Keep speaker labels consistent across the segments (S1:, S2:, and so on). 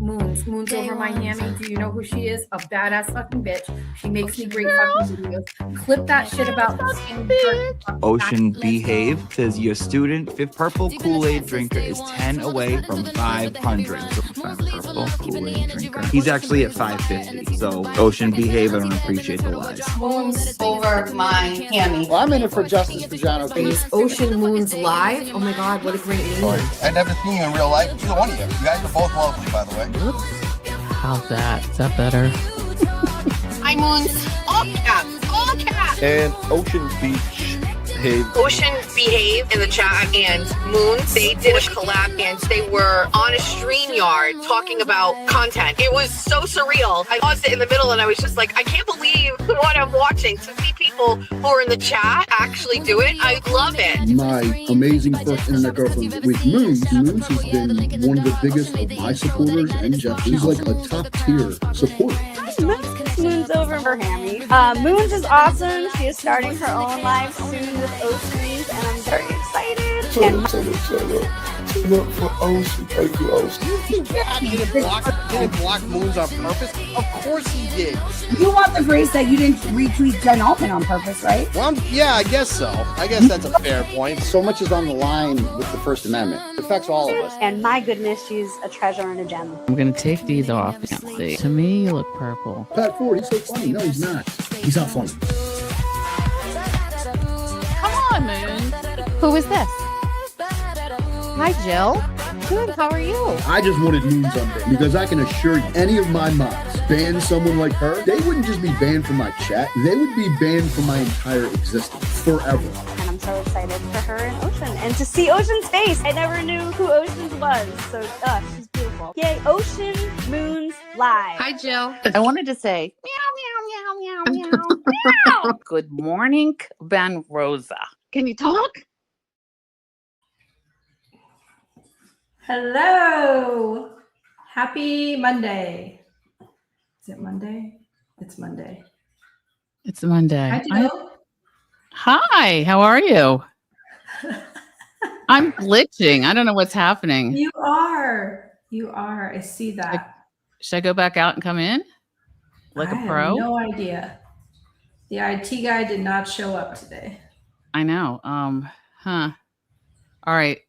S1: Moon's over Miami. Do you know who she is? A badass fucking bitch. She makes me great fucking videos. Clip that shit about
S2: Ocean Behave says your student, fifth purple Kool-Aid drinker, is 10 away from 500. So purple Kool-Aid drinker. He's actually at 550. So Ocean Behave, I don't appreciate the lies.
S3: Moon's over my hammy.
S4: Well, I'm in it for Justice Vagino.
S1: Is Ocean Moon's live? Oh my god, what a great name.
S5: I've never seen you in real life. Either one of you. You guys are both lovely, by the way.
S6: How's that? Is that better?
S3: Hi, Moons. All caps. All caps.
S7: And Ocean Beach.
S3: Ocean Behave in the chat and Moons, they did a collab and they were on a StreamYard talking about content. It was so surreal. I paused it in the middle and I was just like, I can't believe what I'm watching. To see people who are in the chat actually do it, I love it.
S8: My amazing first internet girlfriend with Moons. Moons has been one of the biggest of my supporters and Jeff. She's like a top tier supporter.
S9: Moon's over for Hammy. Moons is awesome. She is starting her own live soon with Oceans, and I'm very excited.
S7: Turn up for Ocean. Thank you, Ocean.
S4: He didn't block Moons on purpose? Of course he did.
S10: You want the phrase that you didn't retweet Jen Altman on purpose, right?
S4: Well, yeah, I guess so. I guess that's a fair point.
S8: So much is on the line with the First Amendment. It affects all of us.
S9: And my goodness, she's a treasure and a gem.
S6: I'm going to take these off. Can't see. To me, you look purple.
S8: Pat Ford, he's so funny. No, he's not. He's not funny.
S6: Come on, Moon. Who is this? Hi, Jill. Good. How are you?
S8: I just wanted Moons on there because I can assure you, any of my mods ban someone like her, they wouldn't just be banned from my chat, they would be banned from my entire existence forever.
S9: And I'm so excited for her and Ocean and to see Ocean's face. I never knew who Ocean's was, so she's beautiful. Yay, Ocean Moons live.
S3: Hi, Jill.
S6: I wanted to say meow, meow, meow, meow, meow, meow. Good morning, Ben Rosa. Can you talk?
S1: Hello. Happy Monday. Is it Monday? It's Monday.
S6: It's Monday.
S1: Hi, Jill.
S6: Hi, how are you? I'm glitching. I don't know what's happening.
S1: You are. I see that.
S6: Should I go back out and come in? Like a pro?
S1: I have no idea. The IT guy did not show up today.
S6: I know. All right.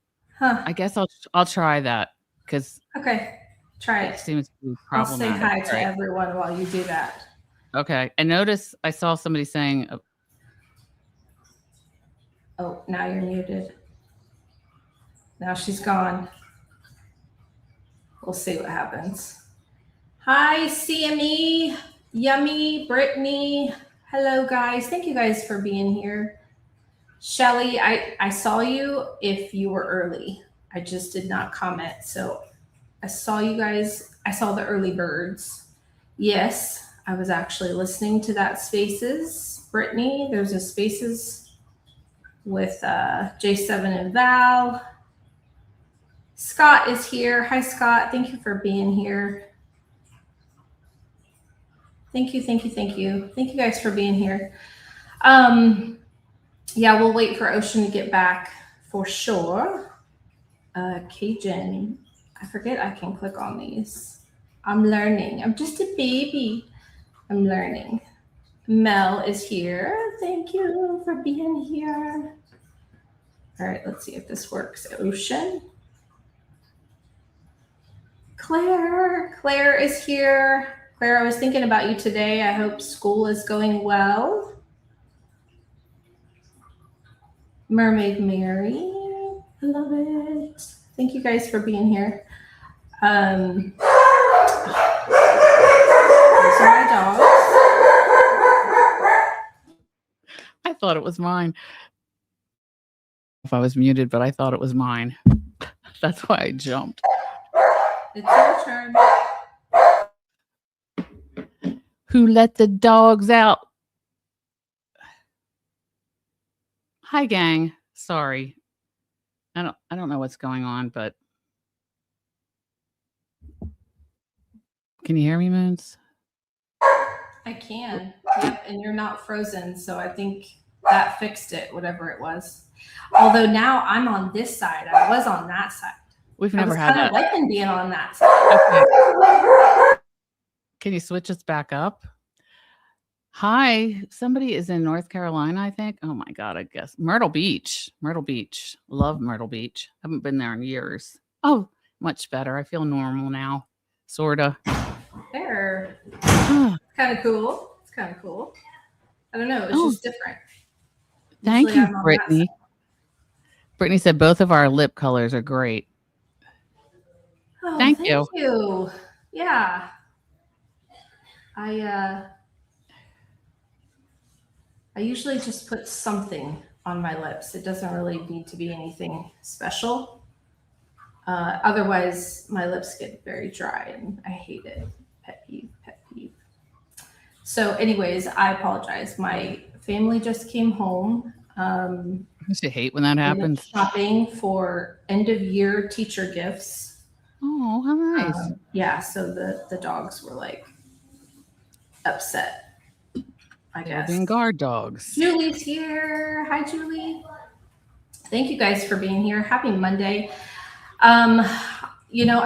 S6: I guess I'll try that because
S1: okay, try it.
S6: Seems to be
S1: I'll say
S6: problematic.
S1: hi to everyone while you do that.
S6: Okay. And notice I saw somebody saying,
S1: oh, now you're muted. Now she's gone. We'll see what happens. Hi, CME, Yummy, Brittany. Hello, guys. Thank you guys for being here. Shelly, I saw you if you were early. I just did not comment. So I saw you guys. I saw the early birds. Yes, I was actually listening to that Spaces. Brittany, there's a Spaces with J7 and Val. Scott is here. Hi, Scott. Thank you for being here. Thank you. Thank you guys for being here. Yeah, we'll wait for Ocean to get back for sure. Cajun, I forget I can click on these. I'm learning. I'm just a baby. I'm learning. Mel is here. Thank you for being here. All right, let's see if this works. Ocean. Claire is here. Claire, I was thinking about you today. I hope school is going well. Mermaid Mary, I love it. Thank you guys for being here. Those are my dogs.
S6: I thought it was mine. If I was muted, but I thought it was mine. That's why I jumped.
S1: It's your turn.
S6: Who let the dogs out? Hi, gang. Sorry. I don't know what's going on, but can you hear me, Moons?
S1: I can. Yep, and you're not frozen, so I think that fixed it, whatever it was. Although now I'm on this side. I was on that side.
S6: We've
S1: I
S6: never
S1: was
S6: had
S1: kind of
S6: that.
S1: liking being on that side.
S6: Okay. Can you switch us back up? Hi, somebody is in North Carolina, I think. Oh my God, I guess. Myrtle Beach. Myrtle Beach. Love Myrtle Beach. Haven't been there in years. Oh, much better. I feel normal now. Sorta.
S1: There. It's kind of cool. It's kind of cool. I don't know. It's
S6: Oh,
S1: just different.
S6: thank
S1: Usually
S6: you,
S1: I'm on that
S6: Brittany. Brittany said both of our lip colors are great.
S1: Oh,
S6: Thank
S1: thank
S6: you.
S1: you. Yeah. I usually just put something on my lips. It doesn't really need to be anything special. Otherwise, my lips get very dry and I hate it. Pet peeve, pet peeve. So, anyways, I apologize. My family just came home.
S6: I hate when that
S1: They went
S6: happens.
S1: shopping for end of year teacher gifts.
S6: Oh, how nice.
S1: Yeah, so the dogs were like upset, I
S6: They're
S1: guess.
S6: being guard dogs.
S1: Julie's here. Hi, Julie. Thank you guys for being here. Happy Monday.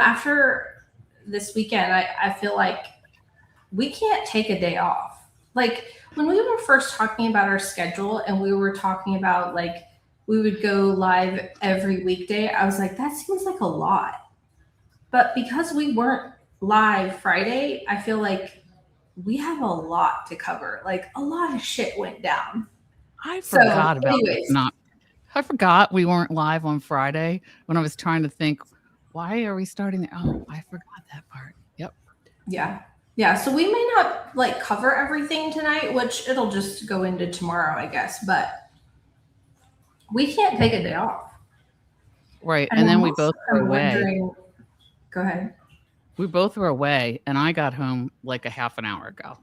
S1: After this weekend, I feel like we can't take a day off. Like when we were first talking about our schedule and we were talking about like we would go live every weekday, I was like, that seems like a lot. But because we weren't live Friday, I feel like we have a lot to cover. Like a lot of shit went down.
S6: I forgot I forgot we weren't live on Friday when I was trying to think, why are we starting? Oh, I forgot that part. Yep.
S1: Yeah. Yeah. So we may not like cover everything tonight, which it'll just go into tomorrow, I guess. But we can't take a day off.
S6: Right. And then we both were away.
S1: Go ahead.
S6: We both were away and I got home like a half an hour ago.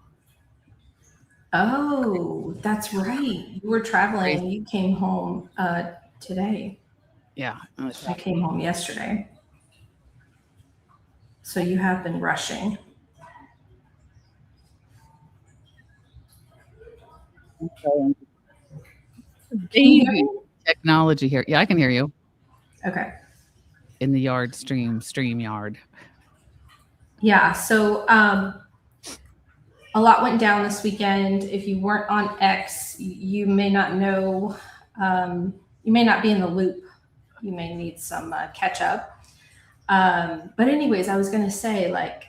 S1: Oh, that's right. You were traveling. You came home today.
S6: Yeah.
S1: I came home yesterday. So you have been rushing.
S6: Baby technology here. Yeah, I can hear you.
S1: Okay.
S6: In the stream yard.
S1: Yeah. So a lot went down this weekend. If you weren't on X, you may not know, you may not be in the loop. You may need some catch up. But anyways, I was going to say, like,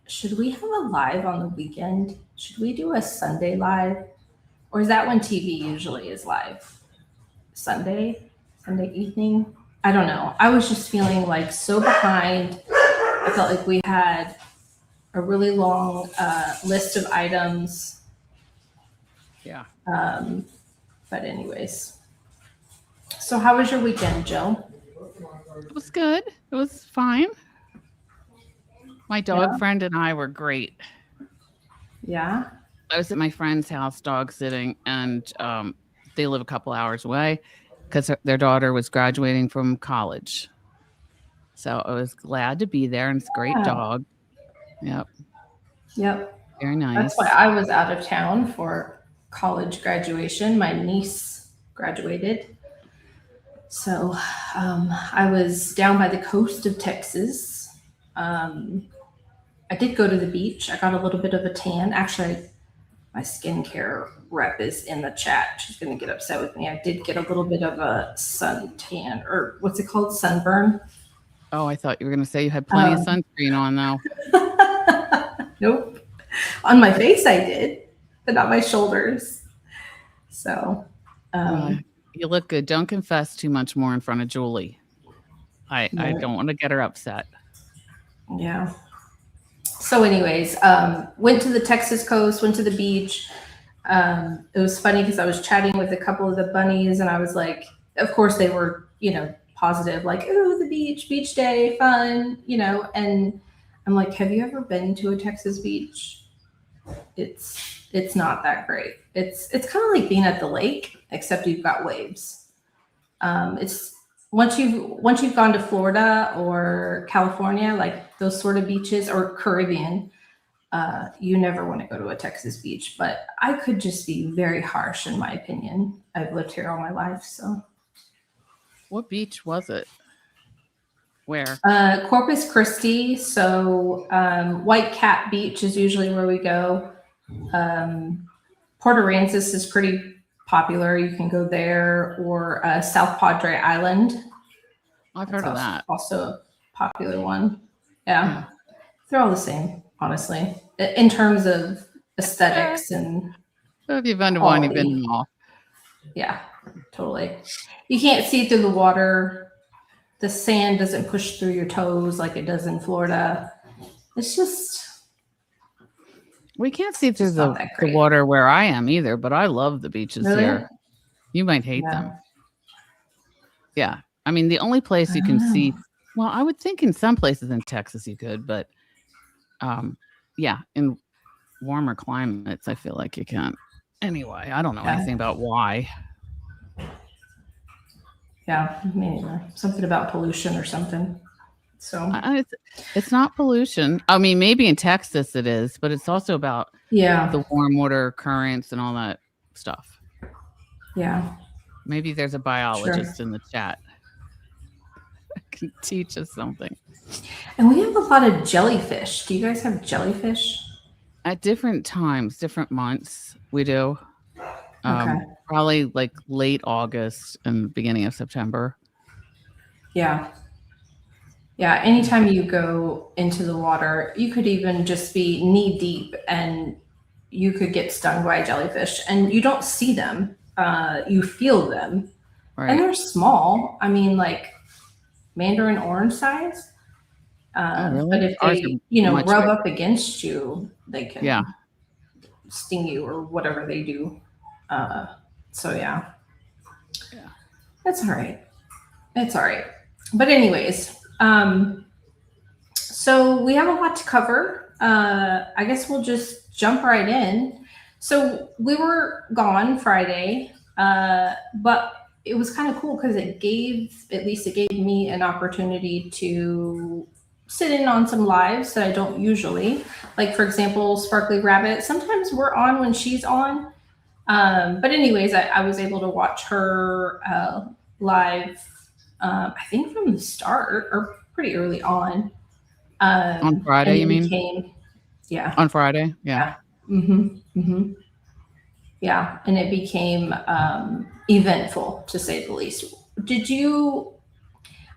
S1: should we have a live on the weekend? Should we do a Sunday live? Or is that when TV usually is live? Sunday evening? I don't know. I was just feeling like so behind. I felt like we had a really long list of items.
S6: Yeah.
S1: But anyways. So how was your weekend, Jill?
S6: It was good. It was fine. My dog friend and I were great.
S1: Yeah.
S6: I was at my friend's house dog sitting and they live a couple hours away because their daughter was graduating from college. So I was glad to be there and it's a great dog. Yep. Very nice.
S1: That's why I was out of town for college graduation. My niece graduated. So I was down by the coast of Texas. I did go to the beach. I got a little bit of a tan. Actually, my skincare rep is in the chat. She's going to get upset with me. I did get a little bit of a suntan, or what's it called? Sunburn.
S6: Oh, I thought you were going to say you had plenty of sunscreen on, though.
S1: Nope. On my face, I did, but not my shoulders. So.
S6: You look good. Don't confess too much more in front of Julie. I don't want to get her upset.
S1: Yeah. So anyways, went to the Texas coast, went to the beach. It was funny because I was chatting with a couple of the bunnies and I was like, of course they were, positive, like, oh, the beach day, fun, and I'm like, have you ever been to a Texas beach? It's not that great. It's kind of like being at the lake, except you've got waves. It's once you've gone to Florida or California, like those sort of beaches, or Caribbean, you never want to go to a Texas beach. But I could just be very harsh in my opinion. I've lived here all my life, so.
S6: What beach was it? Where?
S1: Corpus Christi. So White Cat Beach is usually where we go. Port Aransas is pretty popular. You can go there, or South Padre Island.
S6: I've heard of that.
S1: Also a popular one. Yeah. They're all the same, honestly, in terms of aesthetics and.
S6: So if you've been to one, you've been to them all.
S1: Yeah, totally. You can't see through the water. The sand doesn't push through your toes like it does in Florida. It's just.
S6: We can't see through the water where I am either, but I love the beaches here. You might hate them. Yeah. I mean, the only place you can see, well, I would think in some places in Texas you could, but yeah, in warmer climates, I feel like you can't. Anyway, I don't know anything about why.
S1: Yeah, me neither. Something about pollution or something. So
S6: it's not pollution. I mean, maybe in Texas it is, but it's also about the warm water currents and all that stuff.
S1: Yeah.
S6: Maybe there's a biologist in the chat can teach us something.
S1: And we have a lot of jellyfish. Do you guys have jellyfish?
S6: At different times, different months, we do. Probably like late August and beginning of September.
S1: Yeah. Yeah. Anytime you go into the water, you could even just be knee deep and you could get stung by a jellyfish, and you don't see them. You feel them. Right. And they're small. I mean, like mandarin orange size.
S6: Really?
S1: But if they, rub up against you, they can sting you or whatever they do. So yeah, that's all right. It's all right. But anyways, so we have a lot to cover. I guess we'll just jump right in. So we were gone Friday, but it was kind of cool because it gave me an opportunity to sit in on some lives that I don't usually. Like, for example, Sparkly Rabbit. Sometimes we're on when she's on. But anyways, I was able to watch her live, I think from the start or pretty early on.
S6: On Friday, you mean?
S1: Yeah.
S6: On Friday? Yeah.
S1: Yeah, and it became eventful, to say the least. Did you?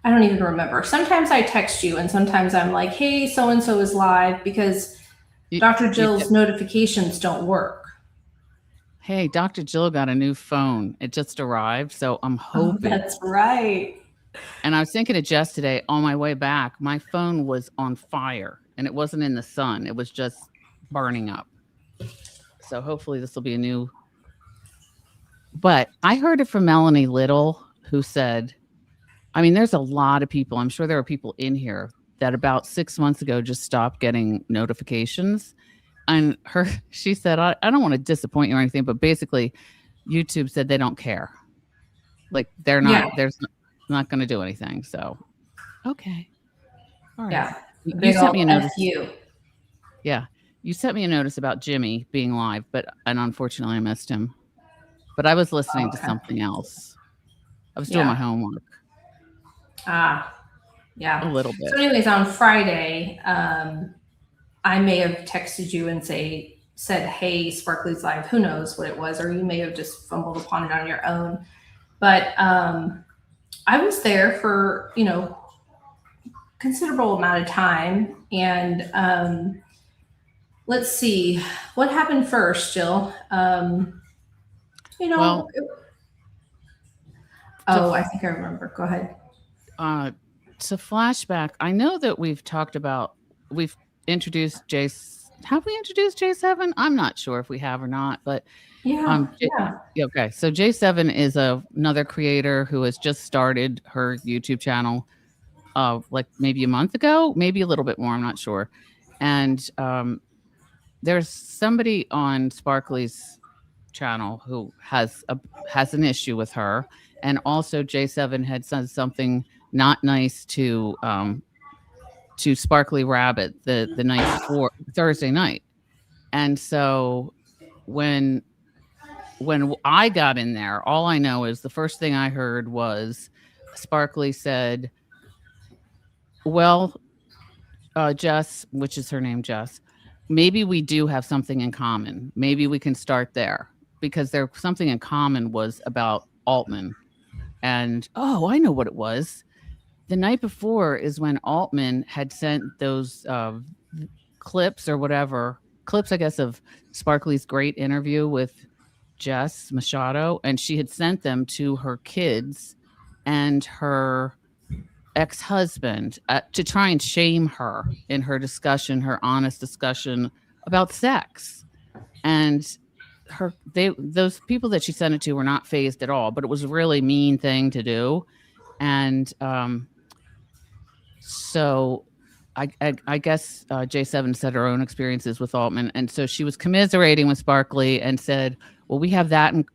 S1: I don't even remember. Sometimes I text you, and sometimes I'm like, "Hey, so and so is live," because Dr. Jill's notifications don't work.
S6: Hey, Dr. Jill got a new phone. It just arrived, so I'm hoping.
S1: Oh, that's right.
S6: And I was thinking of Jess today on my way back. My phone was on fire, and it wasn't in the sun. It was just burning up. So hopefully this will be a new. But I heard it from Melanie Little, who said, I mean, there's a lot of people. I'm sure there are people in here that about 6 months ago just stopped getting notifications. And she said, I don't want to disappoint you or anything, but basically YouTube said they don't care. Like they're not going to do anything. So, okay. All right.
S1: Yeah.
S6: You sent me a notice. Yeah. You sent me a notice about Jimmy being live, and unfortunately I missed him. But I was listening to something else. I was doing my homework.
S1: Yeah.
S6: A little bit.
S1: So anyways, on Friday, I may have texted you and said, hey, Sparkly's live. Who knows what it was, or you may have just fumbled upon it on your own. But I was there for, considerable amount of time. And let's see, what happened first, Jill? I think I remember. Go ahead.
S6: To flashback, I know that we've introduced have we introduced J7? I'm not sure if we have or not, but okay. So J7 is another creator who has just started her YouTube channel like maybe a month ago, maybe a little bit more, I'm not sure. And there's somebody on Sparkly's channel who has an issue with her, and also J7 had said something not nice to Sparkly Rabbit the night before, Thursday night. And so when I got in there, all I know is the first thing I heard was Sparkly said, well, Jess, which is her name, Jess, maybe we do have something in common. Maybe we can start there, because there something in common was about Altman. And I know what it was. The night before is when Altman had sent those clips or whatever, clips, I guess, of Sparkly's great interview with Jess Machado, and she had sent them to her kids and her ex-husband to try and shame her in her discussion, her honest discussion about sex. And those people that she sent it to were not fazed at all, but it was a really mean thing to do. And so I guess J7 said her own experiences with Altman, and so she was commiserating with Sparkly and said, well, we have that, and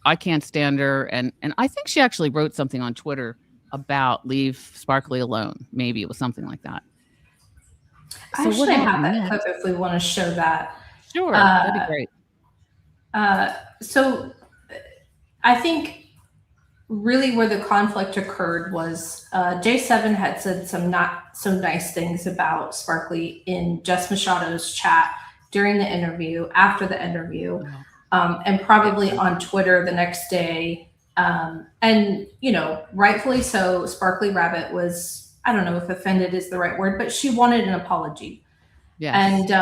S6: I can't stand her. And I think she actually wrote something on Twitter about leave Sparkly alone. Maybe it was something like that.
S1: I
S6: So
S1: actually have that clip if we want to show that.
S6: Sure, that'd be great.
S1: So I think really where the conflict occurred was J7 had said some not so nice things about Sparkly in Jess Machado's chat during the interview, after the interview, and probably on Twitter the next day. And, rightfully so, Sparkly Rabbit was, I don't know if offended is the right word, but she wanted an apology.
S6: Yes.
S1: And,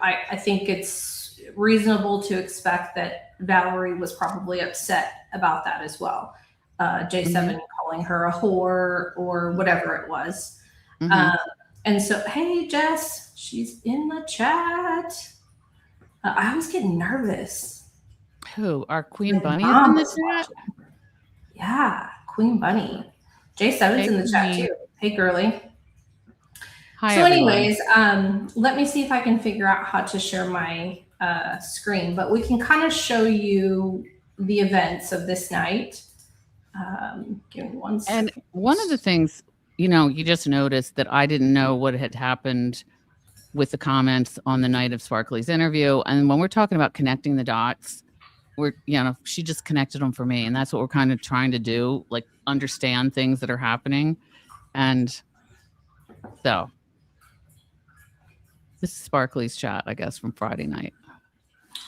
S1: I think it's reasonable to expect that Valerie was probably upset about that as well. J7 calling her a whore or whatever it was. And so, hey, Jess, she's in the chat. I was getting nervous.
S6: Who? Our Queen Bunny is in the chat?
S1: Yeah, Queen Bunny. J7's in the chat too. Hey, girly.
S6: Hi,
S1: so
S6: everyone.
S1: anyways, let me see if I can figure out how to share my screen, but we can kind of show you the events of this night. Give me one second.
S6: And one of the things, you just noticed that I didn't know what had happened with the comments on the night of Sparkly's interview. And when we're talking about connecting the dots, she just connected them for me. And that's what we're kind of trying to do, like understand things that are happening. And so this is Sparkly's chat, I guess, from Friday night.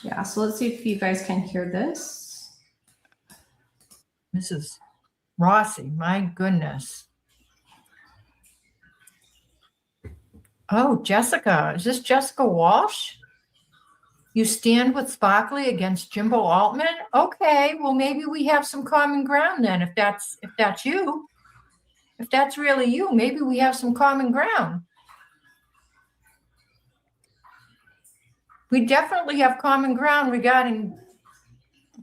S1: Yeah, so let's see if you guys can hear this.
S11: Mrs. Rossi, my goodness. Oh, Jessica, is this Jessica Walsh? You stand with Sparkly against Jimbo Altman? Okay, well, maybe we have some common ground then, if that's you. If that's really you, maybe we have some common ground. We definitely have common ground regarding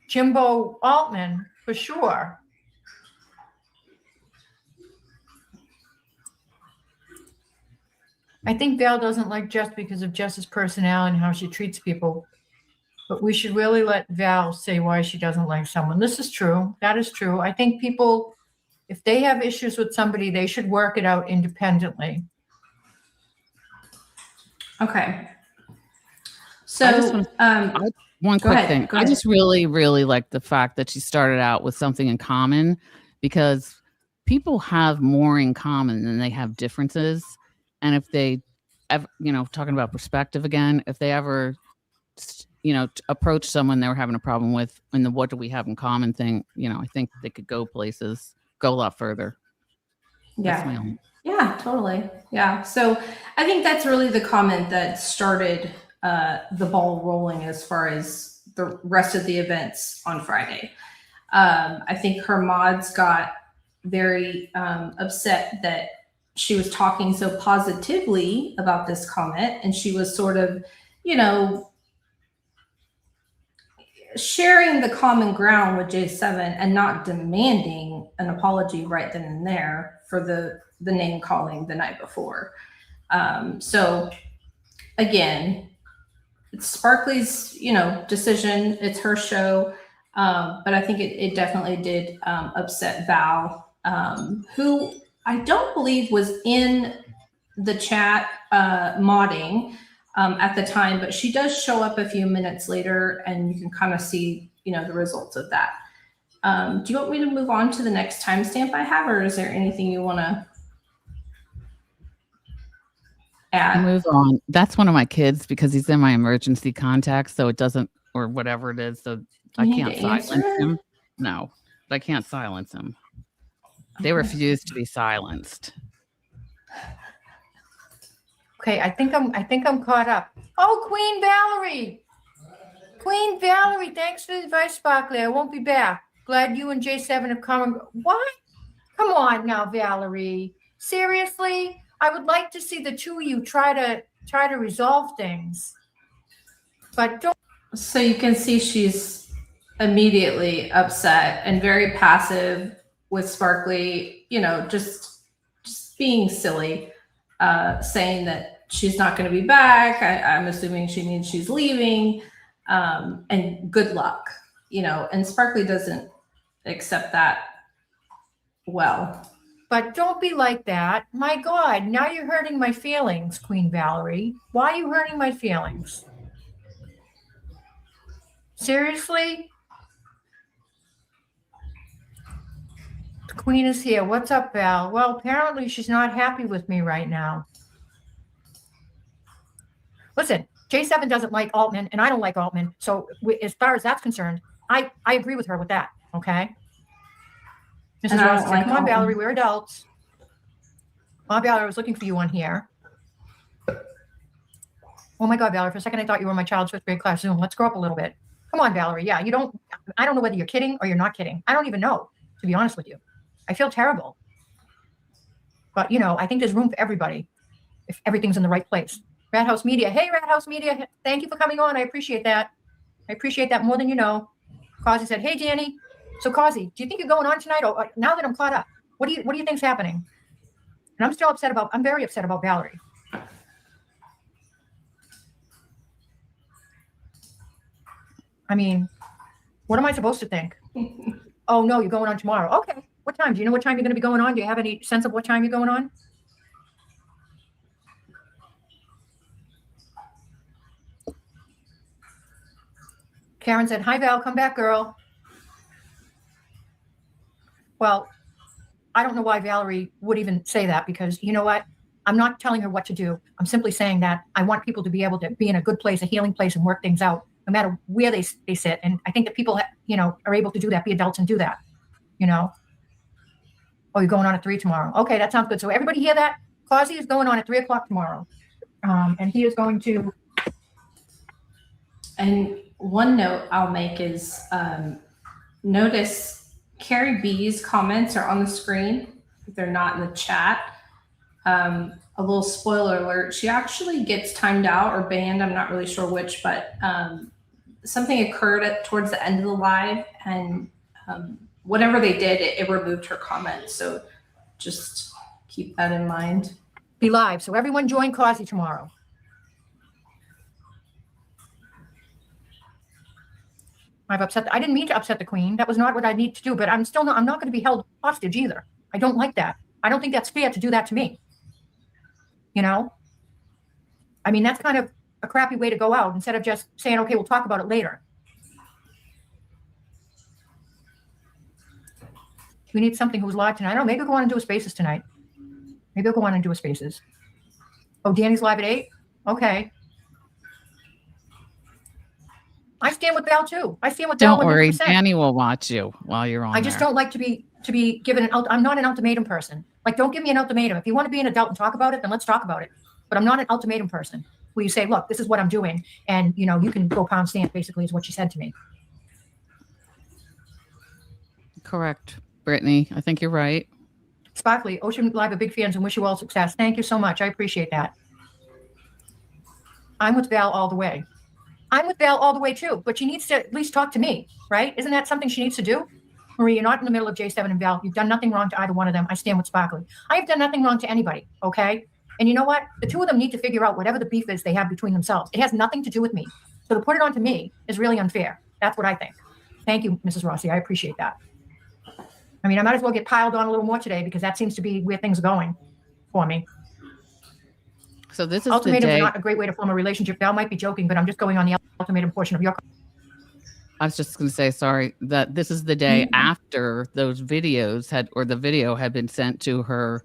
S11: Jimbo Altman, for sure. I think Val doesn't like Jess because of Jess's personality and how she treats people. But we should really let Val say why she doesn't like someone. This is true. That is true. I think people, if they have issues with somebody, they should work it out independently.
S1: Okay. So,
S6: one quick thing. I just really, really like the fact that she started out with something in common, because people have more in common than they have differences. And if they ever, talking about perspective again, if they ever, approach someone they were having a problem with, and the what do we have in common thing, I think they could go a lot further.
S1: Yeah. Yeah, totally. Yeah. So I think that's really the comment that started the ball rolling as far as the rest of the events on Friday. I think her mods got very upset that she was talking so positively about this comment, and she was sort of, sharing the common ground with J7 and not demanding an apology right then and there for the name calling the night before. So again, it's Sparkly's, decision. It's her show. But I think it definitely did upset Val, who I don't believe was in the chat modding at the time, but she does show up a few minutes later, and you can kind of see, the results of that. Do you want me to move on to the next timestamp I have, or is there anything you want to And
S6: Move on. That's one of my kids because he's in my emergency contacts, so it doesn't, or whatever it is. So I
S1: you need
S6: can't
S1: to
S6: silence
S1: answer it?
S6: him. No, I can't silence him. They refuse to be silenced.
S11: Okay, I think I'm caught up. Oh, Queen Valerie. Queen Valerie, thanks for the advice, Sparkly. I won't be back. Glad you and J7 have come. What? Come on now, Valerie. Seriously? I would like to see the two of you try to resolve things. But don't.
S1: So you can see she's immediately upset and very passive with Sparkly, you know, just being silly, saying that she's not going to be back. I'm assuming she means she's leaving, and good luck, you know, and Sparkly doesn't accept that well.
S11: But don't be like that. My God, now you're hurting my feelings, Queen Valerie. Why are you hurting my feelings? Seriously? The Queen is here. What's up, Val? Well, apparently she's not happy with me right now. Listen, J7 doesn't like Altman, and I don't like Altman. So as far as that's concerned, I agree with her with that, okay? Mrs. Ross said, come on, Valerie, we're adults. Oh, Valerie, I was looking for you on here. Oh my God, Valerie, for a second I thought you were in my child's fifth grade class Zoom. Let's grow up a little bit. Come on, Valerie. Yeah, I don't know whether you're kidding or you're not kidding. I don't even know, to be honest with you. I feel terrible. But, you know, I think there's room for everybody if everything's in the right place. Rat House Media. Hey, Rat House Media. Thank you for coming on. I appreciate that. I appreciate that more than you know. Causey said, hey, Danny. So, Causey, do you think you're going on tonight? Or now that I'm caught up, what do you think's happening? And I'm very upset about Valerie. I mean, what am I supposed to think? Oh, no, you're going on tomorrow. Okay. What time? Do you know what time you're going to be going on? Do you have any sense of what time you're going on? Karen said, hi, Val, come back, girl. Well, I don't know why Valerie would even say that because you know what? I'm not telling her what to do. I'm simply saying that I want people to be able to be in a good place, a healing place, and work things out no matter where they sit. And I think that people, you know, are able to do that, be adults and do that, you know. Oh, you're going on at 3 tomorrow. Okay, that sounds good. So everybody hear that? Causey is going on at 3 o'clock tomorrow. And he is going to.
S1: And one note I'll make is notice Carrie B's comments are on the screen. They're not in the chat. A little spoiler alert. She actually gets timed out or banned. I'm not really sure which, but something occurred towards the end of the live, and whatever they did, it removed her comment. So just keep that in mind.
S11: Be live. So everyone join Causey tomorrow. I've upset. I didn't mean to upset the Queen. That was not what I need to do. But I'm not going to be held hostage either. I don't like that. I don't think that's fair to do that to me. You know. I mean, that's kind of a crappy way to go out instead of just saying, "Okay, we'll talk about it later." We need something who's live tonight. I don't know. Maybe I'll go on and do a Spaces tonight. Maybe I'll go on and do a Spaces. Oh, Danny's live at 8. Okay. I stand with Val too. I stand with Val.
S6: Don't worry,
S11: 100%.
S6: Danny will watch you while you're on.
S11: I just don't like to be given I'm not an ultimatum person. Like, don't give me an ultimatum. If you want to be an adult and talk about it, then let's talk about it. But I'm not an ultimatum person where you say, look, this is what I'm doing. And, you know, you can go pound sand, basically, is what she said to me.
S6: Correct, Brittany. I think you're right.
S11: Sparkly, Ocean Live are big fans and wish you all success. Thank you so much. I appreciate that. I'm with Val all the way. I'm with Val all the way too, but she needs to at least talk to me, right? Isn't that something she needs to do? Marie, you're not in the middle of J7 and Val. You've done nothing wrong to either one of them. I stand with Sparkly. I have done nothing wrong to anybody, okay? And you know what? The two of them need to figure out whatever the beef is they have between themselves. It has nothing to do with me. So to put it on to me is really unfair. That's what I think. Thank you, Mrs. Rossi. I appreciate that. I mean, I might as well get piled on a little more today because that seems to be where things are going for me.
S6: So this is
S11: ultimatum
S6: the day.
S11: Is not a great way to form a relationship. Val might be joking, but I'm just going on the ultimatum portion of your.
S6: I was just going to say, sorry, that this is the day after those videos the video had been sent to her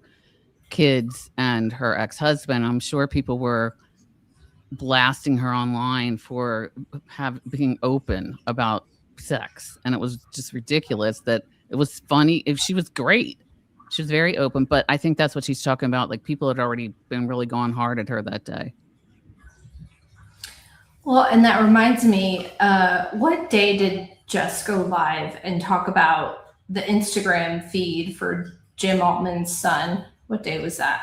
S6: kids and her ex-husband. I'm sure people were blasting her online for being open about sex, and it was just ridiculous. That it was funny. If she was great, she was very open, but I think that's what she's talking about. Like, people had already been really gone hard at her that day.
S1: Well, and that reminds me, what day did Jess go live and talk about the Instagram feed for Jim Altman's son? What day was that?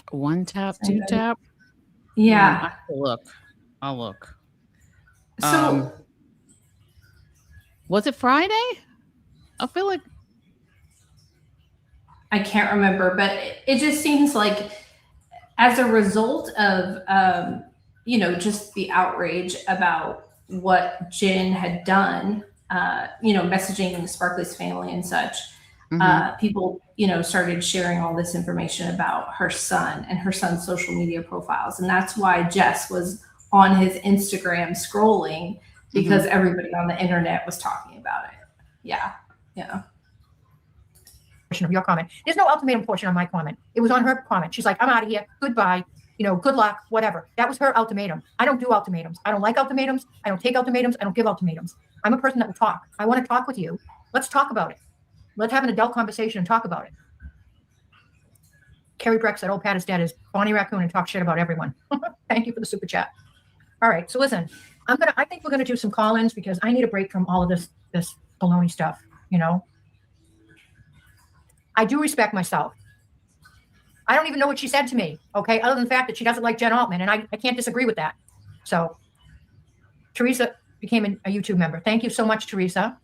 S6: One tap, two tap.
S1: Yeah.
S6: I'll look.
S1: So
S6: was it Friday? I feel like
S1: I can't remember, but it just seems like as a result of just the outrage about what Jen had done, messaging Sparkly's family and such, people, started sharing all this information about her son and her son's social media profiles. And that's why Jess was on his Instagram scrolling, because everybody on the internet was talking about it. Yeah.
S11: Of your comment. There's no ultimatum portion on my comment. It was on her comment. She's like, I'm out of here. Goodbye. Good luck, whatever. That was her ultimatum. I don't do ultimatums. I don't like ultimatums. I don't take ultimatums. I don't give ultimatums. I'm a person that will talk. I want to talk with you. Let's talk about it. Let's have an adult conversation and talk about it. Carrie Breck said, old Pat is dead as Bonnie Raccoon and talk shit about everyone. Thank you for the super chat. All right. So listen, I think we're going to do some call-ins because I need a break from all of this baloney stuff. I do respect myself. I don't even know what she said to me, okay, other than the fact that she doesn't like Jen Altman, and I can't disagree with that. So Teresa became a YouTube member. Thank you so much, Teresa.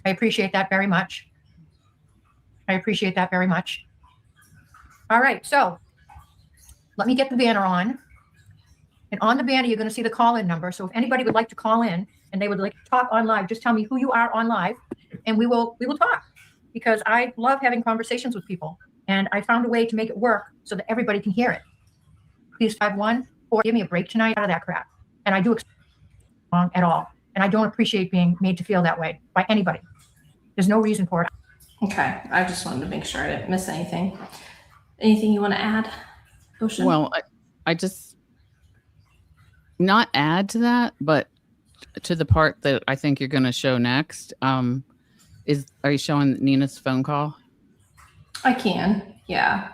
S11: I appreciate that very much. All right, so let me get the banner on. And on the banner, you're going to see the call-in number. So if anybody would like to call in and they would like to talk on live, just tell me who you are on live, and we will talk, because I love having conversations with people. And I found a way to make it work so that everybody can hear it. Please 514, give me a break tonight out of that crap. And I do wrong at all. And I don't appreciate being made to feel that way by anybody. There's no reason for it.
S1: Okay. I just wanted to make sure I didn't miss anything. Anything you want to add, Ocean?
S6: Well, I just not add to that, but to the part that I think you're going to show next. Are you showing Nenah's phone call?
S1: I can, yeah.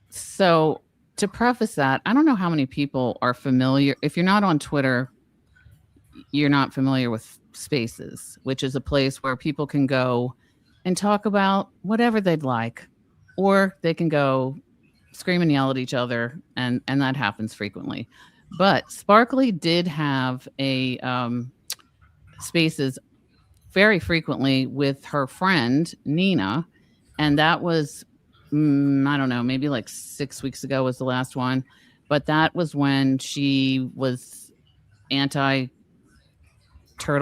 S6: So to preface that, I don't know how many people are familiar. If you're not on Twitter, you're not familiar with Spaces, which is a place where people can go and talk about whatever they'd like, or they can go scream and yell at each other, and that happens frequently. But Sparkly did have a Spaces very frequently with her friend Nenah. And that was, I don't know, maybe like 6 weeks ago was the last one. But that was when she was anti-Turtle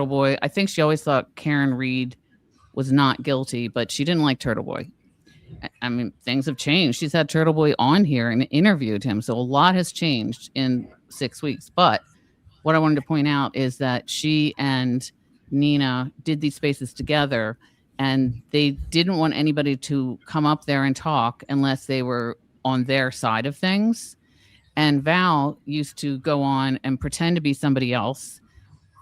S6: Boy. I think she always thought Karen Reed was not guilty, but she didn't like Turtle Boy. I mean, things have changed. She's had Turtle Boy on here and interviewed him. So a lot has changed in 6 weeks. But what I wanted to point out is that she and Nenah did these Spaces together. And they didn't want anybody to come up there and talk unless they were on their side of things. And Val used to go on and pretend to be somebody else,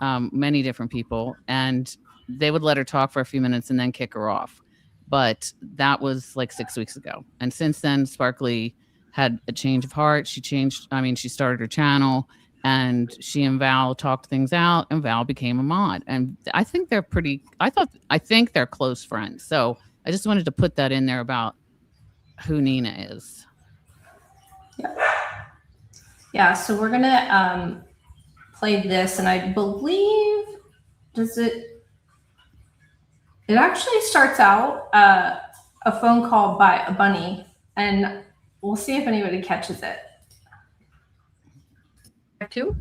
S6: many different people, and they would let her talk for a few minutes and then kick her off. But that was like 6 weeks ago. And since then, Sparkly had a change of heart. She started her channel, and she and Val talked things out, and Val became a mod. And I think they're I think they're close friends. So I just wanted to put that in there about who Nenah is.
S1: Yeah. So we're going to play this, and I believe, it actually starts out a phone call by a bunny, and we'll see if anybody catches it.
S11: Too.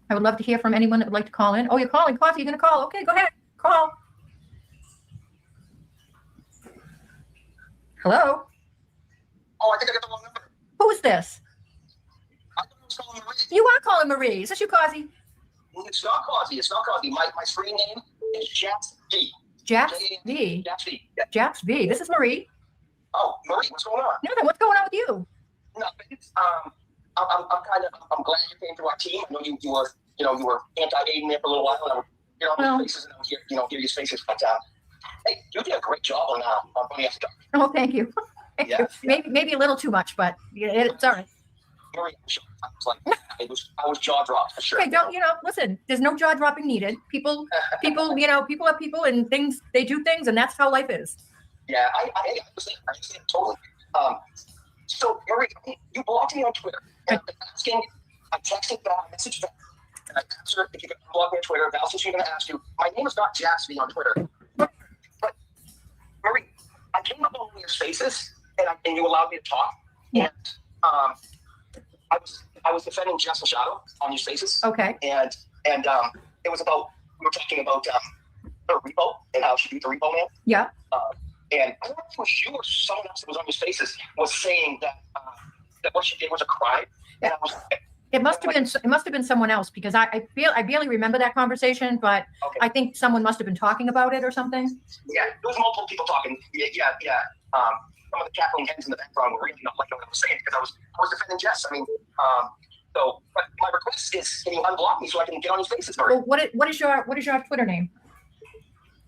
S11: I would love to hear from anyone that would like to call in. Oh, you're calling. Coffee, you're going to call. Okay, go ahead. Call. Hello?
S5: Oh, I think I got the wrong number.
S11: Who is this?
S5: I thought I was calling Marie.
S11: You are calling Marie. Is this you, Causey?
S5: It's not Causey. It's not Causey. My screen name is Japs V.
S11: Japs V.
S5: Japs V.
S11: Japs V. This is Marie.
S5: Oh, Marie, what's going on?
S11: Nothing. What's going on with you?
S5: Nothing. I'm glad you came to our team. I know you were anti-Aiden there for a little while, and I was spaces, and I was here, give you spaces. But hey, you did a great job on Bunny After Dark.
S11: Oh, thank you. Thank you. Maybe a little too much, but it's all right.
S5: Marie, I was jaw dropped for sure.
S11: Okay, listen, there's no jaw dropping needed. People are people, and things, they do things, and that's how life is.
S5: Yeah, I understand totally. So, Marie, you blocked me on Twitter. And I texted Val, I messaged Val, and I asked her if you could unblock me on Twitter. Val said she's going to ask you. My name is not Jacksby on Twitter. But Marie, I came up on your spaces, and you allowed me to talk.
S11: Yeah.
S5: And I was defending Jess Machado on your spaces.
S11: Okay.
S5: And it was about, we were talking about her repo and how she beat the repo man.
S11: Yeah.
S5: And I don't know if it was you or someone else that was on your spaces was saying that what she did was a crime. And I was
S11: It must have been someone else, because I barely remember that conversation, but
S5: okay.
S11: I think someone must have been talking about it or something.
S5: Yeah, there was multiple people talking. Yeah. Some of the cackling hens in the background were really not liking what I was saying, because I was defending Jess. I mean, but my request is, can you unblock me so I can get on your spaces, Marie?
S11: Well, what is your Twitter name?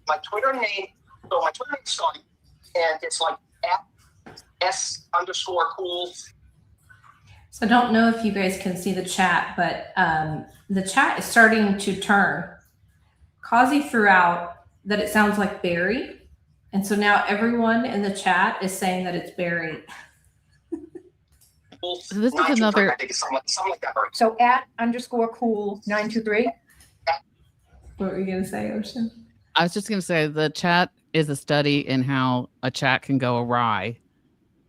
S5: My Twitter name is Scotty, and it's like @S_cool.
S1: So I don't know if you guys can see the chat, but the chat is starting to turn. Kazi threw out that it sounds like Barry. And so now everyone in the chat is saying that it's Barry.
S6: So this is another.
S5: I think it's something like that, Barry.
S11: So @_cool923.
S1: What were you going to say, Ocean?
S6: I was just going to say the chat is a study in how a chat can go awry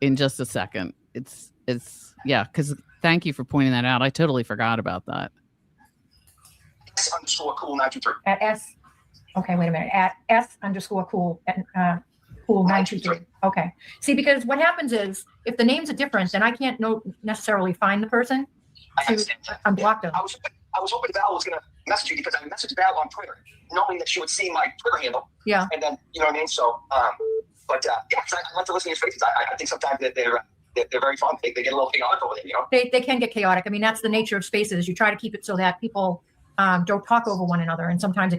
S6: in just a second. It's because thank you for pointing that out. I totally forgot about that.
S5: S_cool923.
S11: Okay, wait a minute. @S_cool923. Okay. See, because what happens is, if the names are different, then I can't necessarily find the person to unblock them.
S5: I was hoping Val was going to message you, because I messaged Val on Twitter, knowing that she would see my Twitter handle.
S11: Yeah.
S5: And then, you know what I mean? So, I like to listen to your faces. I think sometimes that they're very fun. They get a little chaotic over there,
S11: They can get chaotic. I mean, that's the nature of spaces. You try to keep it so that people don't talk over one another, and sometimes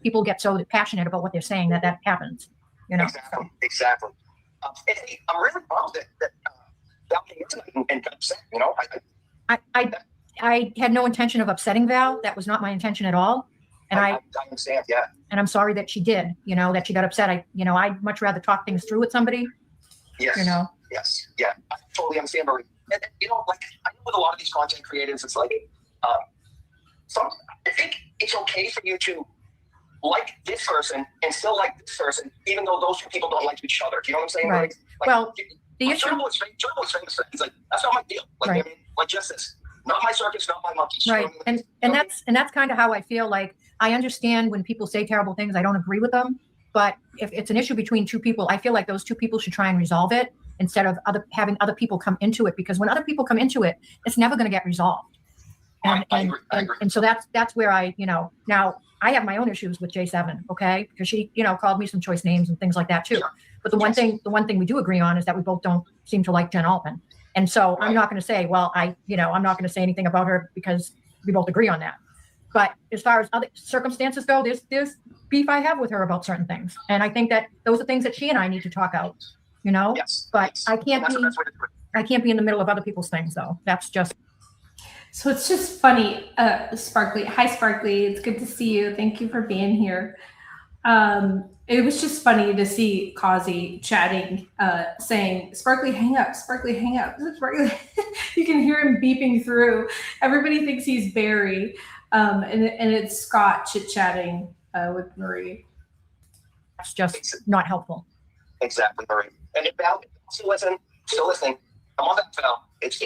S11: people get so passionate about what they're saying that happens.
S5: Exactly. Hey, I'm really bummed that Val came into it and got upset.
S11: I had no intention of upsetting Val. That was not my intention at all. And I
S5: understand. Yeah.
S11: And I'm sorry that she did. That she got upset. I'd much rather talk things through with somebody.
S5: Yes. Yes. Yeah. I totally understand, Marie. And I know with a lot of these content creators, it's like, I think it's okay for you to like this person and still like this person, even though those two people don't like each other. Do you know what I'm saying?
S11: Right. The issue.
S5: Turbo is famous. He's like, that's not my deal.
S11: Right.
S5: I mean, like just this. Not my circus, not my monkeys.
S11: Right. And that's kind of how I feel. Like, I understand when people say terrible things, I don't agree with them. But if it's an issue between two people, I feel like those two people should try and resolve it instead of having other people come into it. Because when other people come into it, it's never going to get resolved.
S5: I agree.
S11: And so that's where now I have my own issues with J7, okay? Because she, called me some choice names and things like that too. Yeah. But the one thing we do agree on is that we both don't seem to like Jen Altman. And so I'm not going to say, well, I'm not going to say anything about her because we both agree on that. But as far as other circumstances go, there's beef I have with her about certain things. And I think that those are things that she and I need to talk out,
S5: Yes.
S11: But
S5: yes.
S11: I can't be in the middle of other people's things though. That's just.
S1: So it's just funny, Sparkly. Hi, Sparkly. It's good to see you. Thank you for being here. It was just funny to see Kazi chatting, saying, Sparkly, hang up, Sparkly, hang up. Sparkly. You can hear him beeping through. Everybody thinks he's Barry, and it's Scott chit-chatting with Marie.
S11: That's just not helpful.
S5: Exactly, Marie. And if Val still listening, come on back, Val.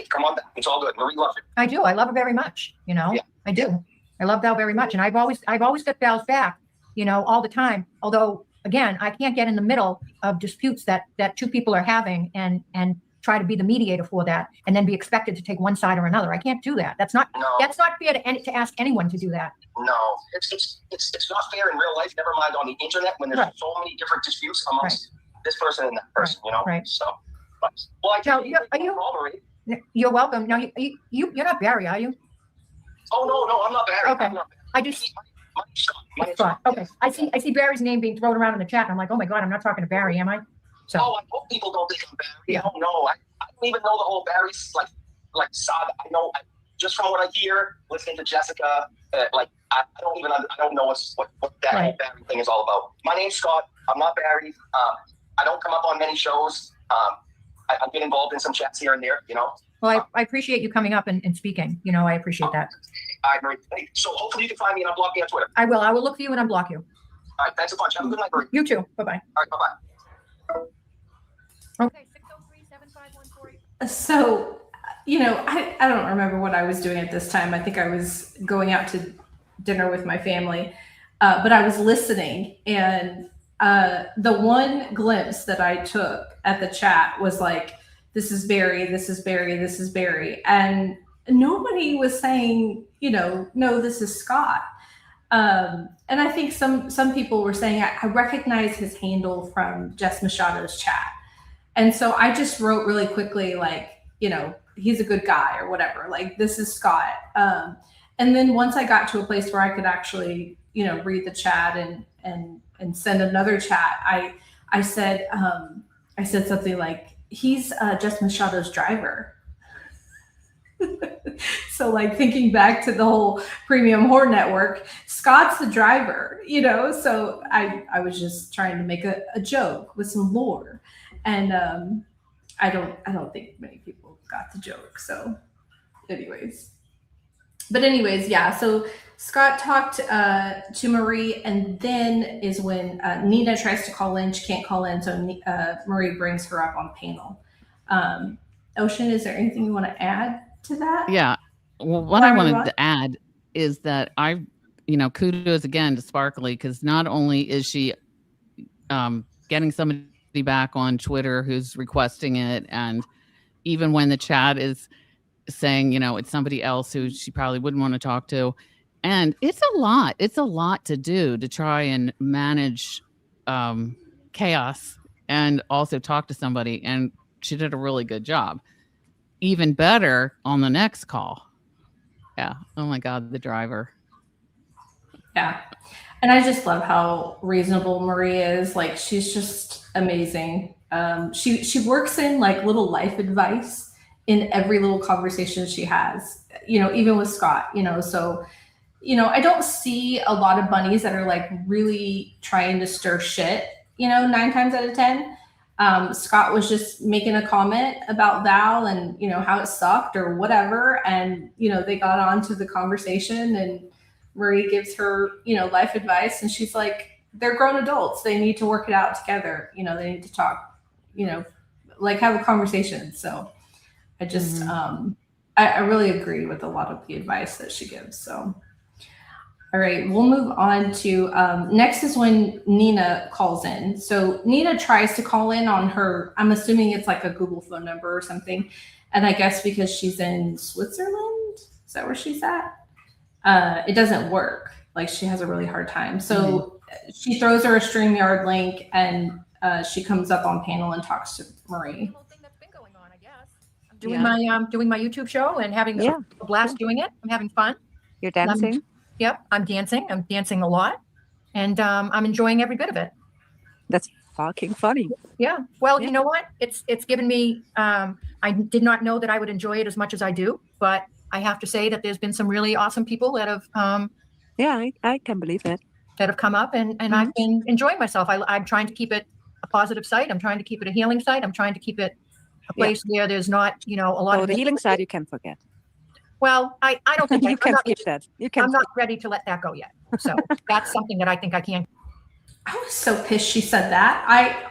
S5: Come on back. It's all good. Marie loves you.
S11: I do. I love her very much.
S5: Yeah.
S11: I do. Yeah. I love Val very much, and I've always got Val's back. All the time. Although, again, I can't get in the middle of disputes that two people are having and try to be the mediator for that, and then be expected to take one side or another. I can't do that. That's not fair to ask anyone to do that.
S5: No, it's not fair in real life. Never mind on the internet when there's so many different disputes amongst this person and that person.
S11: Right.
S5: So advice. Well, I
S11: Now,
S5: tell
S11: are you?
S5: Marie.
S11: You're welcome. Now, you're not Barry, are you?
S5: Oh no, I'm not Barry.
S11: Okay.
S5: I'm not Barry.
S11: I just.
S5: My name's Scott. My name's
S11: Scott.
S5: Scott.
S11: Okay. I see Barry's name being thrown around in the chat. And I'm like, oh my God, I'm not talking to Barry, am I? So.
S5: Oh, I hope people don't think I'm Barry.
S11: Yeah.
S5: Oh no, I don't even know the whole Barry's like saga. I know just from what I hear, listening to Jessica, I don't know what that whole Barry thing is all about. My name's Scott. I'm not Barry. I don't come up on many shows. I get involved in some chats here and there, you know.
S11: Well, I appreciate you coming up and speaking. You know, I appreciate that.
S5: All right, Marie. Hey, so hopefully you can find me and unblock me on Twitter.
S11: I will. I will look for you and unblock you.
S5: All right, thanks a bunch. Have a good night, Marie.
S11: You too. Bye-bye.
S5: All right, bye-bye.
S11: Okay, 603-751-48.
S1: So, I don't remember what I was doing at this time. I think I was going out to dinner with my family, but I was listening, and the one glimpse that I took at the chat was like, this is Barry, this is Barry, this is Barry. And nobody was saying, no, this is Scott. And I think some people were saying, I recognize his handle from Jess Machado's chat. And so I just wrote really quickly, like, he's a good guy or whatever, like, this is Scott. And then once I got to a place where I could actually, read the chat and send another chat, I said something like, he's Jess Machado's driver. So like thinking back to the whole Premium Whore Network, Scott's the driver, so I was just trying to make a joke with some lore. And I don't think many people got the joke. So anyways, yeah. So Scott talked to Marie, and then is when Nenah tries to call in. She can't call in, so Marie brings her up on panel. Ocean, is there anything you want to add to that?
S6: Yeah. Well, what I wanted to add is that kudos again to Sparkly, because not only is she getting somebody back on Twitter who's requesting it, and even when the chat is saying, it's somebody else who she probably wouldn't want to talk to. And it's a lot to do to try and manage chaos and also talk to somebody. And she did a really good job. Even better on the next call. Yeah. Oh my God, the driver.
S1: Yeah. And I just love how reasonable Marie is. Like, she's just amazing. She works in like little life advice in every little conversation she has, even with Scott, so, I don't see a lot of bunnies that are like really trying to stir shit, 9 times out of 10. Scott was just making a comment about Val and, how it sucked or whatever. And, they got on to the conversation, and Marie gives her, life advice. And she's like, they're grown adults. They need to work it out together. They need to talk, like have a conversation. So I just, I really agree with a lot of the advice that she gives. So, all right, we'll move on to, next is when Nenah calls in. So Nenah tries to call in on her, I'm assuming it's like a Google phone number or something. And I guess because she's in Switzerland, is that where she's at? It doesn't work. Like, she has a really hard time. So she throws her a StreamYard link, and she comes up on panel and talks to Marie.
S11: Doing my YouTube show and having a blast doing it. I'm having fun.
S12: You're dancing?
S11: Yep, I'm dancing. I'm dancing a lot, and I'm enjoying every bit of it.
S12: That's fucking funny.
S11: Yeah. Well, you know what? It's given me. I did not know that I would enjoy it as much as I do, but I have to say that there's been some really awesome people that have.
S12: I can believe it.
S11: That have come up, and I've been enjoying myself. I'm trying to keep it a positive site. I'm trying to keep it a healing site. I'm trying to keep it a place where there's not, a lot of
S12: the healing side you can forget.
S11: Well, I don't think
S12: you can skip that.
S11: I'm not ready to let that go yet. So that's something that I think I can.
S1: I was so pissed she said that. I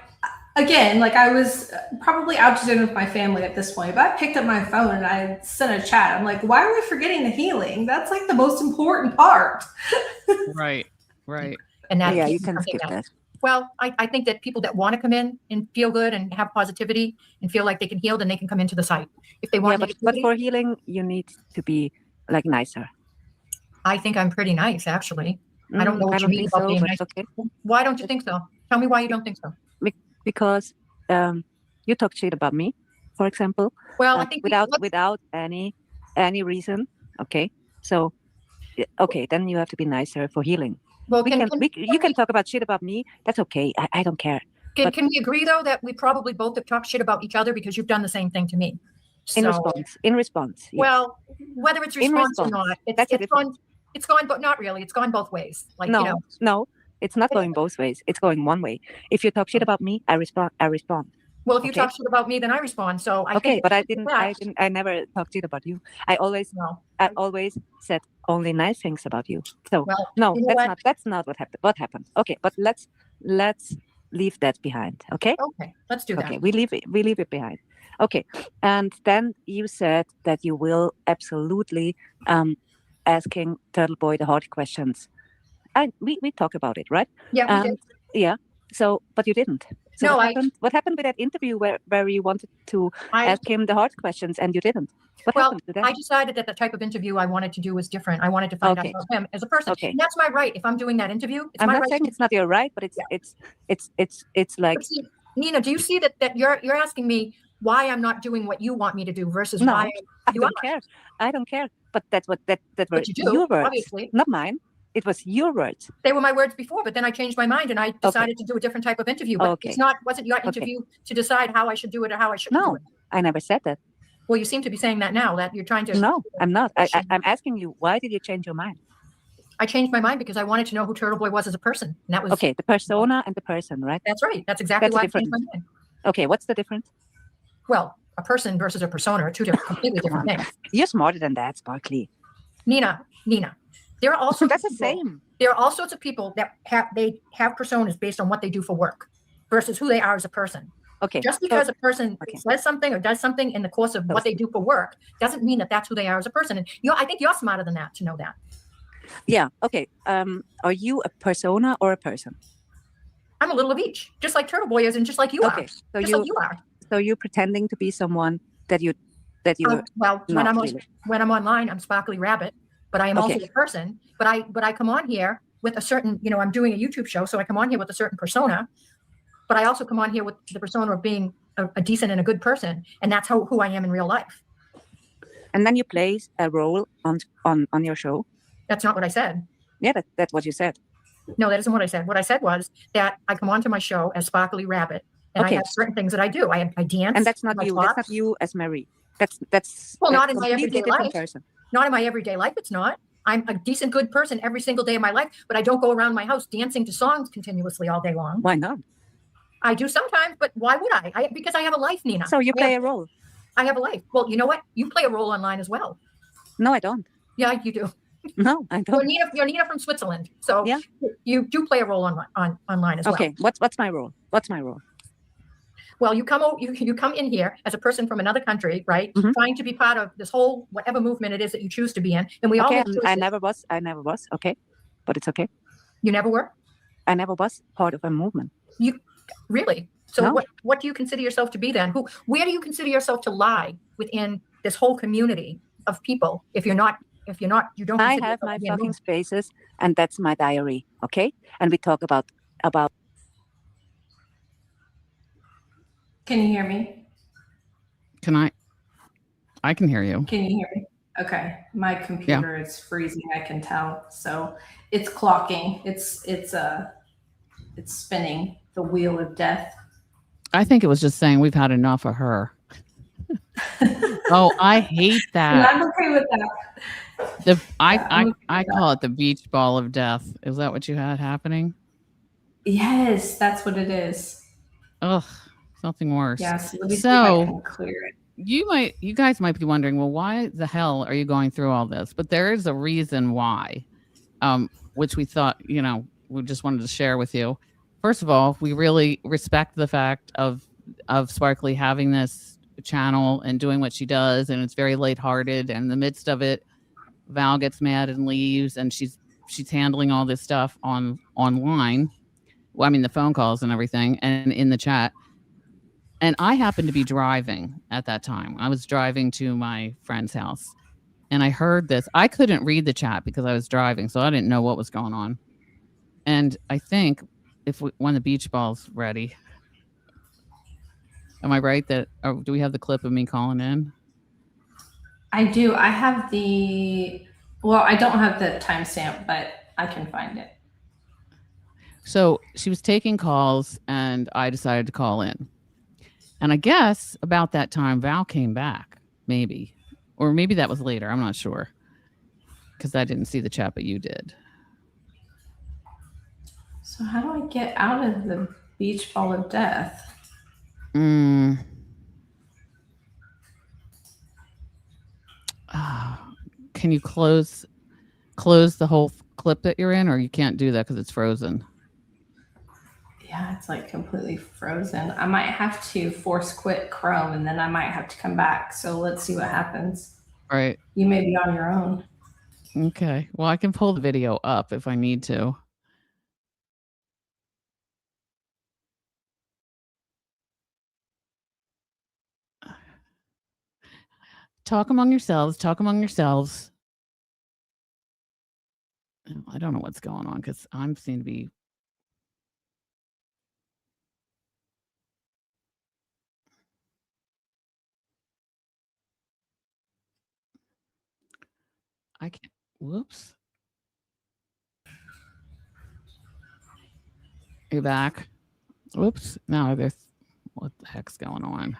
S1: was probably out to dinner with my family at this point, but I picked up my phone and I sent a chat. I'm like, why are we forgetting the healing? That's like the most important part.
S6: Right.
S11: And that
S12: you can skip that.
S11: Well, I think that people that want to come in and feel good and have positivity and feel like they can heal, then they can come into the site. If they want,
S12: but for healing, you need to be like nicer.
S11: I think I'm pretty nice, actually. I don't know what you mean about being nice. Okay. Why don't you think so? Tell me why you don't think so.
S12: Because you talk shit about me, for example,
S11: Well, I think
S12: without any reason. Okay, so okay, then you have to be nicer for healing.
S11: Well,
S12: you can talk about shit about me. That's okay. I don't care.
S11: Can we agree though that we probably both have talked shit about each other because you've done the same thing to me?
S12: In response. Yes.
S11: Well, whether it's response or not, it's gone, but not really. It's gone both ways. Like
S12: no, it's not going both ways. It's going one way. If you talk shit about me, I respond.
S11: Well, if you talk shit about me, then I respond. So I
S12: okay, but I never talked shit about you. I always said only nice things about you. So no, that's not what happened. What happened? Okay, but let's leave that behind. Okay.
S11: Okay, let's do that.
S12: Okay, we leave it behind. Okay, and then you said that you will absolutely asking Turtle Boy the hard questions. And we talk about it, right?
S11: Yeah, we did.
S12: Yeah. So, but you didn't. So
S11: no,
S12: what happened with that interview where you wanted to ask him the hard questions and you didn't? What happened to that?
S11: I decided that the type of interview I wanted to do was different. I wanted to find out about him as a person. Okay. And that's my right. If I'm doing that interview, it's
S12: I'm
S11: my
S12: not
S11: right.
S12: saying it's not your right, but it's like.
S11: See, Nenah, do you see that you're asking me why I'm not doing what you want me to do versus why
S12: I don't care. I don't care. But that's what that were your words,
S11: obviously.
S12: Not mine. It was your words.
S11: They were my words before, but then I changed my mind and I decided to do a different type of interview. But it wasn't your interview to decide how I should do it or how I shouldn't do it.
S12: I never said that.
S11: Well, you seem to be saying that now, that you're trying to.
S12: No, I'm not. I'm asking you, why did you change your mind?
S11: I changed my mind because I wanted to know who Turtle Boy was as a person. And that was
S12: okay. The persona and the person, right?
S11: That's right. That's exactly why I changed my mind.
S12: Okay, what's the difference?
S11: Well, a person versus a persona are two completely different things.
S12: You're smarter than that, Sparkly.
S11: Nenah, there are also
S12: that's the same.
S11: There are all sorts of people that have personas based on what they do for work versus who they are as a person.
S12: Okay.
S11: Just because a person says something or does something in the course of what they do for work doesn't mean that that's who they are as a person. And I think you're smarter than that to know that.
S12: Yeah. Okay. Are you a persona or a person?
S11: I'm a little of each, just like Turtle Boy is, and just like you are.
S12: So
S11: just like you are.
S12: So you're pretending to be someone that you.
S11: Well, when I'm online, I'm Sparkly Rabbit, but I am also a person. But I come on here with a certain, I'm doing a YouTube show, so I come on here with a certain persona. But I also come on here with the persona of being a decent and a good person, and that's who I am in real life.
S12: And then you play a role on your show.
S11: That's not what I said.
S12: Yeah, that's what you said.
S11: No, that isn't what I said. What I said was that I come onto my show as Sparkly Rabbit, and I have certain things that I do. I dance.
S12: And that's not you. That's not you as Mary. That's
S11: not in my everyday life.
S12: Person.
S11: Not in my everyday life. It's not. I'm a decent, good person every single day of my life, but I don't go around my house dancing to songs continuously all day long.
S12: Why not?
S11: I do sometimes, but why would I? Because I have a life, Nenah.
S12: So you play a role.
S11: I have a life. Well, you know what? You play a role online as well.
S12: No, I don't.
S11: Yeah, you do.
S12: No, I don't.
S11: You're Nenah from Switzerland, so you do play a role online as well.
S12: Okay, what's my role? What's my role?
S11: Well, you come in here as a person from another country, right?
S12: Mm-hmm.
S11: Trying to be part of this whole whatever movement it is that you choose to be in, and we all.
S12: I never was. Okay, but it's okay.
S11: You never were.
S12: I never was part of a movement.
S11: You really? So
S12: no.
S11: What do you consider yourself to be then? Where do you consider yourself to lie within this whole community of people? If you're not, you don't.
S12: I have my fucking spaces, and that's my diary. Okay, and we talk about.
S1: Can you hear me?
S6: I can hear you.
S1: Can you hear me? Okay. My computer is freezing, I can tell. So it's clocking. It's spinning the wheel of death.
S6: I think it was just saying we've had enough of her. Oh, I hate that.
S1: And I'm okay with that.
S6: I call it the beach ball of death. Is that what you had happening?
S1: Yes, that's what it is.
S6: Ugh. Something worse.
S1: Yes. Let me see if I can clear it.
S6: You guys might be wondering, well, why the hell are you going through all this? But there is a reason why, which we thought, we just wanted to share with you. First of all, we really respect the fact of Sparkly having this channel and doing what she does, and it's very lighthearted. And in the midst of it, Val gets mad and leaves, and she's handling all this stuff online. Well, I mean, the phone calls and everything, and in the chat. And I happened to be driving at that time. I was driving to my friend's house, and I heard this. I couldn't read the chat because I was driving, so I didn't know what was going on. And I think when the beach ball's ready, Am I right that, or do we have the clip of me calling in?
S1: I do. I have I don't have the timestamp, but I can find it.
S6: So she was taking calls and I decided to call in. And I guess about that time, Val came back, maybe. Or maybe that was later. I'm not sure. Because I didn't see the chat, but you did.
S1: So how do I get out of the beach ball of death?
S6: Can you close the whole clip that you're in, or you can't do that because it's frozen?
S1: Yeah, it's like completely frozen. I might have to force quit Chrome and then I might have to come back. So let's see what happens.
S6: Right.
S1: You may be on your own.
S6: Okay. Well, I can pull the video up if I need to. Talk among yourselves. Talk among yourselves. I don't know what's going on because I seem to be. I can't. Whoops. You're back. Whoops. No, there's. What the heck's going on?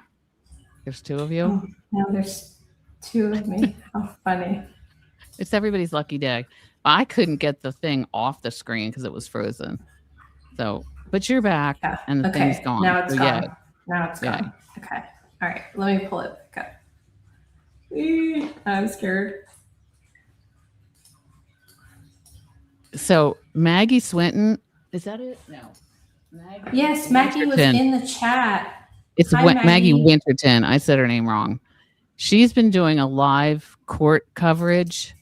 S6: There's two of you?
S1: Oh, now there's two of me. How funny.
S6: It's everybody's lucky day. I couldn't get the thing off the screen because it was frozen. So, but you're back and the thing's gone.
S1: Now it's
S6: so,
S1: gone.
S6: Yeah.
S1: Now it's gone. Okay. All right. Let me pull it back up. I'm scared.
S6: So Maggie Swinton, is that it? No.
S1: Yes, Maggie was in the chat.
S6: It's
S1: Hi,
S6: Maggie Winterton. I said her name wrong. She's been doing a live court coverage,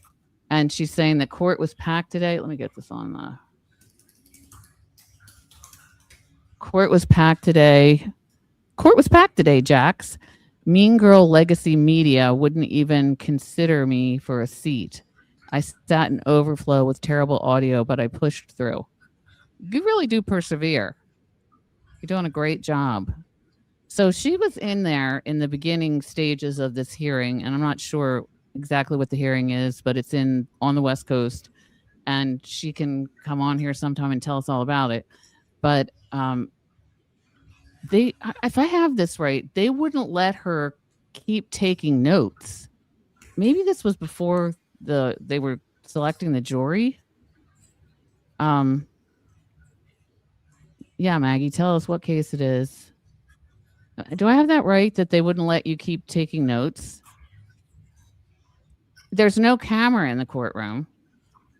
S6: and she's saying the court was packed today. Let me get this on the court was packed today. Court was packed today, Jax. Mean Girl Legacy Media wouldn't even consider me for a seat. I sat in overflow with terrible audio, but I pushed through. You really do persevere. You're doing a great job. So she was in there in the beginning stages of this hearing, and I'm not sure exactly what the hearing is, but it's on the West Coast, and she can come on here sometime and tell us all about it. But if I have this right, they wouldn't let her keep taking notes. Maybe this was before they were selecting the jury. Yeah, Maggie, tell us what case it is. Do I have that right, that they wouldn't let you keep taking notes? There's no camera in the courtroom,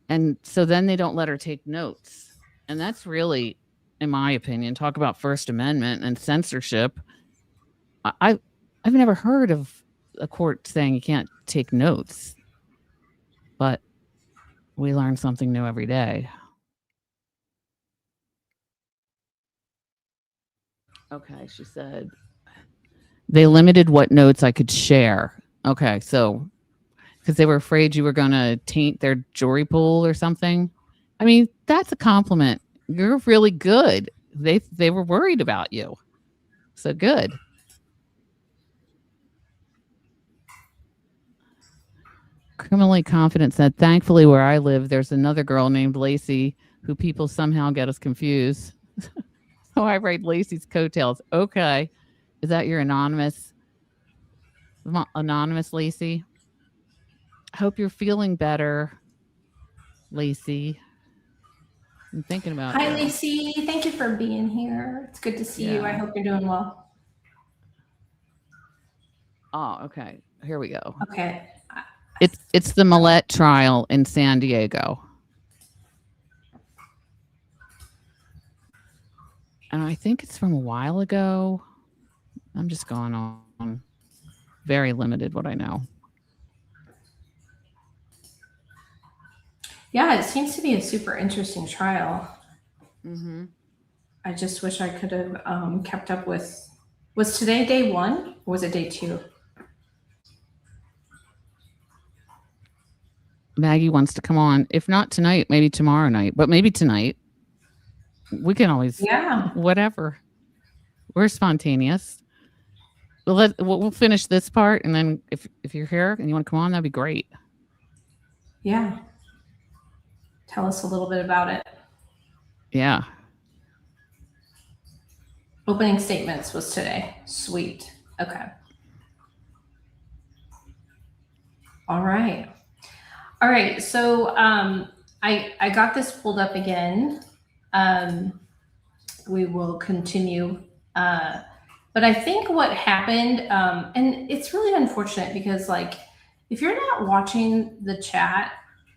S6: and so then they don't let her take notes. And that's really, in my opinion, talk about First Amendment and censorship. I've never heard of a court saying you can't take notes, but we learn something new every day. Okay, she said they limited what notes I could share. Okay, so because they were afraid you were going to taint their jury pool or something. I mean, that's a compliment. You're really good. They were worried about you. So good. Criminally Confident said, thankfully where I live, there's another girl named Lacey who people somehow get us confused. So I ride Lacey's coattails. Okay. Is that your anonymous Lacey? I hope you're feeling better, Lacey. I'm thinking about
S1: Hi, Lacey. Thank you for being here. It's good to see you. I hope you're doing well.
S6: Oh, okay. Here we go.
S1: Okay.
S6: It's the Millette trial in San Diego. And I think it's from a while ago. I'm just going on very limited what I know.
S1: Yeah, it seems to be a super interesting trial.
S6: Mm-hmm.
S1: I just wish I could have kept up with. Was today day 1 or was it day 2?
S6: Maggie wants to come on. If not tonight, maybe tomorrow night, but maybe tonight. We can always, whatever. We're spontaneous. we'll finish this part, and then if you're here and you want to come on, that'd be great.
S1: Yeah. Tell us a little bit about it.
S6: Yeah.
S1: Opening statements was today. Sweet. Okay. All right. All right. So I got this pulled up again. We will continue. But I think what happened, and it's really unfortunate because like if you're not watching the chat,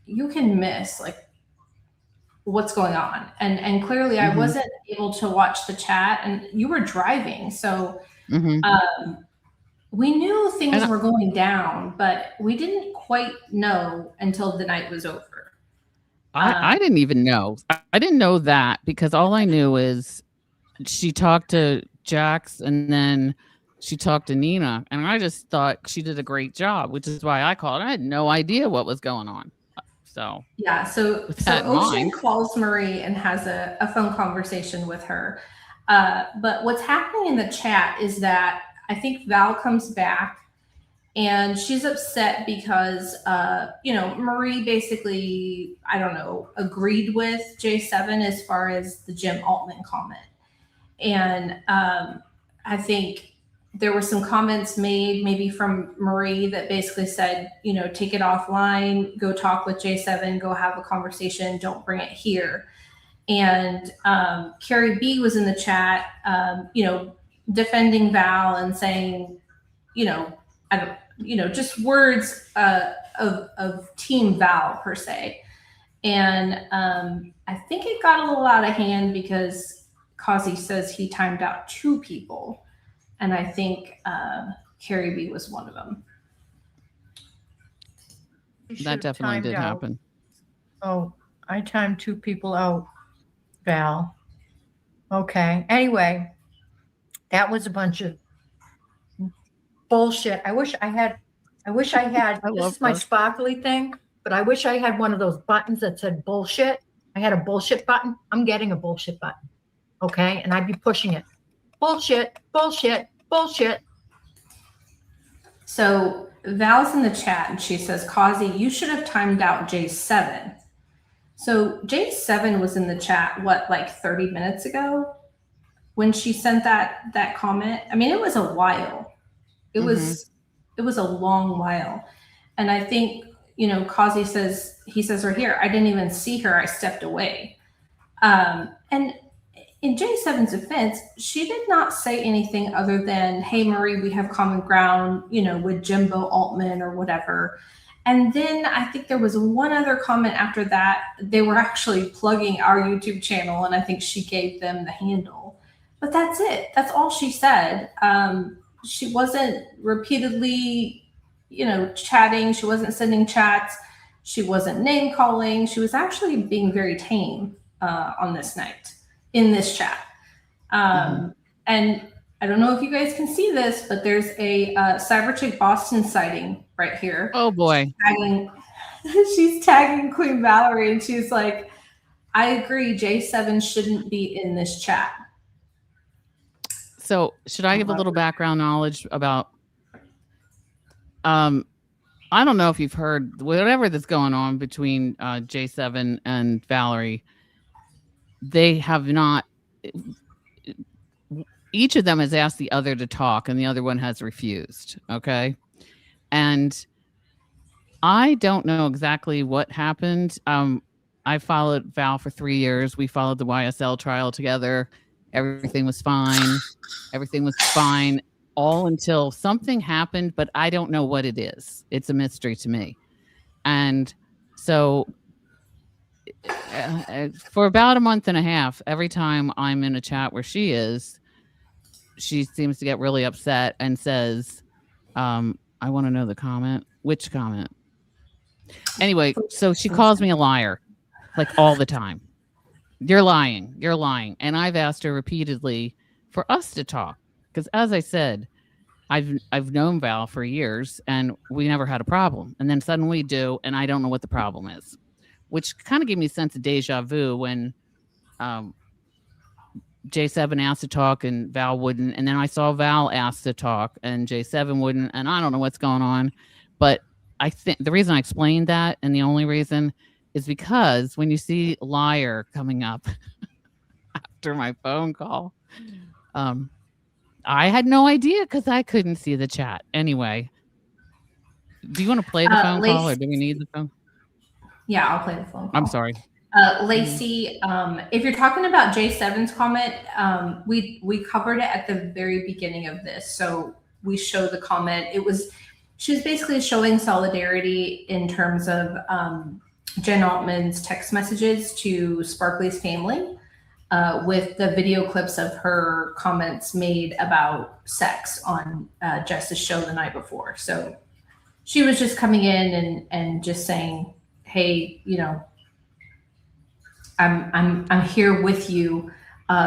S1: you can miss like what's going on. And clearly I wasn't able to watch the chat, and you were driving. So we knew things were going down, but we didn't quite know until the night was over.
S6: I didn't even know. I didn't know that because all I knew is she talked to Jax and then she talked to Nenah, and I just thought she did a great job, which is why I called. I had no idea what was going on. So
S1: yeah, so Ocean calls Marie and has a phone conversation with her. But what's happening in the chat is that I think Val comes back and she's upset because Marie basically, I don't know, agreed with J7 as far as the Jim Altman comment. And I think there were some comments made maybe from Marie that basically said, take it offline, go talk with J7, go have a conversation, don't bring it here. And Carrie B was in the chat, defending Val and saying, just words of Team Val per se. And I think it got a little out of hand because Kazi says he timed out 2 people. And I think Carrie B was one of them.
S6: That definitely did happen.
S11: Oh, I timed 2 people out, Val. Okay. Anyway, that was a bunch of bullshit. I wish I had, this is my sparkly thing, but I wish I had one of those buttons that said bullshit. I had a bullshit button. I'm getting a bullshit button. Okay. And I'd be pushing it. Bullshit, bullshit, bullshit.
S1: So Val's in the chat and she says, Kazi, you should have timed out J7. So J7 was in the chat, like 30 minutes ago when she sent that comment. I mean, it was a while. It was a long while. And I think, Kazi says, he says right here, I didn't even see her. I stepped away. And in J7's defense, she did not say anything other than, hey, Marie, we have common ground, with Jimbo Altman or whatever. And then I think there was one other comment after that. They were actually plugging our YouTube channel, and I think she gave them the handle. But that's it. That's all she said. She wasn't repeatedly, chatting. She wasn't sending chats. She wasn't name calling. She was actually being very tame on this night. In this chat. And I don't know if you guys can see this, but there's a Cyber Chick Boston sighting right here.
S6: Oh boy.
S1: She's tagging Queen Valerie and she's like, I agree, J7 shouldn't be in this chat.
S6: So should I give a little background knowledge about, I don't know if you've heard whatever that's going on between J7 and Valerie. They have not, each of them has asked the other to talk and the other one has refused. Okay. And I don't know exactly what happened. I followed Val for 3 years. We followed the YSL trial together. Everything was fine. Everything was fine all until something happened, but I don't know what it is. It's a mystery to me. And so for about a month and a half, every time I'm in a chat where she is, she seems to get really upset and says, I want to know the comment. Which comment? Anyway, so she calls me a liar, like all the time. You're lying. You're lying. And I've asked her repeatedly for us to talk. Because as I said, I've known Val for years and we never had a problem. And then suddenly we do, and I don't know what the problem is. Which kind of gave me a sense of deja vu when J7 asked to talk and Val wouldn't. And then I saw Val ask to talk and J7 wouldn't. And I don't know what's going on. But I think the reason I explained that, and the only reason, is because when you see liar coming up after my phone call, I had no idea because I couldn't see the chat. Anyway, do you want to play the phone call or do we need the phone?
S1: Yeah, I'll play the phone call.
S6: I'm sorry.
S1: Lacey, if you're talking about J7's comment, we covered it at the very beginning of this. So we showed the comment. She was basically showing solidarity in terms of Jen Altman's text messages to Sparkly's family with the video clips of her comments made about sex on Jess's show the night before. So she was just coming in and just saying, hey, you know, I'm here with you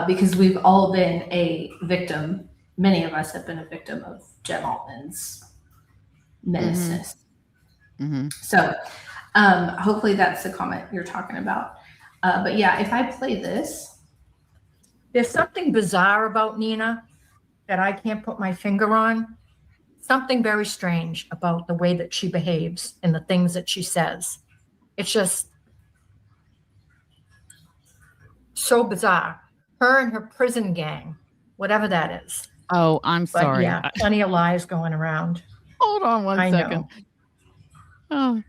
S1: because we've all been a victim. Many of us have been a victim of Jen Altman's menaceness.
S6: Mm-hmm.
S1: So hopefully that's the comment you're talking about. But yeah, if I play this.
S11: There's something bizarre about Nenah that I can't put my finger on. Something very strange about the way that she behaves and the things that she says. It's just so bizarre. Her and her prison gang, whatever that is.
S6: Oh, I'm sorry.
S11: Yeah, plenty of lies going around.
S6: Hold on one second. Oh,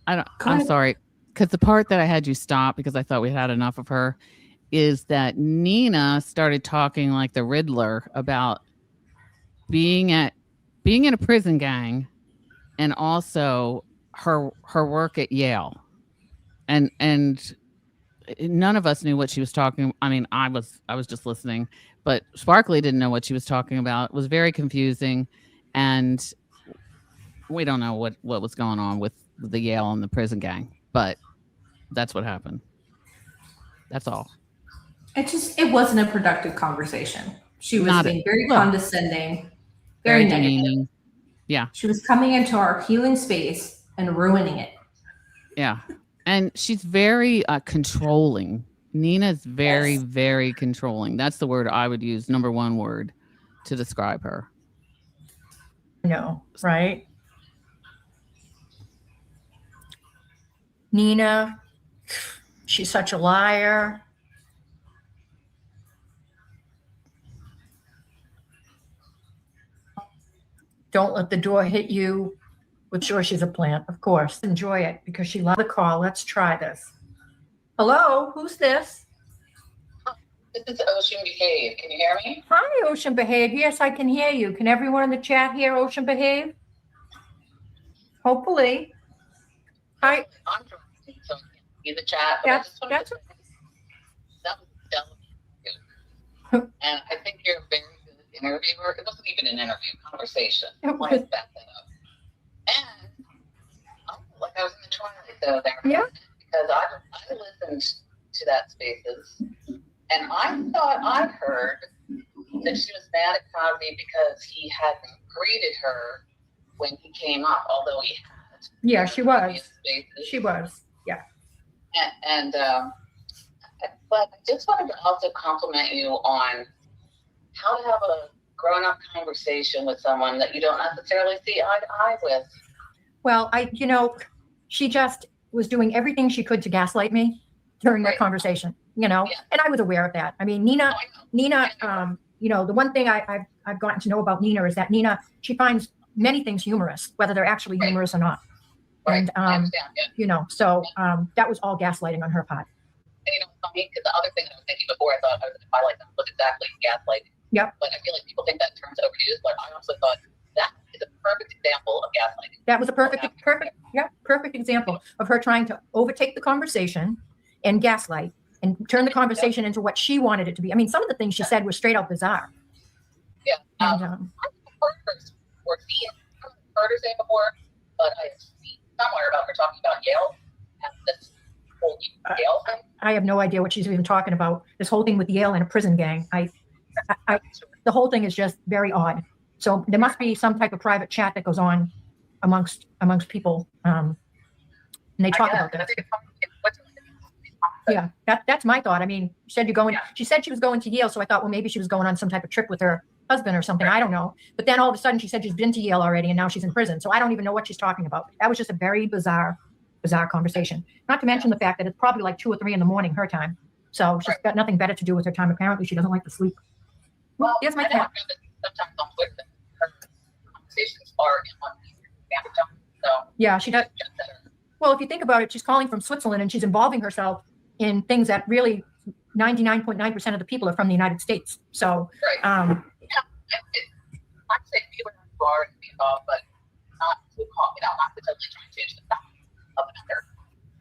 S6: I'm sorry. Because the part that I had you stop because I thought we had enough of her is that Nenah started talking like the Riddler about being in a prison gang and also her work at Yale. And none of us knew what she was talking. I mean, I was just listening, but Sparkly didn't know what she was talking about. It was very confusing, and we don't know what was going on with the Yale and the prison gang, but that's what happened. That's all.
S1: It wasn't a productive conversation. She was being very condescending, very negative.
S6: Demeaning. Yeah.
S1: She was coming into our healing space and ruining it.
S6: Yeah. And she's very controlling. Nenah's very, very controlling. That's the word I would use, number one word to describe her.
S11: No, right? Nenah, she's such a liar. Don't let the door hit you. With sure she's a plant, of course. Enjoy it because she loved the call. Let's try this. Hello, who's this?
S3: This is Ocean Behave. Can you hear me?
S11: Hi, Ocean Behave. Yes, I can hear you. Can everyone in the chat hear Ocean Behave? Hopefully. Hi.
S3: I'm trying to see the chat.
S11: That's
S3: and I think you're a very good interviewer. It wasn't even an interview, conversation.
S11: It was.
S3: Back that up. And like I was in the Twilight though there,
S11: yeah,
S3: because I listened to that Spaces, and I thought I heard that she was mad at Cosby because he hadn't greeted her when he came up, although he had.
S11: Yeah, she was. She was. Yeah.
S3: And but I just wanted to also compliment you on how to have a grown-up conversation with someone that you don't necessarily see eye to eye with.
S11: Well, she just was doing everything she could to gaslight me during that conversation, and I was aware of that. I mean, Nenah, the one thing I've gotten to know about Nenah is that Nenah, she finds many things humorous, whether they're actually humorous or not.
S3: Right.
S11: And, so that was all gaslighting on her part.
S3: And funny, because the other thing that I was thinking before, I thought I was going to highlight that was exactly gaslighting.
S11: Yep.
S3: But I feel like people think that term's overused, but I also thought that is a perfect example of gaslighting.
S11: That was a perfect example of her trying to overtake the conversation and gaslight and turn the conversation into what she wanted it to be. I mean, some of the things she said were straight out bizarre.
S3: Yeah. I've heard her say before, but I've seen somewhere about her talking about Yale and this whole Yale thing.
S11: I have no idea what she's even talking about. This whole thing with Yale and a prison gang. The whole thing is just very odd. So there must be some type of private chat that goes on amongst people, and they talk about this. Yeah, that's my thought. I mean, she said she said she was going to Yale, so I thought, well, maybe she was going on some type of trip with her husband or something. I don't know. But then all of a sudden she said she's been to Yale already and now she's in prison. So I don't even know what she's talking about. That was just a very bizarre conversation. Not to mention the fact that it's probably like 2 or 3 in the morning her time. So she's got nothing better to do with her time. Apparently she doesn't like to sleep. Well, here's my cat.
S5: Sometimes on Twitter, conversations are in one piece. So
S11: yeah, she does. Well, if you think about it, she's calling from Switzerland and she's involving herself in things that really 99.9% of the people are from the United States. So,
S5: I'd say people are involved, but not to call, not to totally try and change the fact of the matter.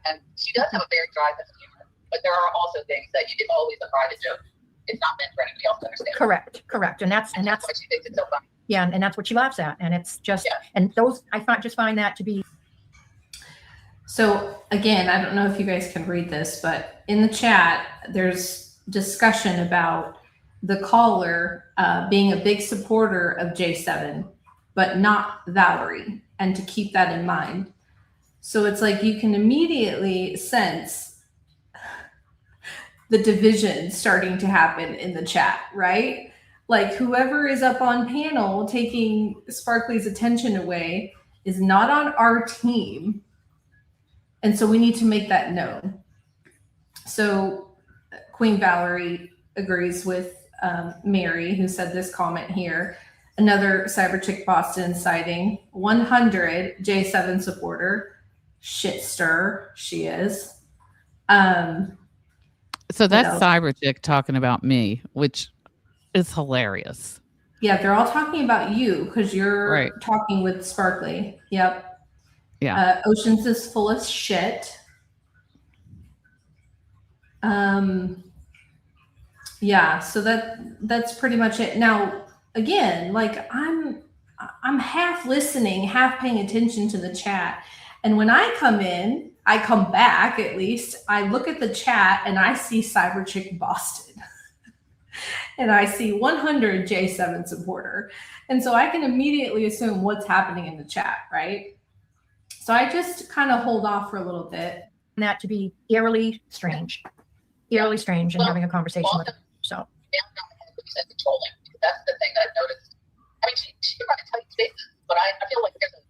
S5: And she does have a very dry sense of humor, but there are also things that you can always a private joke. It's not meant for anybody else to understand.
S11: Correct. And that's
S5: why she thinks it's so funny.
S11: Yeah, and that's what she laughs at. And it's just, and those, I find that to be.
S1: So again, I don't know if you guys can read this, but in the chat, there's discussion about the caller being a big supporter of J7, but not Valerie, and to keep that in mind. So it's like you can immediately sense the division starting to happen in the chat, right? Like whoever is up on panel taking Sparkly's attention away is not on our team. And so we need to make that known. So Queen Valerie agrees with Mary, who said this comment here. Another Cyber Chick Boston sighting, 100 J7 supporter, shit stir, she is.
S6: So that's Cyber Chick talking about me, which is hilarious.
S1: Yeah, they're all talking about you because you're talking with Sparkly. Yep.
S6: Yeah.
S1: Oceans is full of shit. Yeah, so that's pretty much it. Now, again, like I'm half listening, half paying attention to the chat. And when I come in, I come back at least, I look at the chat and I see Cyber Chick Boston. And I see 100 J7 supporter. And so I can immediately assume what's happening in the chat, right? So I just kind of hold off for a little bit.
S11: And that to be eerily strange and having a conversation with her. So.
S5: Controlling. That's the thing that I've noticed. I mean, she can run in tight spaces, but I feel like there's a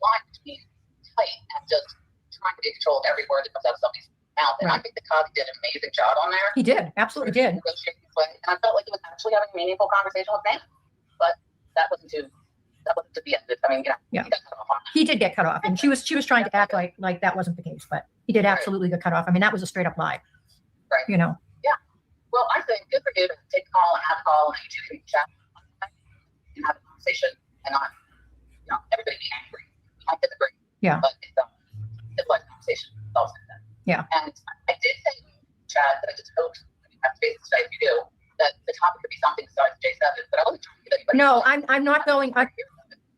S5: line between tight and just trying to be controlled every word that comes out of somebody's mouth. And I think the Cog did an amazing job on there.
S11: He did, absolutely did.
S5: And I felt like he was actually having a meaningful conversation with Nenah, but that wasn't to the end. I mean, he got cut off on that.
S11: He did get cut off, and she was trying to act like that wasn't the case, but he did absolutely get cut off. I mean, that was a straight up lie.
S5: Right.
S11: Yeah.
S5: Well, I think good for you to take a call and have a call, and you two can chat and have a conversation, and not everybody be angry. You might disagree.
S11: Yeah.
S5: But it's a civilized conversation.
S11: Yeah.
S5: And I did say in chat that I just hoped when you have space today, if you do, that the topic could be something besides J7. But I wasn't trying to get anybody.
S11: No, I'm not going.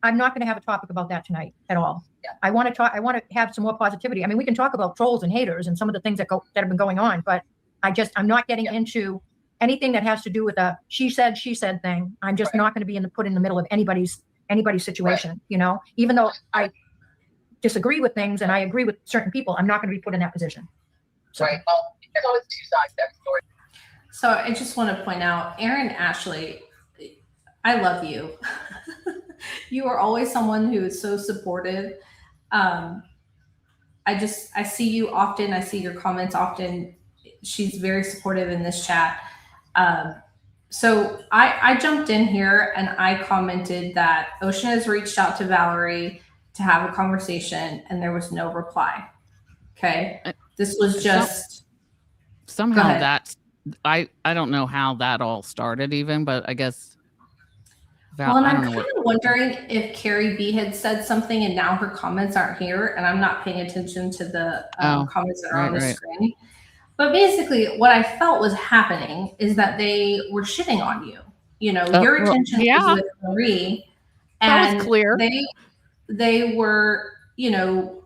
S11: I'm not going to have a topic about that tonight at all.
S5: Yeah.
S11: I want to have some more positivity. I mean, we can talk about trolls and haters and some of the things that have been going on, but I'm not getting into anything that has to do with a she said thing. I'm just not going to be put in the middle of anybody's situation. Even though I disagree with things and I agree with certain people, I'm not going to be put in that position. So.
S5: Right. Well, there's always two sides to every story.
S1: So I just want to point out, Aaron Ashley, I love you. You are always someone who is so supportive. I see you often. I see your comments often. She's very supportive in this chat. So I jumped in here and I commented that Ocean has reached out to Valerie to have a conversation and there was no reply. Okay. This was just
S6: somehow that's, I don't know how that all started even, but I guess.
S1: Well, and I'm kind of wondering if Carrie B had said something and now her comments aren't here and I'm not paying attention to the comments that are on the screen. But basically what I felt was happening is that they were shitting on you. Your attention was with Marie. And
S6: that was clear.
S1: They were,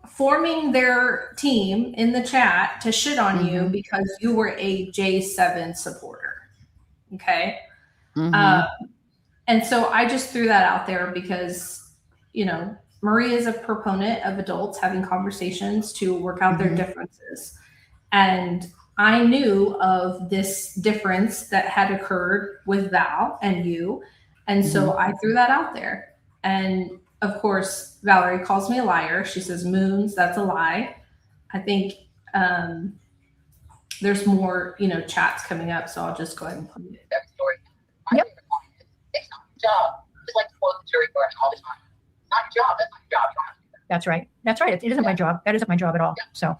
S1: forming their team in the chat to shit on you because you were a J7 supporter. Okay. And so I just threw that out there because, Marie is a proponent of adults having conversations to work out their differences. And I knew of this difference that had occurred with Val and you. And so I threw that out there. And of course, Valerie calls me a liar. She says, Moons, that's a lie. I think there's more, chats coming up. So I'll just go ahead and play it.
S3: That story.
S11: Yep.
S3: It's not a job. It's like quote the jury for all the time. Not a job. That's my job.
S11: That's right. That's right. It isn't my job. That isn't my job at all. So,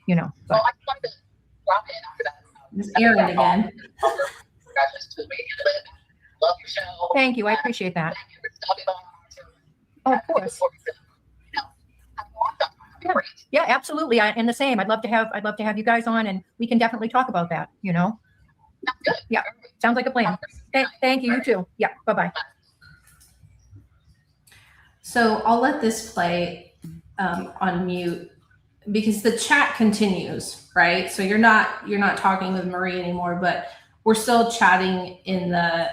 S11: but.
S3: Well, I wanted to drop in after that.
S1: It's Aaron again.
S3: Congratulations to me. Love your show.
S11: Thank you. I appreciate that.
S3: Thank you for stopping by.
S11: Oh, of course. Yeah, absolutely. And the same. I'd love to have you guys on, and we can definitely talk about that.
S3: Good.
S11: Yeah. Sounds like a plan. Thank you. You too. Yeah. Bye-bye.
S1: So I'll let this play on mute because the chat continues, right? So you're not talking with Marie anymore, but we're still chatting in the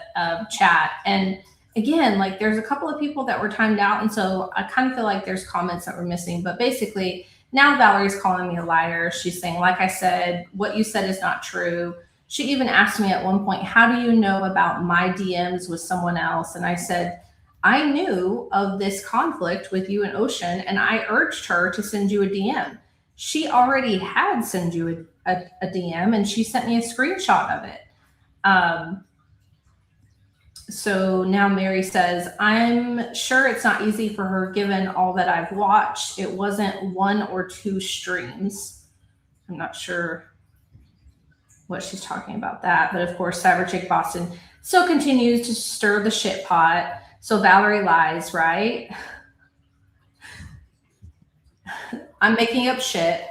S1: chat. And again, like there's a couple of people that were timed out. And so I kind of feel like there's comments that were missing, but basically now Valerie's calling me a liar. She's saying, like I said, what you said is not true. She even asked me at one point, how do you know about my DMs with someone else? And I said, I knew of this conflict with you and Ocean, and I urged her to send you a DM. She already had sent you a DM, and she sent me a screenshot of it. So now Mary says, I'm sure it's not easy for her given all that I've watched. It wasn't 1 or 2 streams. I'm not sure what she's talking about that. But of course, Cyber Chick Boston still continues to stir the shit pot. So Valerie lies, right? I'm making up shit.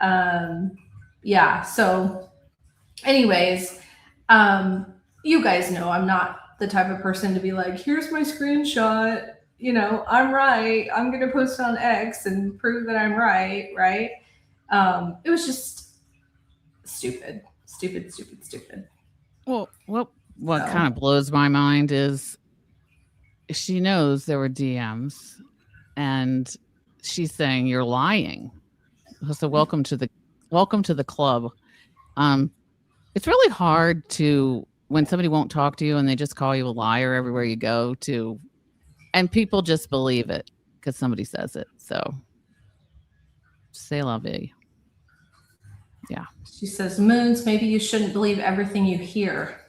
S1: Yeah, so anyways, you guys know I'm not the type of person to be like, here's my screenshot, I'm right. I'm going to post it on X and prove that I'm right, right? It was just stupid.
S6: Well, what kind of blows my mind is she knows there were DMs and she's saying you're lying. So welcome to the club. It's really hard to, when somebody won't talk to you and they just call you a liar everywhere you go and people just believe it because somebody says it. So c'est la vie. Yeah.
S1: She says, Moons, maybe you shouldn't believe everything you hear.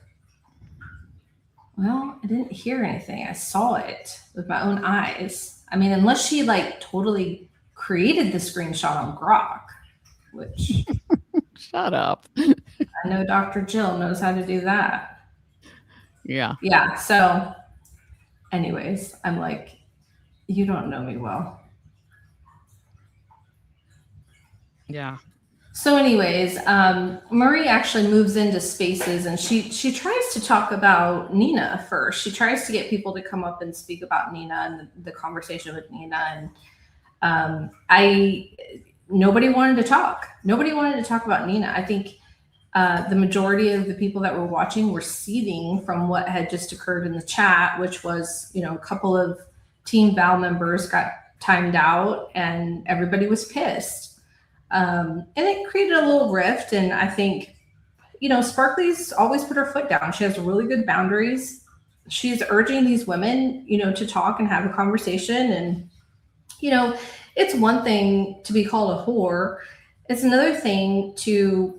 S1: Well, I didn't hear anything. I saw it with my own eyes. I mean, unless she totally created the screenshot on Grok, which
S6: shut up.
S1: I know Dr. Jill knows how to do that.
S6: Yeah.
S1: Yeah. So anyways, I'm like, you don't know me well.
S6: Yeah.
S1: So anyways, Marie actually moves into spaces and she tries to talk about Nenah first. She tries to get people to come up and speak about Nenah and the conversation with Nenah. And nobody wanted to talk. Nobody wanted to talk about Nenah. I think the majority of the people that were watching were seething from what had just occurred in the chat, which was, a couple of Team Val members got timed out and everybody was pissed. And it created a little rift. And I think, Sparkly's always put her foot down. She has really good boundaries. She's urging these women, to talk and have a conversation. And, it's one thing to be called a whore. It's another thing to,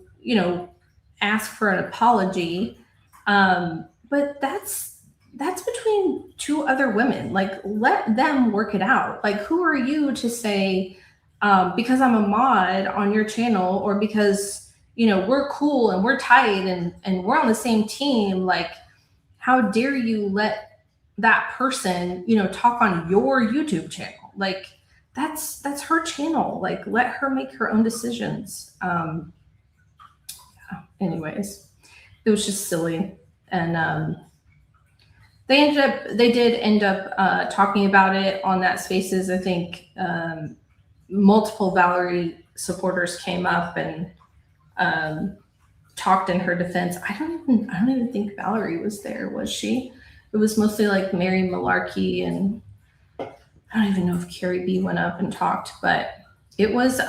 S1: ask for an apology. But that's between 2 other women. Let them work it out. Who are you to say, because I'm a mod on your channel or because, we're cool and we're tight and we're on the same team. How dare you let that person, talk on your YouTube channel? That's her channel. Let her make her own decisions. Anyways, it was just silly. And, they did end up talking about it on that Spaces. I think, multiple Valerie supporters came up and talked in her defense. I don't even think Valerie was there, was she? It was mostly Mary Malarkey, and I don't even know if Carrie B went up and talked, but it was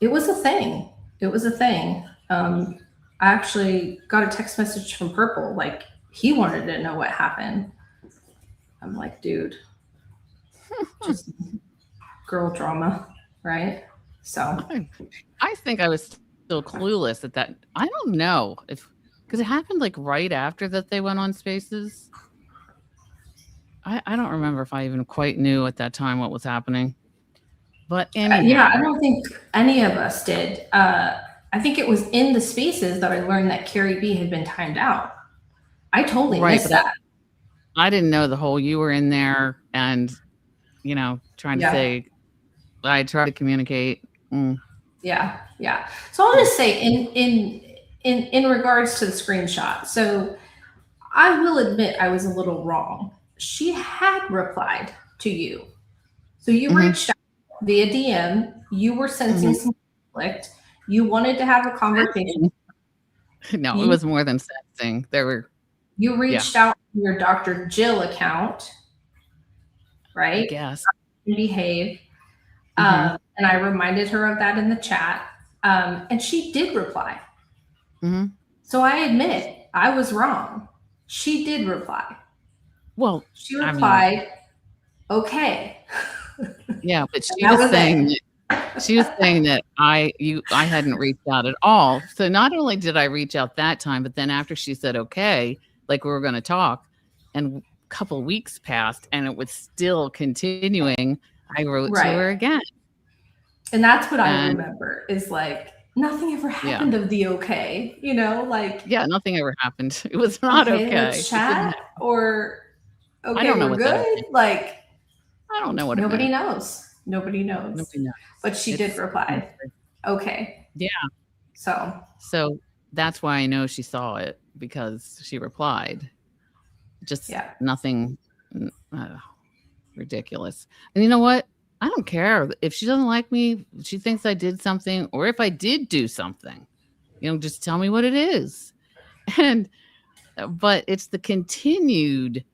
S1: It was a thing. It was a thing. I actually got a text message from Purple, like he wanted to know what happened. I'm like, dude, just girl drama, right? So
S6: I think I was still clueless at that. I don't know if because it happened like right after that they went on Spaces. I don't remember if I even quite knew at that time what was happening. But anyhow,
S1: yeah, I don't think any of us did. I think it was in the Spaces that I learned that Carrie B had been timed out. I totally missed that.
S6: I didn't know the whole you were in there and, you know, trying to say, I tried to communicate.
S1: Yeah. So I'll just say in regards to the screenshot. So I will admit I was a little wrong. She had replied to you. So you reached out via DM. You were sensing some conflict. You wanted to have a conversation.
S6: No, it was more than sensing.
S1: You reached out to your Dr. Jill account, right?
S6: Yes.
S1: Behave. And I reminded her of that in the chat. And she did reply. So I admit I was wrong. She did reply.
S6: Well,
S1: she replied, okay.
S6: Yeah, but she was saying that I hadn't reached out at all. So not only did I reach out that time, but then after she said okay, like we were going to talk, and a couple of weeks passed and it was still continuing, I wrote to her again.
S1: And that's what I remember is like nothing ever happened of the okay, you know, like
S6: nothing ever happened. It was not okay.
S1: Let's chat or okay,
S6: I don't know
S1: we're
S6: what
S1: good. Like
S6: I don't know what
S1: nobody knows. Nobody knows. But she did reply. Okay.
S6: Yeah. So that's why I know she saw it, because she replied. Just nothing ridiculous. And you know what? I don't care if she doesn't like me, she thinks I did something, or if I did do something, you know, just tell me what it is. But it's the continued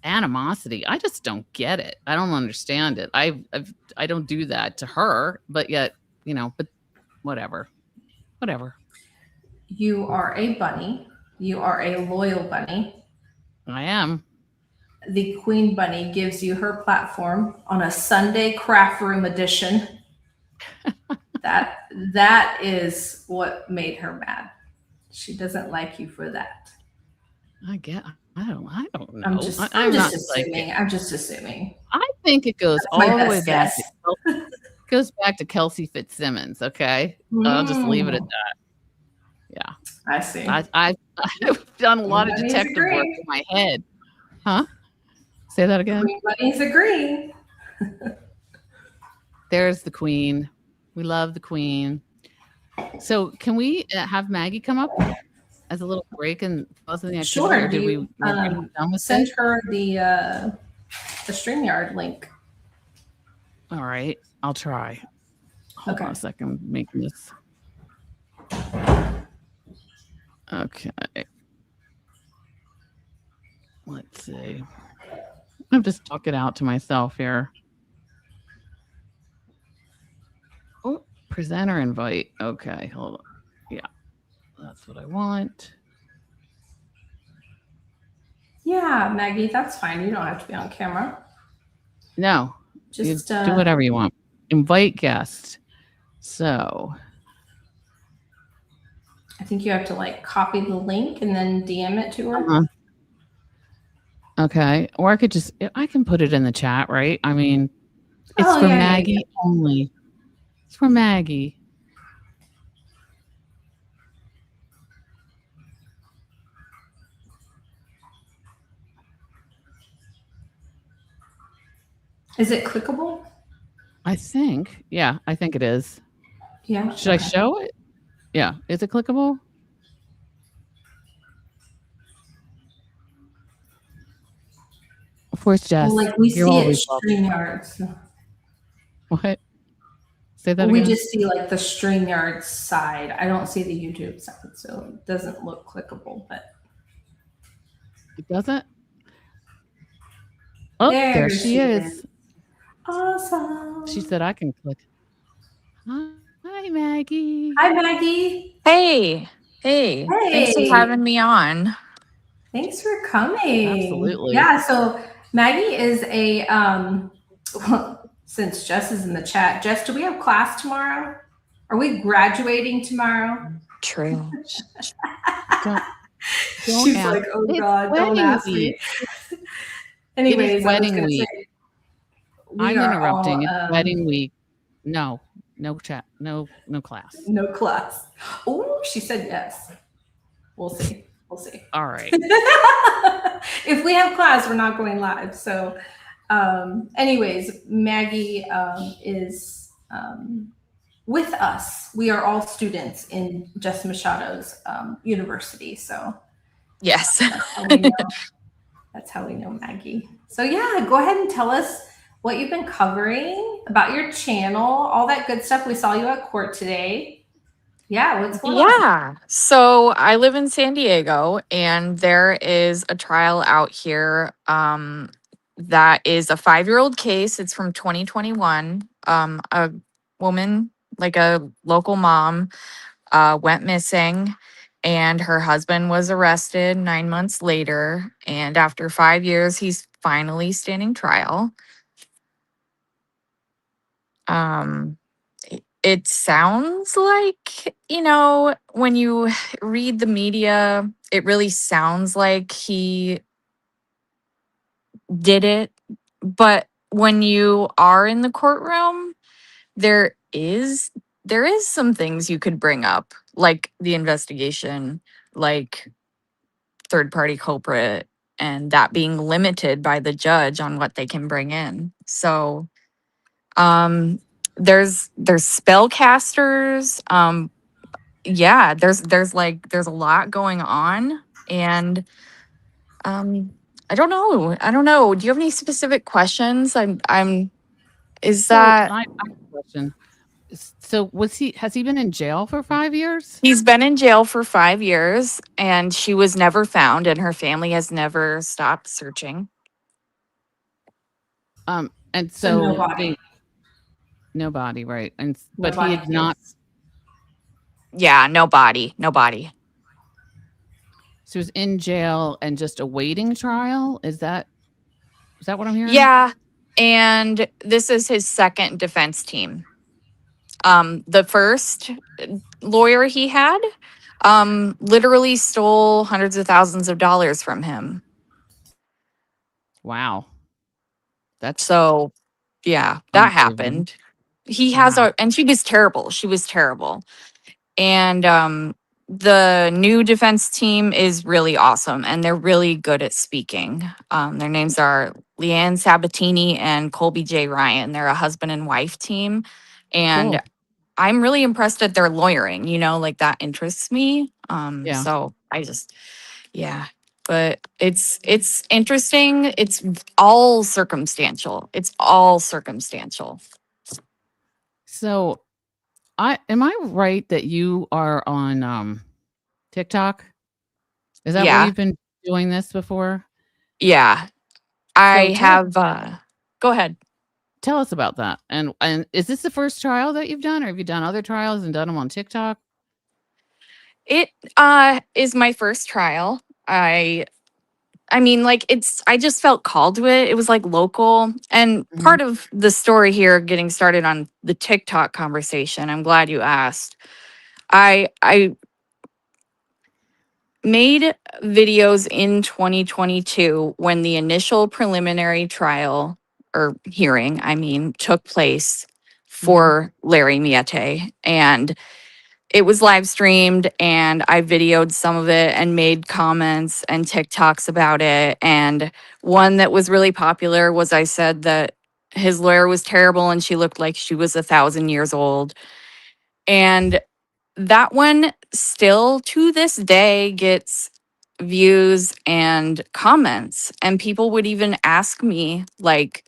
S6: animosity. I just don't get it. I don't understand it. I don't do that to her, but yet, you know, but whatever.
S1: You are a bunny. You are a loyal bunny.
S6: I am.
S1: The Queen Bunny gives you her platform on a Sunday craft room edition. That is what made her mad. She doesn't like you for that.
S6: I don't know.
S1: I'm just assuming.
S6: I think it goes all the way back. Goes back to Kelsey Fitzsimmons. Okay, I'll just leave it at that. Yeah,
S1: I see.
S6: I've done a lot of detective work in my head. Huh? Say that again.
S1: Green bunnies agree.
S6: There's the Queen. We love the Queen. So can we have Maggie come up as a little break and pause in the activity?
S1: Sure.
S6: Or did we done with
S1: send her the StreamYard link?
S6: All right, I'll try. Hold on a second. I'm making this. Okay. Let's see. I'm just talking out to myself here. Oh, presenter invite. Okay, hold on. Yeah, that's what I want.
S1: Yeah, Maggie, that's fine. You don't have to be on camera.
S6: No,
S1: just
S6: do whatever you want. Invite guest. So
S1: I think you have to like copy the link and then DM it to her.
S6: Okay. Or I can put it in the chat, right? I mean, it's for Maggie only. It's for Maggie.
S1: Is it clickable?
S6: I think. Yeah, I think it is.
S1: Yeah.
S6: Should I show it? Yeah. Is it clickable? Of course, Jess.
S1: Well, like we see it StreamYard. So.
S6: What? Say that again.
S1: We just see like the StreamYard side. I don't see the YouTube side, so it doesn't look clickable, but
S6: it doesn't. Oh, there she is.
S1: Awesome.
S6: She said I can click. Hi, Maggie.
S1: Hi, Maggie.
S13: Hey, hey, thanks for
S1: Hey.
S13: having me on.
S1: Thanks for coming.
S6: Absolutely.
S1: Yeah, so Maggie is a well, since Jess is in the chat. Jess, do we have class tomorrow? Are we graduating tomorrow?
S13: True.
S6: Don't
S1: She's
S6: ask.
S1: like, oh
S6: It's
S1: God, don't
S6: wedding
S1: ask
S6: week.
S1: me. Anyways,
S6: It is
S1: I was
S6: wedding
S1: gonna
S6: week.
S1: say we
S6: I'm
S1: are
S6: interrupting.
S1: all
S6: It's wedding week. No chat. No class.
S1: no class. Oh, she said yes. We'll see. We'll see.
S6: All right.
S1: If we have class, we're not going live. So, anyways, Maggie is with us. We are all students in Jess Machado's university. So,
S13: Yes.
S1: that's how we know Maggie. So, yeah, go ahead and tell us what you've been covering about your channel, all that good stuff. We saw you at court today. Yeah, what's going on?
S13: Yeah. So I live in San Diego, and there is a trial out here that is a 5-year-old case. It's from 2021. A woman, like a local mom, went missing, and her husband was arrested 9 months later. And after 5 years, he's finally standing trial. It sounds like, when you read the media, it really sounds like he did it. But when you are in the courtroom, there is some things you could bring up, like the investigation, like third party culprit, and that being limited by the judge on what they can bring in. So there's spellcasters. Yeah, there's a lot going on, and I don't know. Do you have any specific questions? Is
S6: So
S13: that
S6: I have a question. So has he been in jail for 5 years?
S13: He's been in jail for 5 years, and she was never found, and her family has never stopped searching.
S6: And
S1: So nobody.
S6: Nobody, right? And but
S1: Nobody
S6: he had not.
S13: Yeah, nobody.
S6: So he was in jail and just awaiting trial. Is that what I'm hearing?
S13: Yeah, and this is his second defense team. The first lawyer he had literally stole hundreds of thousands of dollars from him.
S6: Wow. That's
S13: so yeah, that happened. He has and she was terrible. And the new defense team is really awesome, and they're really good at speaking. Their names are Leanne Sabatini and Colby J. Ryan. They're a husband and wife team. And
S6: cool.
S13: I'm really impressed at their lawyering, like that interests me.
S6: Yeah.
S13: So yeah. But it's interesting. It's all circumstantial.
S6: So am I right that you are on TikTok? Is that where you've been doing this before?
S13: Yeah. I have go ahead.
S6: Tell us about that. And is this the first trial that you've done, or have you done other trials and done them on TikTok?
S13: It is my first trial. I mean, like, I just felt called to it. It was like local. And part of the story here, getting started on the TikTok conversation, I'm glad you asked. I made videos in 2022 when the initial preliminary trial or hearing, took place for Larry Miete. And it was live streamed, and I videoed some of it and made comments and TikToks about it. And one that was really popular was I said that his lawyer was terrible and she looked like she was 1,000 years old. And that one still to this day gets views and comments. And people would even ask me, like,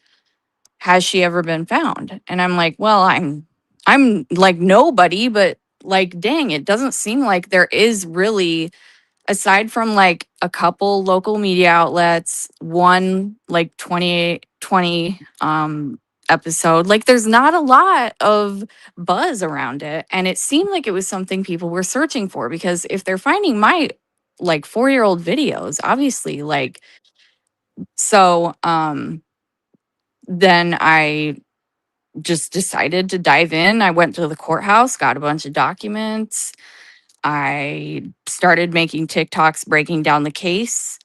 S13: has she ever been found? And I'm like, well, I'm like nobody, but like, dang, it doesn't seem like there is really, aside from like a couple local media outlets, one like 2020 episode. Like there's not a lot of buzz around it. And it seemed like it was something people were searching for because if they're finding my like 4-year-old videos, obviously like so then I just decided to dive in. I went to the courthouse, got a bunch of documents. I started making TikToks breaking down the case.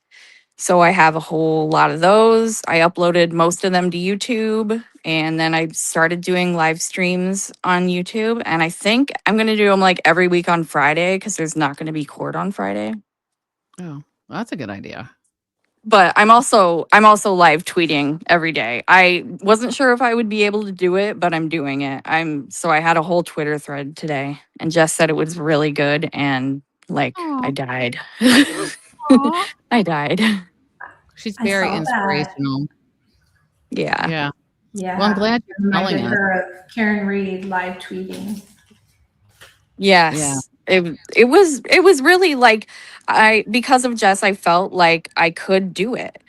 S13: So I have a whole lot of those. I uploaded most of them to YouTube and then I started doing live streams on YouTube. And I think I'm going to do them like every week on Friday because there's not going to be court on Friday.
S6: Oh, well, that's a good idea.
S13: But I'm also live tweeting every day. I wasn't sure if I would be able to do it, but I'm doing it. So I had a whole Twitter thread today and Jess said it was really good and like I died. I died.
S6: She's
S1: I
S6: very
S1: saw that.
S6: inspirational.
S13: Yeah.
S6: Yeah.
S1: Yeah.
S6: Well, I'm glad you're telling
S1: Reminded
S6: us.
S1: her of Karen Reed live tweeting.
S13: Yes. It was really like because of Jess, I felt like I could do it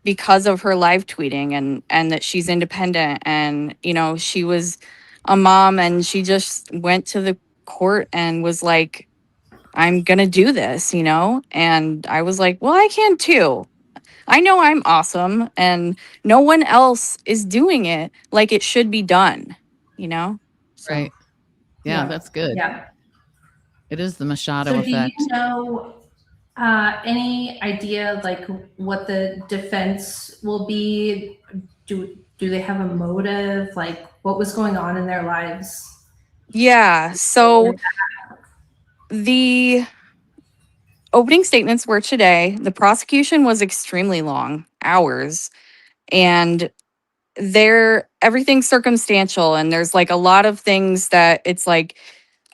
S13: because of her live tweeting and that she's independent and you know, she was a mom and she just went to the court and was like, I'm gonna do this, you know? And I was like, well, I can too. I know I'm awesome and no one else is doing it like it should be done, you know? So.
S6: Right. Yeah, that's good.
S1: Yeah.
S6: It is the Machado
S1: So
S6: effect.
S1: do you know any idea like what the defense will be? Do they have a motive? Like what was going on in their lives?
S13: Yeah. So the opening statements were today. The prosecution was extremely long, hours, and everything's circumstantial and there's like a lot of things that it's like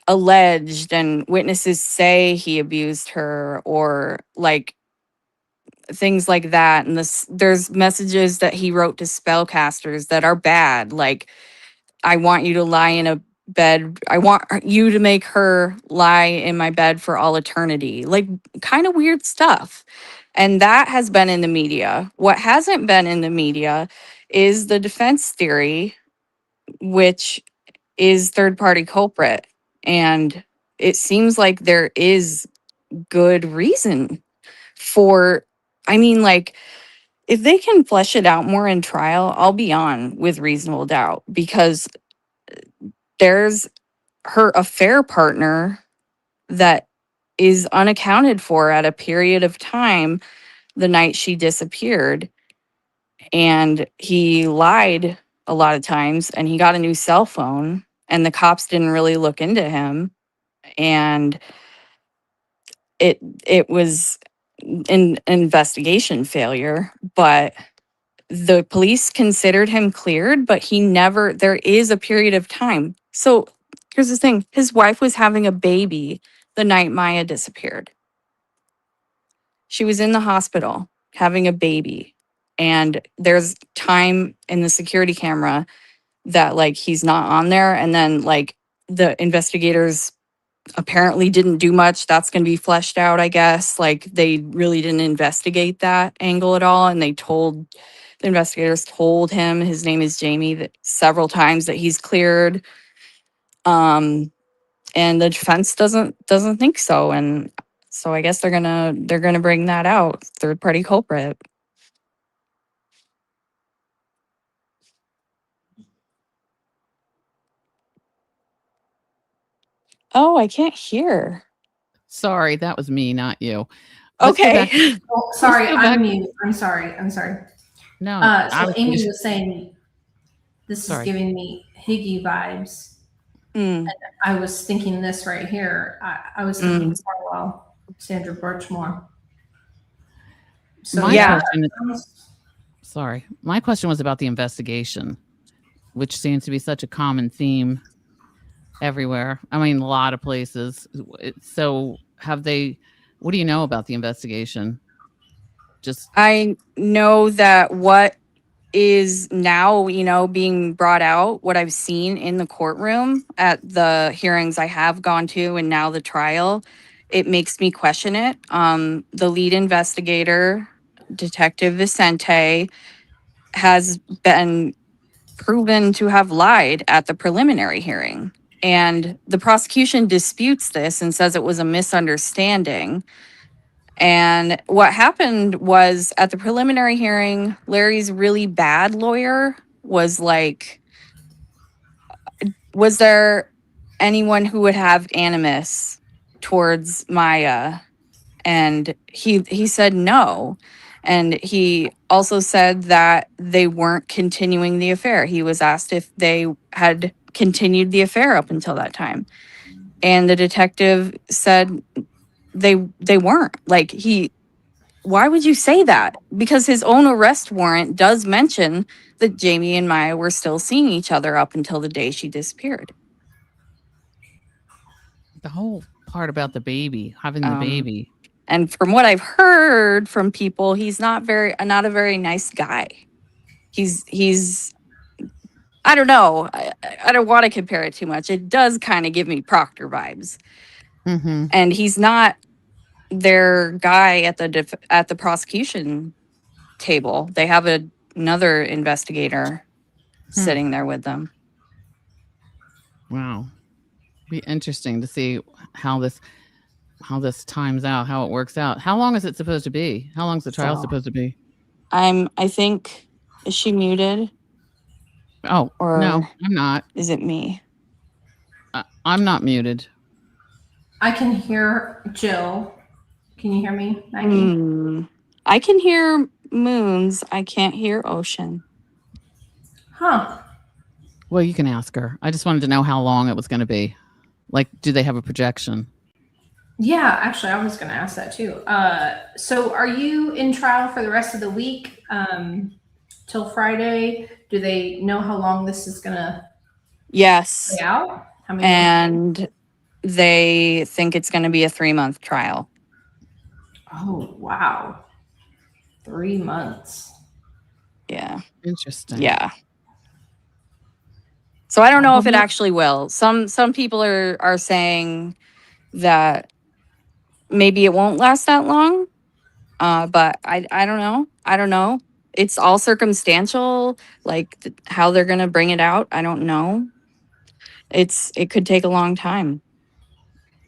S13: alleged and witnesses say he abused her or like things like that and there's messages that he wrote to spellcasters that are bad like I want you to lie in a bed. I want you to make her lie in my bed for all eternity. Like kind of weird stuff. And that has been in the media. What hasn't been in the media is the defense theory, which is third party culprit. And it seems like there is good reason for, I mean, like, if they can flesh it out more in trial, I'll be on with reasonable doubt because there's her affair partner that is unaccounted for at a period of time the night she disappeared. And he lied a lot of times and he got a new cell phone and the cops didn't really look into him. And it was an investigation failure, but the police considered him cleared, but there is a period of time. So here's the thing. His wife was having a baby the night Maya disappeared. She was in the hospital having a baby. And there's time in the security camera that like he's not on there. And then like the investigators apparently didn't do much. That's going to be fleshed out, I guess. Like they really didn't investigate that angle at all. And the investigators told him his name is Jamie that several times that he's cleared. And the defense doesn't think so. And so I guess they're gonna bring that out. Third party culprit. Oh, I can't hear.
S6: Sorry, that was me, not you. Let's go
S13: Okay.
S6: back-
S1: Oh, sorry,
S6: let's go back-
S1: I'm mute. I'm sorry.
S6: No,
S1: So Amy was saying this
S6: Sorry.
S1: is giving me Higgy vibes. And I was thinking this right here. I was thinking Farwell, Sandra Birchmore. So
S6: Sorry. My question was about the investigation, which seems to be such a common theme everywhere. I mean, a lot of places. So what do you know about the investigation?
S13: I know that what is now, being brought out, what I've seen in the courtroom at the hearings I have gone to and now the trial, it makes me question it. The lead investigator, Detective Vicente, has been proven to have lied at the preliminary hearing. And the prosecution disputes this and says it was a misunderstanding. And what happened was at the preliminary hearing, Larry's really bad lawyer was like, was there anyone who would have animus towards Maya? And he said no. And he also said that they weren't continuing the affair. He was asked if they had continued the affair up until that time. And the detective said they weren't. Like, why would you say that? Because his own arrest warrant does mention that Jamie and Maya were still seeing each other up until the day she disappeared.
S6: The whole part about the baby, having the baby.
S13: And from what I've heard from people, he's not a very nice guy. He's I don't know. I don't want to compare it too much. It does kind of give me Proctor vibes.
S6: Mm-hmm.
S13: And he's not their guy at the prosecution table. They have another investigator sitting there with them.
S6: Wow. Be interesting to see how this times out, how it works out. How long is it supposed to be? How long is the trial supposed to be?
S13: I think, is she muted?
S6: Oh,
S13: or
S6: no, I'm not.
S13: Is it me?
S6: I'm not muted.
S1: I can hear Jill. Can you hear me, Maggie?
S13: I can hear Moons. I can't hear Ocean.
S1: Huh.
S6: Well, you can ask her. I just wanted to know how long it was going to be. Like, do they have a projection?
S1: Yeah, actually, I was going to ask that too. So are you in trial for the rest of the week till Friday? Do they know how long this is going to
S13: Yes.
S1: play out? How many
S13: And they think it's going to be a 3-month trial.
S1: Oh, wow. 3 months.
S13: Yeah.
S6: Interesting.
S13: Yeah. So I don't know if it actually will. Some people are saying that maybe it won't last that long. But I don't know. I don't know. It's all circumstantial, like how they're going to bring it out. I don't know. It could take a long time.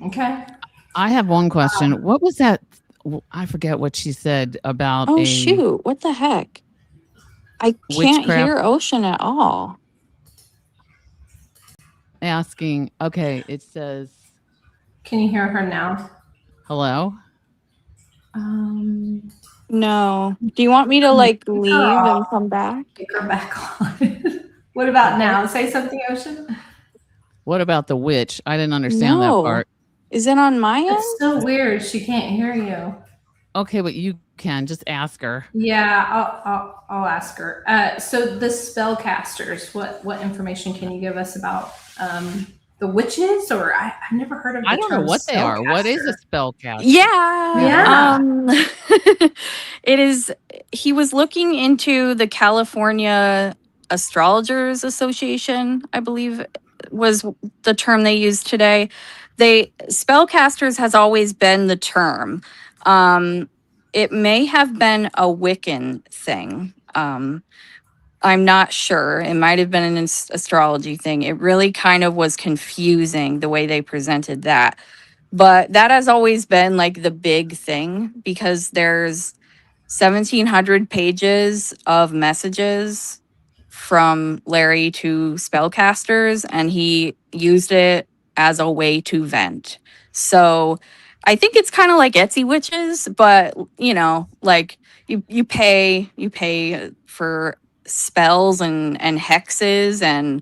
S1: Okay.
S6: I have one question. What was that? I forget what she said about
S13: shoot. What the heck? I can't hear Ocean at all.
S6: Asking. Okay. It says.
S1: Can you hear her now?
S6: Hello?
S13: No. Do you want me to leave and come back?
S1: Take her back on. What about now? Say something, Ocean.
S6: What about the witch? I didn't understand that part.
S13: Is it on my end?
S1: It's so weird. She can't hear you.
S6: Okay, but you can just ask her.
S1: Yeah, I'll ask her. So the spellcasters, what information can you give us about the witches? Or I've never heard of.
S6: I don't know what they are. What is a spellcaster?
S13: Yeah. It is. He was looking into the California Astrologers Association, I believe was the term they used today. Spellcasters has always been the term. It may have been a Wiccan thing. I'm not sure. It might have been an astrology thing. It really kind of was confusing the way they presented that. But that has always been like the big thing because there's 1,700 pages of messages from Larry to spellcasters, and he used it as a way to vent. So I think it's kind of like Etsy witches, but like you pay for spells and hexes, and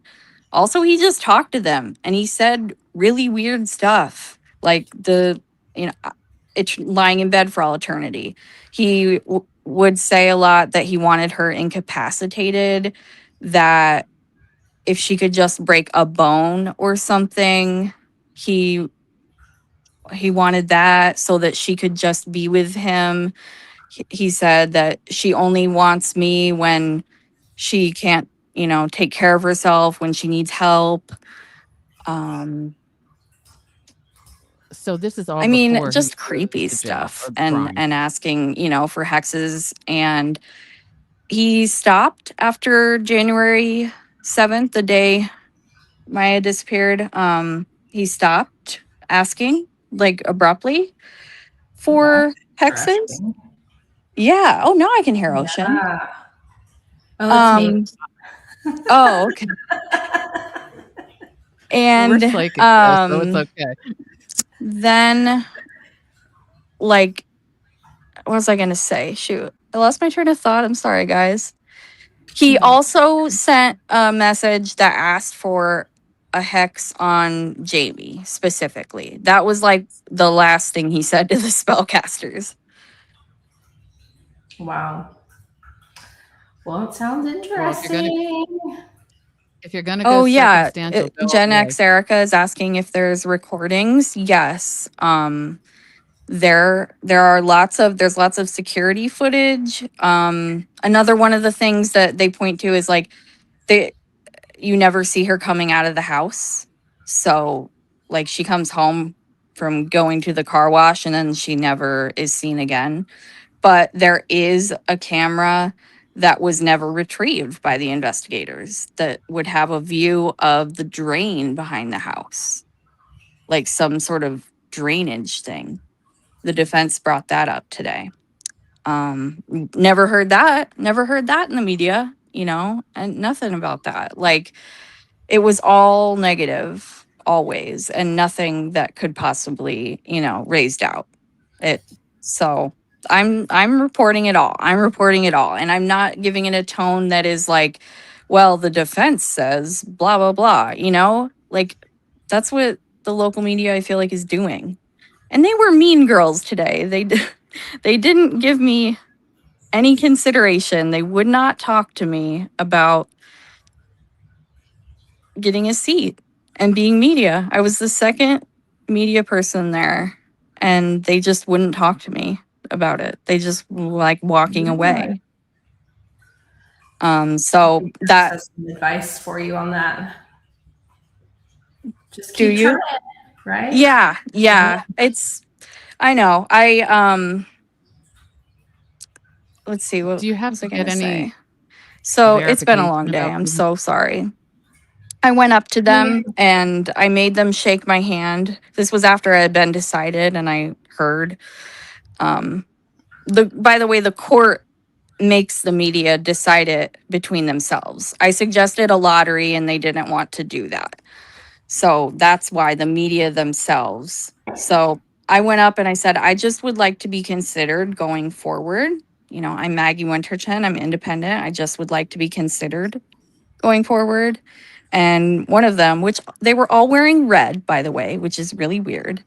S13: also he just talked to them and he said really weird stuff like it's lying in bed for all eternity. He would say a lot that he wanted her incapacitated, that if she could just break a bone or something, he wanted that so that she could just be with him. He said that she only wants me when she can't, take care of herself, when she needs help.
S6: So this is all.
S13: I mean, just creepy stuff and asking, for hexes. And he stopped after January 7th, the day Maya disappeared, he stopped asking, like, abruptly for hexes.
S1: Interesting.
S13: Yeah. Oh, now I can hear Ocean.
S1: Yeah. Oh, that's me.
S13: Oh, okay. And
S6: we're psychic, though, so it's okay.
S13: then, like, what was I gonna say? Shoot, I lost my train of thought. I'm sorry, guys. He also sent a message that asked for a hex on Jamie specifically. That was like the last thing he said to the spellcasters.
S1: Wow. Well, it sounds interesting.
S6: If you're gonna go circumstantial, go all
S13: Gen
S6: the way.
S13: X Erica is asking if there's recordings. Yes. There's lots of security footage. Another one of the things that they point to is like you never see her coming out of the house. So like she comes home from going to the car wash and then she never is seen again. But there is a camera that was never retrieved by the investigators that would have a view of the drain behind the house, like some sort of drainage thing. The defense brought that up today. Never heard that in the media, and nothing about that. Like, it was all negative always, and nothing that could possibly, raise doubt. So I'm reporting it all. And I'm not giving it a tone that is like, well, the defense says blah blah blah, like that's what the local media I feel like is doing. And they were mean girls today. They didn't give me any consideration. They would not talk to me about getting a seat and being media. I was the second media person there, and they just wouldn't talk to me about it. They just like walking away. So that
S1: has some advice for you on that. Just
S13: do
S1: keep
S13: you?
S1: trying, right?
S13: Yeah. I know. Let's see. What
S6: do you have
S13: was
S6: to
S13: I gonna
S6: get any?
S13: Say? So it's been a long day. I'm so sorry. I went up to them and I made them shake my hand. This was after I had been decided, and I heard. By the way, the court makes the media decide it between themselves. I suggested a lottery, and they didn't want to do that. So that's why the media themselves. So I went up and I said, I just would like to be considered going forward. I'm Maggie Winterchen. I'm independent. I just would like to be considered going forward. And one of them, which they were all wearing red, by the way, which is really weird,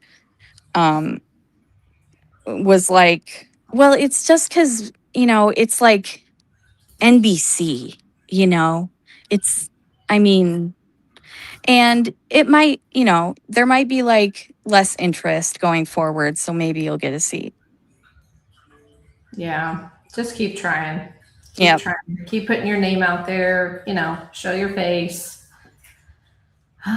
S13: was like, well, it's just because, it's like NBC, and it might, there might be like less interest going forward. So maybe you'll get a seat.
S1: Yeah. Just keep trying.
S13: Keep
S1: trying. Keep putting your name out there, show your face.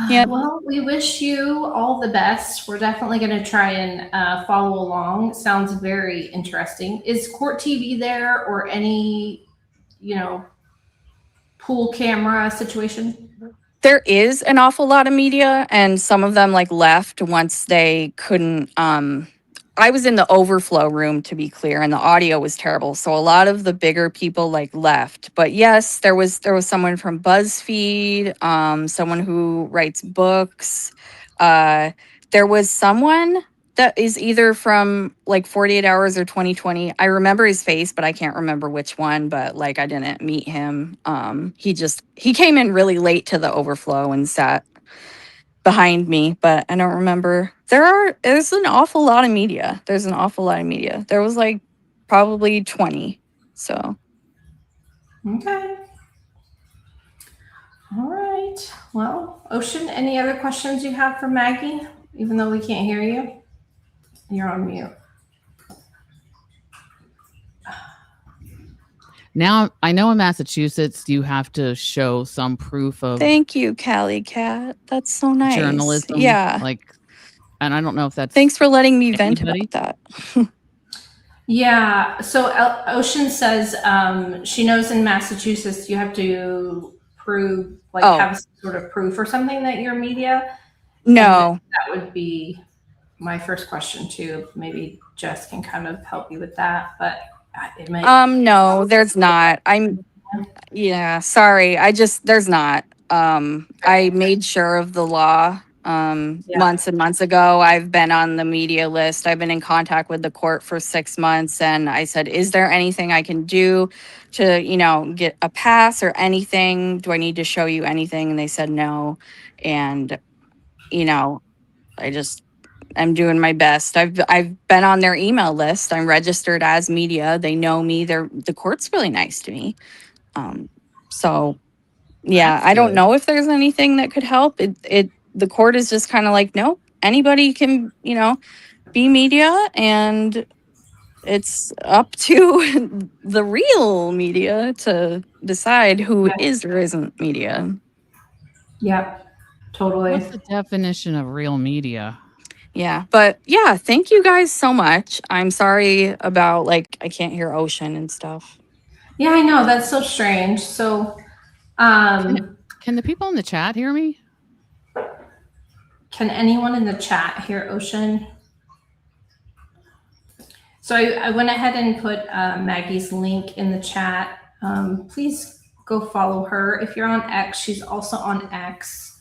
S13: Yep.
S1: Well, we wish you all the best. We're definitely going to try and follow along. Sounds very interesting. Is Court TV there or any, pool camera situation?
S13: There is an awful lot of media, and some of them like left once they couldn't. I was in the overflow room, to be clear, and the audio was terrible. So a lot of the bigger people like left. But yes, there was someone from BuzzFeed, someone who writes books. There was someone that is either from like 48 Hours or 2020. I remember his face, but I can't remember which one. But like, I didn't meet him. He came in really late to the overflow and sat behind me, but I don't remember. There's an awful lot of media. There was like probably 20. So.
S1: Okay. All right. Well, Ocean, any other questions you have for Maggie? Even though we can't hear you, you're on mute.
S6: Now, I know in Massachusetts, you have to show some proof of.
S13: Thank you, Callie Cat. That's so nice.
S6: Journalism.
S13: Yeah.
S6: And I don't know if that's.
S13: Thanks for letting me vent about that.
S1: Yeah. So Ocean says she knows in Massachusetts you have to prove, like
S13: Oh.
S1: have some sort of proof or something that you're media?
S13: No.
S1: And that would be my first question too. Maybe Jess can kind of help you with that, but it might.
S13: No, there's not. Yeah, sorry. There's not. I made sure of the law months and months ago. I've been on the media list. I've been in contact with the court for 6 months, and I said, is there anything I can do to, get a pass or anything? Do I need to show you anything? And they said no. And, I'm doing my best. I've been on their email list. I'm registered as media. They know me. The court's really nice to me. So yeah,
S6: That's
S13: I don't
S6: good.
S13: know if there's anything that could help. The court is just kind of like, no, anybody can, be media, and it's up to the real media to decide who is or isn't media.
S1: Yep, totally.
S6: What's the definition of real media?
S13: Yeah, but yeah, thank you guys so much. I'm sorry about I can't hear Ocean and stuff.
S1: Yeah, I know, that's so strange. So
S6: Can the people in the chat hear me?
S1: can anyone in the chat hear Ocean? So I went ahead and put Maggie's link in the chat. Please go follow her. If you're on X, she's also on X.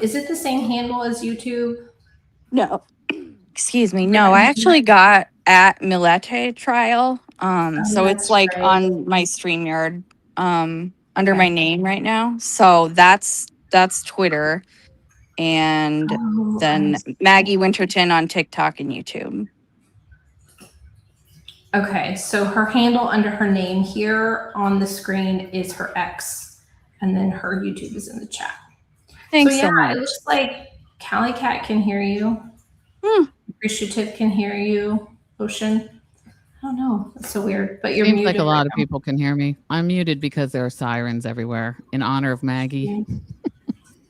S1: Is it the same handle as YouTube?
S13: No. Excuse me. No, I actually got at Milete trial. So it's on my StreamYard under my name right now. So that's Twitter. And then Maggie Winterton on TikTok and YouTube.
S1: Okay, so her handle under her name here on the screen is her X, and then her YouTube is in the chat.
S13: Thanks
S1: so
S13: so much.
S1: It looks like Callie Cat can hear you. Appreciative can hear you. Ocean, I don't know. That's so weird. But you're
S6: Seems
S1: muted
S6: like a lot
S1: right
S6: of people can hear me. I'm muted because there are sirens everywhere in honor of Maggie.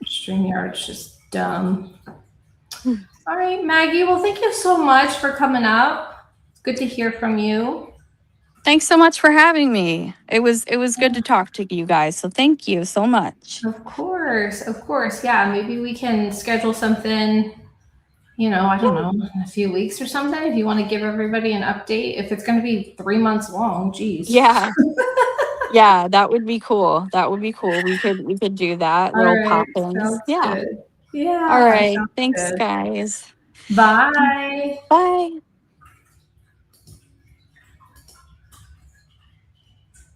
S1: StreamYard's just dumb. All right, Maggie. Well, thank you so much for coming up. It's good to hear from you.
S13: Thanks so much for having me. It was good to talk to you guys. So thank you so much.
S1: Of course. Yeah, maybe we can schedule something, I don't know, in a few weeks or something, if you want to give everybody an update. If it's going to be 3 months long, geez.
S13: Yeah. Yeah, that would be cool. We could do that. Little pop-ins. Yeah.
S1: Good. Yeah.
S13: All right. Thanks, guys.
S1: Bye.
S13: Bye.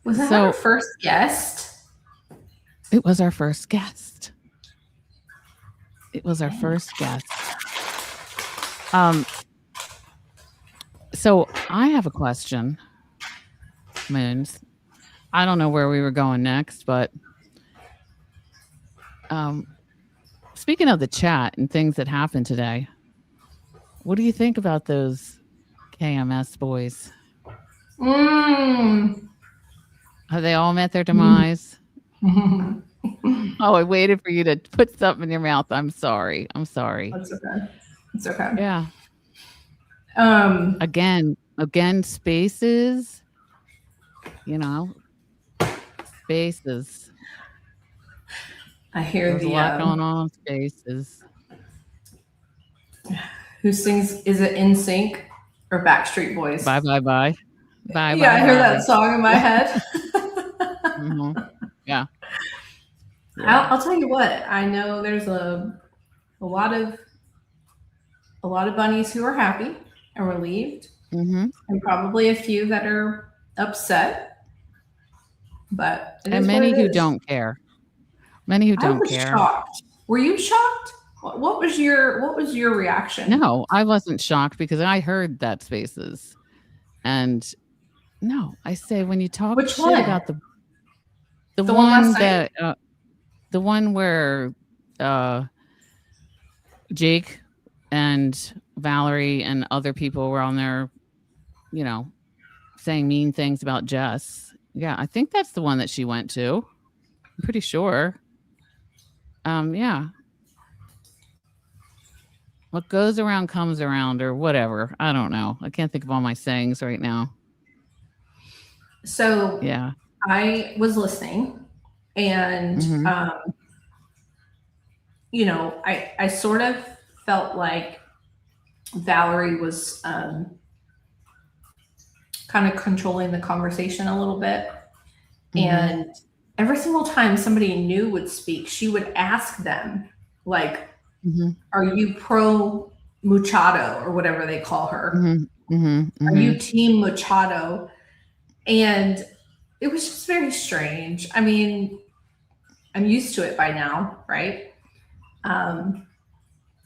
S1: Was that our first guest?
S6: It was our first guest. So I have a question, Moons. I don't know where we were going next, but speaking of the chat and things that happened today, what do you think about those KMS boys? Have they all met their demise? Oh, I waited for you to put something in your mouth. I'm sorry.
S1: That's okay. It's okay.
S6: Yeah. Again, spaces. Spaces.
S1: I hear
S6: There's a lot going on in spaces.
S1: Who sings? Is it NSYNC or Backstreet Boys?
S6: Bye.
S1: I hear that song in my head.
S6: Yeah.
S1: I'll tell you what. I know there's a lot of bunnies who are happy and relieved, and probably a few that are upset. But
S6: and many who don't care. Many who don't care.
S1: Shocked. Were you shocked? What was your reaction?
S6: No, I wasn't shocked because I heard that spaces, and no, I say when you talk
S1: Which
S6: shit
S1: one?
S6: about the
S1: one
S6: that the one where Jake and Valerie and other people were on there, saying mean things about Jess. Yeah, I think that's the one that she went to. I'm pretty sure. Yeah. What goes around comes around, or whatever. I don't know. I can't think of all my sayings right now.
S1: So
S6: yeah,
S1: I was listening, And, you know, I sort of felt like Valerie was kind of controlling the conversation a little bit. And every single time somebody new would speak, she would ask them, like, are you pro Machado or whatever they call her? Are you team Machado? And it was just very strange. I mean, I'm used to it by now, right? And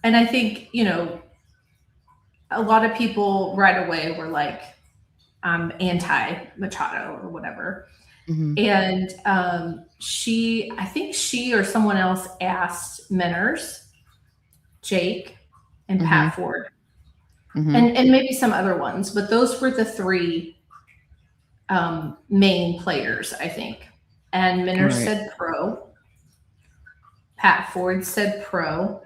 S1: I think, you know, a lot of people right away were like, I'm anti-Machado or whatever. And I think she or someone else asked Menners, Jake, and Pat Ford, and maybe some other ones, but those were the three main players, I think. And Menners said pro, Pat Ford said pro,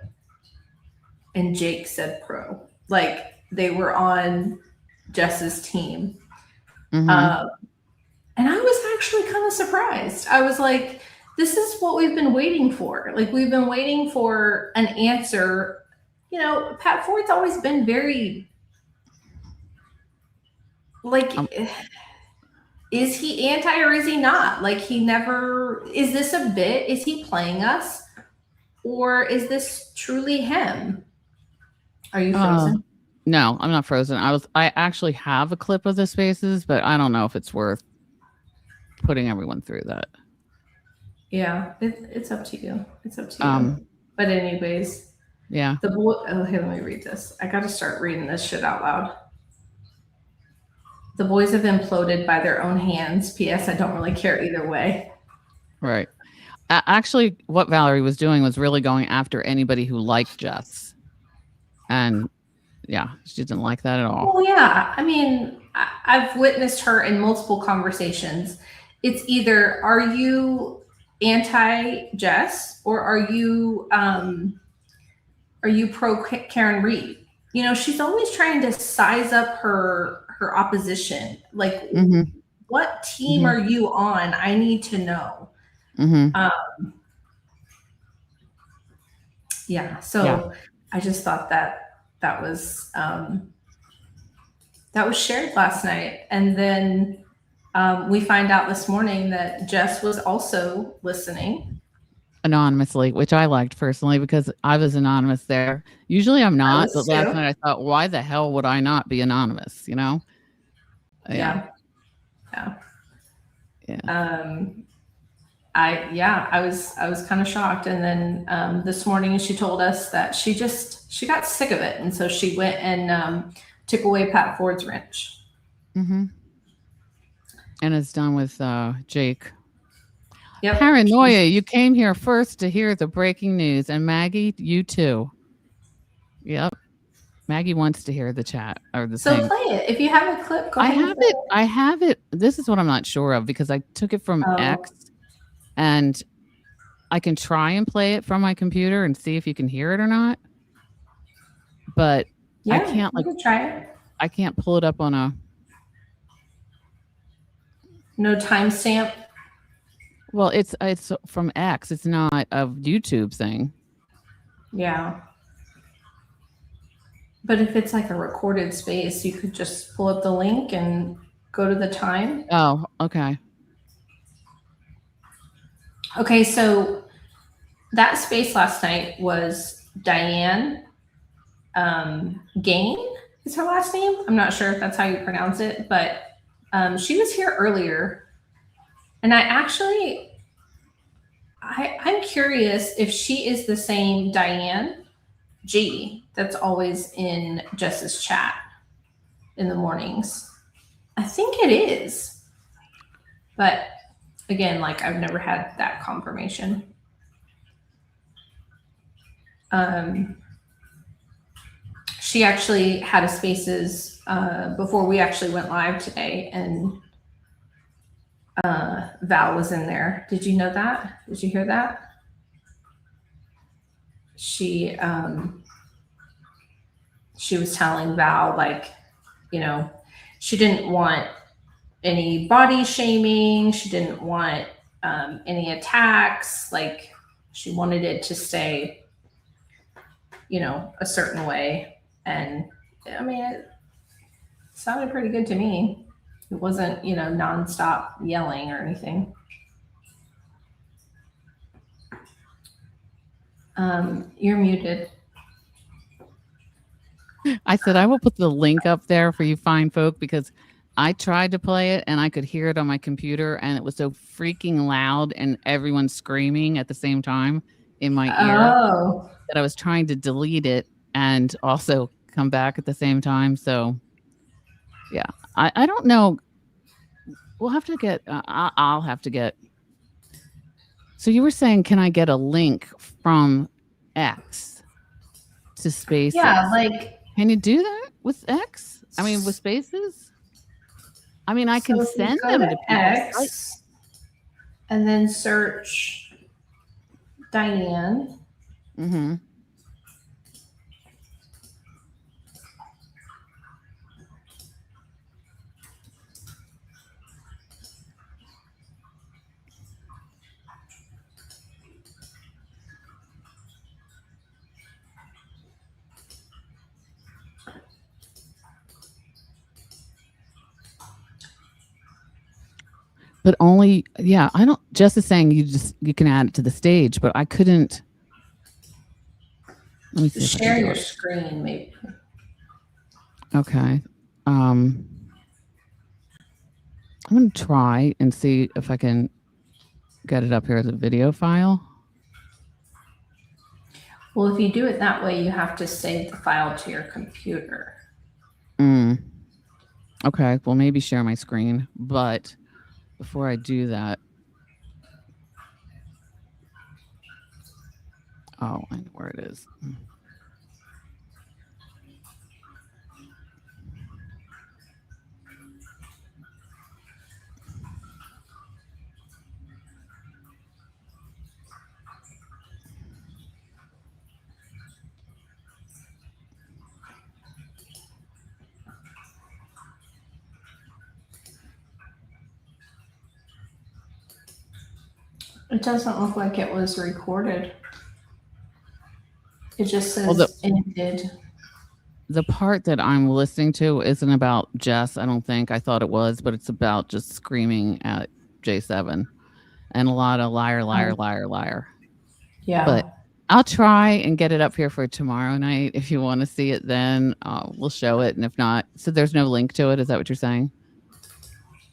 S1: and Jake said pro. Like, they were on Jess's team. And I was actually kind of surprised. I was like, this is what we've been waiting for. Like, we've been waiting for an answer. You know, Pat Ford's always been very, like, is he anti or is he not? Like, he never, is this a bit? Is he playing us? Or is this truly him? Are you frozen?
S6: No, I'm not frozen. I actually have a clip of the spaces, but I don't know if it's worth putting everyone through that.
S1: Yeah, it's up to you. It's up to you. But anyways,
S6: yeah.
S1: The boy. Oh, here, let me read this. I got to start reading this shit out loud. The boys have imploded by their own hands. P.S. I don't really care either way.
S6: Right. Actually, what Valerie was doing was really going after anybody who liked Jess, and yeah, she didn't like that at all.
S1: Well, yeah. I mean, I've witnessed her in multiple conversations. It's either, are you anti-Jess or are you pro Karen Reed? You know, she's always trying to size up her opposition. Like, what team are you on? I need to know. Yeah. So I just thought that was shared last night, and then we find out this morning that Jess was also listening
S6: anonymously, which I liked personally because I was anonymous there. Usually I'm not, but last night I thought, why the hell would I not be anonymous? You know?
S1: Yeah. I was kind of shocked. And then this morning she told us that she got sick of it. And so she went and took away Pat Ford's wrench.
S6: And it's done with Jake.
S1: Yep.
S6: Paranoia, you came here first to hear the breaking news. And Maggie, you too. Yep. Maggie wants to hear the chat or the thing.
S1: So play it. If you have a clip, go ahead.
S6: I have it. This is what I'm not sure of because I took it from X. And I can try and play it from my computer and see if you can hear it or not. But I can't
S1: try it.
S6: I can't pull it up on a
S1: no timestamp.
S6: Well, it's from X. It's not a YouTube thing.
S1: Yeah. But if it's like a recorded space, you could just pull up the link and go to the time.
S6: Oh, okay.
S1: Okay, so that space last night was Diane Gain is her last name. I'm not sure if that's how you pronounce it, but she was here earlier. And I'm curious if she is the same Diane G that's always in Jess's chat in the mornings. I think it is. But again, like, I've never had that confirmation. She actually had a spaces before we actually went live today, and Val was in there. Did you know that? Did you hear that? She was telling Val, like, you know, she didn't want any body shaming. She didn't want any attacks. Like she wanted it to stay, you know, a certain way. And I mean, it sounded pretty good to me. It wasn't, you know, nonstop yelling or anything. You're muted.
S6: I said I will put the link up there for you fine folk because I tried to play it and I could hear it on my computer and it was so freaking loud and everyone screaming at the same time in my ear that I was trying to delete it and also come back at the same time. So yeah, I don't know. We'll have to get, I'll have to get. So you were saying, can I get a link from X to Spaces?
S1: Yeah, like.
S6: Can you do that with X? I mean, with Spaces? I mean, I can send them to people.
S1: X and then search Diane.
S6: Mm-hmm. But only, yeah, I don't, Jess is saying you can add it to the stage, but I couldn't. Let me see.
S1: Share your screen, maybe.
S6: Okay. I'm going to try and see if I can get it up here as a video file.
S1: Well, if you do it that way, you have to save the file to your computer.
S6: Okay. Well, maybe share my screen, but before I do that, oh, I know where it is.
S1: It doesn't look like it was recorded. It just says ended.
S6: The part that I'm listening to isn't about Jess, I don't think. I thought it was, but it's about just screaming at J7 and a lot of liar, liar, liar, liar.
S1: Yeah.
S6: But I'll try and get it up here for tomorrow night. If you want to see it, then we'll show it. And if not, so there's no link to it. Is that what you're saying?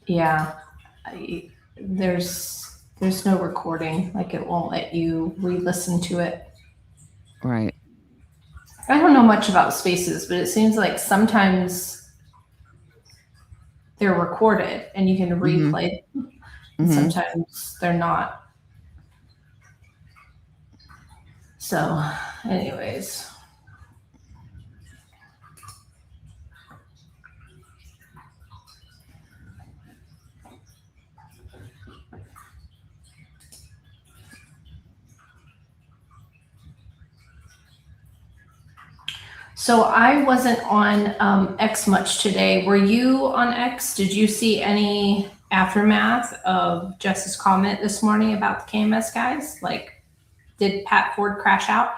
S1: Yeah. There's no recording. Like it won't let you re-listen to it.
S6: Right.
S1: I don't know much about Spaces, but it seems like sometimes they're recorded and you can replay them. And sometimes they're not. So, anyways. So I wasn't on X much today. Were you on X? Did you see any aftermath of Jess's comment this morning about the KMS guys? Like, did Pat Ford crash out?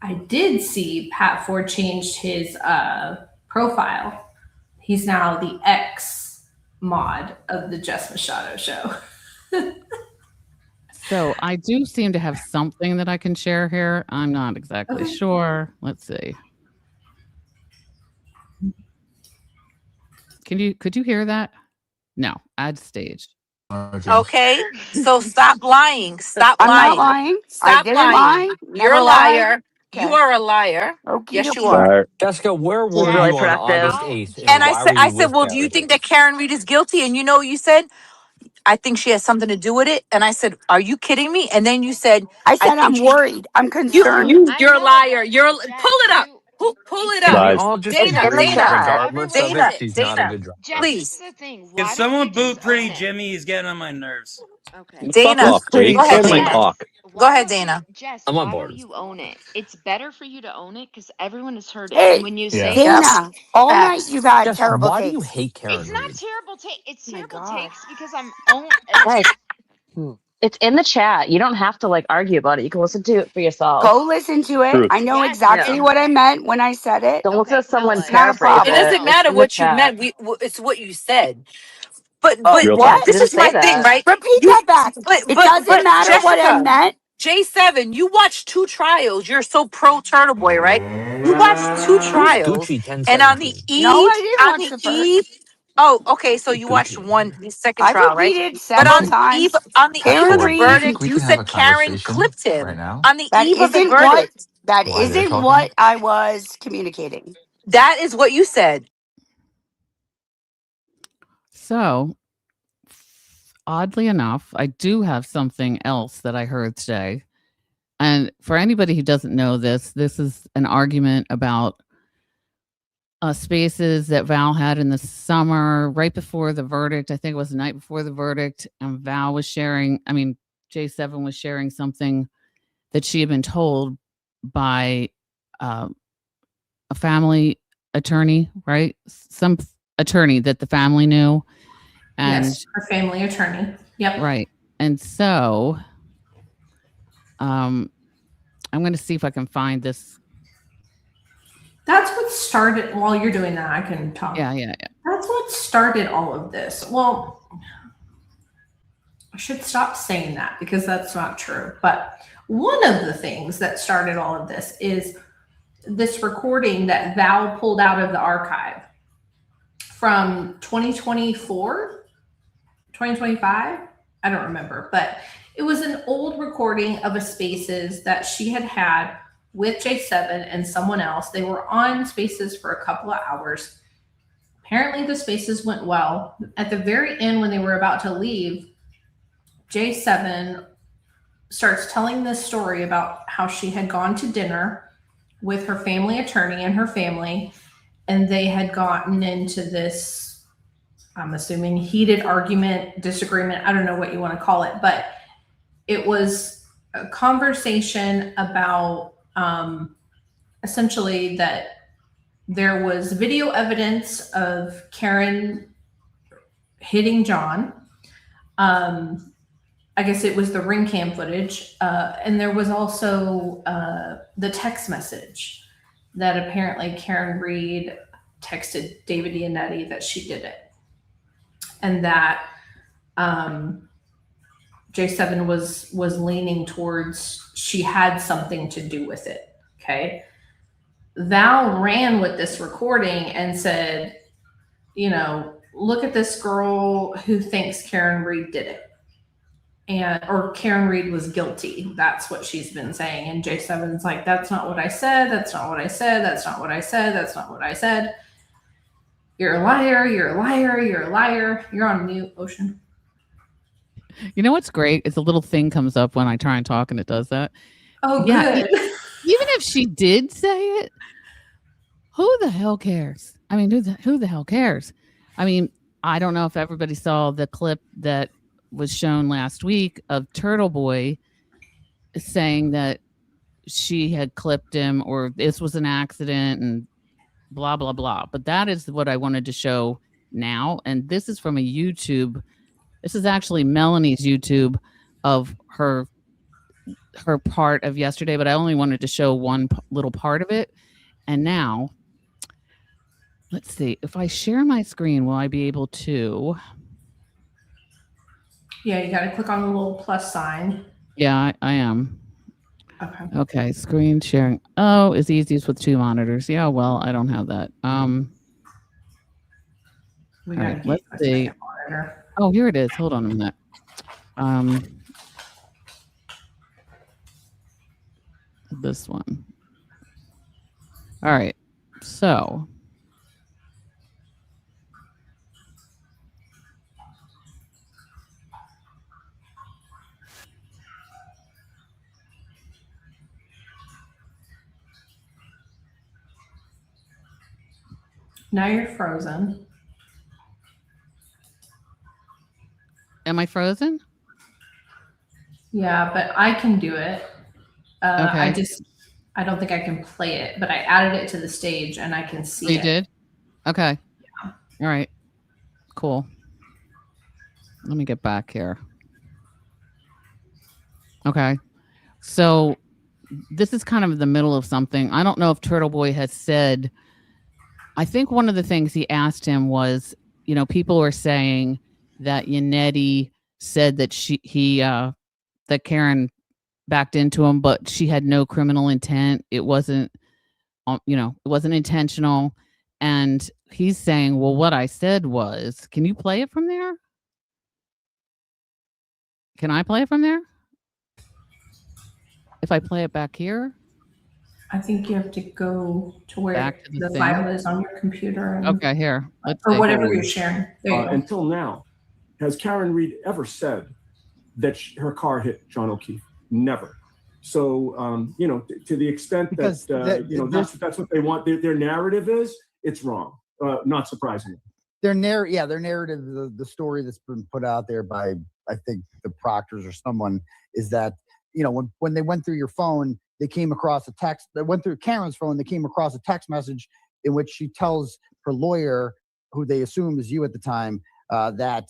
S1: I did see Pat Ford changed his profile. He's now the X mod of the Jess Machado show.
S6: So I do seem to have something that I can share here. I'm not exactly sure. Let's see. Could you hear that? No, add stage.
S3: Okay, so stop lying. Stop
S10: I'm
S3: lying.
S10: not lying.
S3: Stop
S10: I didn't
S3: lying.
S10: lie.
S3: You're
S10: Never
S3: a liar.
S10: lied.
S3: You are a liar.
S10: Okay,
S3: Yes, you are.
S14: Jessica, where were
S3: Yeah.
S14: you on August 8th?
S3: And
S14: why were
S3: I
S14: you
S3: said,
S14: with
S3: well, do you
S14: Karen?
S3: think that Karen Reed is guilty? And you know what you said? I think she has something to do with it. And I said, are you kidding me? And then you said,
S10: I said I'm
S3: think
S10: worried. I'm concerned.
S3: you're a liar. Pull it up. Pull it
S14: Can we
S3: up.
S14: all just
S3: Dana,
S14: agree,
S3: Dana,
S14: regardless of
S3: Dana,
S14: it, she's not a good driver?
S3: please.
S15: If someone boot Pretty Jimmy, he's getting on my nerves.
S3: Dana,
S16: Fuck off, Jake.
S3: go ahead,
S16: Suck my
S3: Dana.
S16: cock.
S3: Go ahead, Dana.
S15: Jess,
S14: I'm on
S15: why
S14: board.
S15: don't you own it? It's better for you to own it because everyone has heard it.
S10: Hey,
S15: And when you
S14: Yeah.
S15: say
S10: Dana, all night you've had
S14: Jess,
S10: terrible
S14: why do you
S10: takes.
S14: hate Karen
S15: it's not
S14: Reed?
S15: terrible take, it's
S10: Oh my
S15: terrible
S10: God.
S15: takes because I'm
S16: Guys, it's in the chat. You don't have to like argue about it. You can listen to it for yourself.
S10: Go listen to it.
S8: Truth.
S10: I know
S15: Yes,
S10: exactly
S16: Yeah.
S10: what I meant when I said it.
S16: Don't listen to someone
S15: tell us.
S10: Not a
S16: paraphrase
S3: It
S10: problem.
S16: it.
S3: doesn't
S15: Tell us.
S3: matter
S16: It's in the
S3: what you
S16: chat.
S3: meant. It's what you said. But
S10: Oh,
S8: Real
S10: what?
S8: talk.
S16: I
S3: this
S16: didn't
S3: is
S16: say
S3: my thing,
S16: that.
S3: right?
S10: Repeat
S3: You
S10: that back. It doesn't
S3: but
S10: matter what I
S3: Jessica,
S10: meant.
S3: J7, you watched 2 trials. You're so pro Turtle Boy, right? You watched 2 trials,
S14: Gucci
S3: and on the
S14: 1017.
S10: No,
S3: eve,
S10: I didn't watch the first.
S3: oh, okay, so you watched
S14: Gucci.
S3: the second
S10: I've
S3: trial, right?
S10: repeated
S3: But
S10: several times.
S3: on the eve
S10: Karen
S3: of the
S10: Reed,
S3: verdict, you said Karen clipped him. On the
S10: that
S3: eve of the
S10: isn't what
S3: verdict,
S10: that isn't what I was communicating.
S3: that is what you said.
S6: So, oddly enough, I do have something else that I heard today. And for anybody who doesn't know this, this is an argument about spaces that Val had in the summer, right before the verdict. I think it was the night before the verdict. And Val was sharing, J7 was sharing something that she had been told by a family attorney, right? Some attorney that the family knew. And
S1: Yes, her family attorney. Yep.
S6: right. And so I'm going to see if I can find this.
S1: That's what started. While you're doing that, I can talk.
S6: Yeah.
S1: That's what started all of this. Well, I should stop saying that because that's not true. But one of the things that started all of this is this recording that Val pulled out of the archive from 2024, 2025. I don't remember, but it was an old recording of a Spaces that she had with J7 and someone else. They were on Spaces for a couple of hours. Apparently the Spaces went well. At the very end, when they were about to leave, J7 starts telling this story about how she had gone to dinner with her family attorney and her family, and they had gotten into this, I'm assuming, heated argument, disagreement. I don't know what you want to call it, but it was a conversation about essentially that there was video evidence of Karen hitting John. I guess it was the ring cam footage. And there was also the text message that apparently Karen Reed texted David Iannetti that she did it. And that J7 was leaning towards she had something to do with it. Okay. Val ran with this recording and said, look at this girl who thinks Karen Reed did it. Or Karen Reed was guilty. That's what she's been saying. And J7's like, that's not what I said. That's not what I said. That's not what I said. That's not what I said. You're a liar. You're a liar. You're a liar. You're on mute, Ocean.
S6: You know what's great? It's a little thing comes up when I try and talk and it does that.
S1: Oh,
S6: yeah,
S1: good.
S6: Even if she did say it, who the hell cares? I mean, who the hell cares? I mean, I don't know if everybody saw the clip that was shown last week of Turtle Boy saying that she had clipped him or this was an accident and blah, blah, blah. But that is what I wanted to show now. And this is from a YouTube. This is actually Melanie's YouTube of her part of yesterday, but I only wanted to show one little part of it. And now, let's see. If I share my screen, will I be able to?
S1: Yeah, you got to click on the little plus sign.
S6: Yeah, I am.
S1: Okay.
S6: Okay, screen sharing. Oh, it's easiest with 2 monitors. Yeah, well, I don't have that. All right, let's see. Oh, here it is. Hold on a minute. This one. All right. So
S1: now you're frozen.
S6: am I frozen?
S1: Yeah, but I can do it.
S6: Okay.
S1: I don't think I can play it, but I added it to the stage and I can see
S6: You
S1: it.
S6: did? Okay. All right. Cool. Let me get back here. Okay. So this is kind of the middle of something. I don't know if Turtle Boy has said, I think one of the things he asked him was, people were saying that Yannetti said that that Karen backed into him, but she had no criminal intent. It wasn't, it wasn't intentional. And he's saying, well, what I said was, can you play it from there? Can I play it from there? If I play it back here?
S1: I think you have to go to where
S6: Back to the thing?
S1: file is on your computer. And,
S6: Okay, here. Let's
S1: or
S6: see.
S1: whatever you're sharing. There you go.
S7: Until now, has Karen Reed ever said that her car hit John O'Keefe? Never. So, to the extent
S17: Because
S7: that, that's what they want. Their narrative is, it's wrong. Not surprisingly.
S17: Their narrative, the story that's been put out there by, I think, the Proctors or someone, is that, when they went through your phone, they came across a text. They went through Karen's phone. They came across a text message in which she tells her lawyer, who they assume is you at the time, that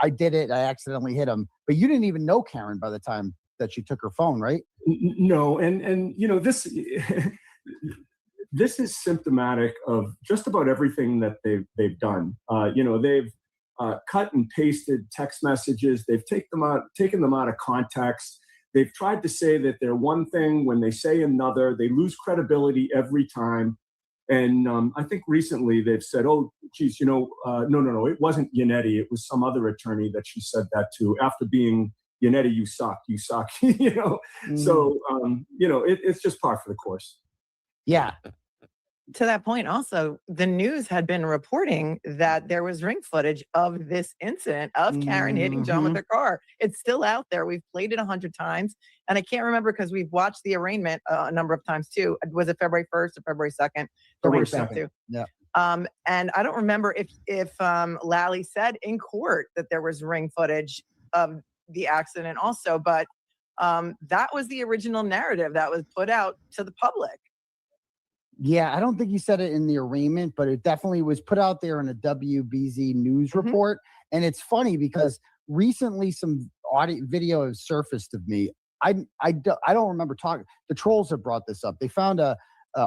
S17: I did it. I accidentally hit him. But you didn't even know Karen by the time that she took her phone, right?
S7: No, and this this is symptomatic of just about everything that they've done. They've cut and pasted text messages. They've taken them out of context. They've tried to say that they're one thing when they say another. They lose credibility every time. And I think recently they've said, "Oh, geez, no, it wasn't Yannetti. It was some other attorney that she said that to after being Yannetti. You suck.
S17: Mm-hmm.
S7: So it's just par for the course."
S17: Yeah.
S18: To that point, also, the news had been reporting that there was ring footage of this incident of Karen hitting John with her car. It's still out there. We've played it 100 times. And I can't remember because we've watched the arraignment a number of times too. Was it February 1st or February 2nd?
S17: February 2nd. Yeah.
S18: And I don't remember if Lally said in court that there was ring footage of the accident also, but that was the original narrative that was put out to the public.
S17: Yeah, I don't think he said it in the arraignment, but it definitely was put out there in a WBZ news report. And it's funny because recently some video has surfaced of me. I don't remember talking. The trolls have brought this up. They found a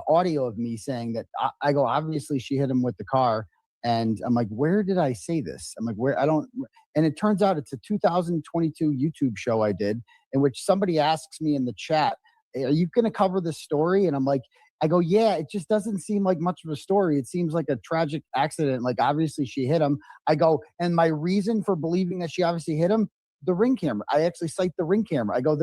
S17: audio of me saying that I go, obviously she hit him with the car. And I'm like, where did I say this? I'm like, where? I don't. And it turns out it's a 2022 YouTube show I did in which somebody asks me in the chat, are you going to cover this story? And I'm like, I go, yeah, it just doesn't seem like much of a story. It seems like a tragic accident. Like, obviously she hit him. I go, and my reason for believing that she obviously hit him, the ring camera. I actually cite the ring camera. I go,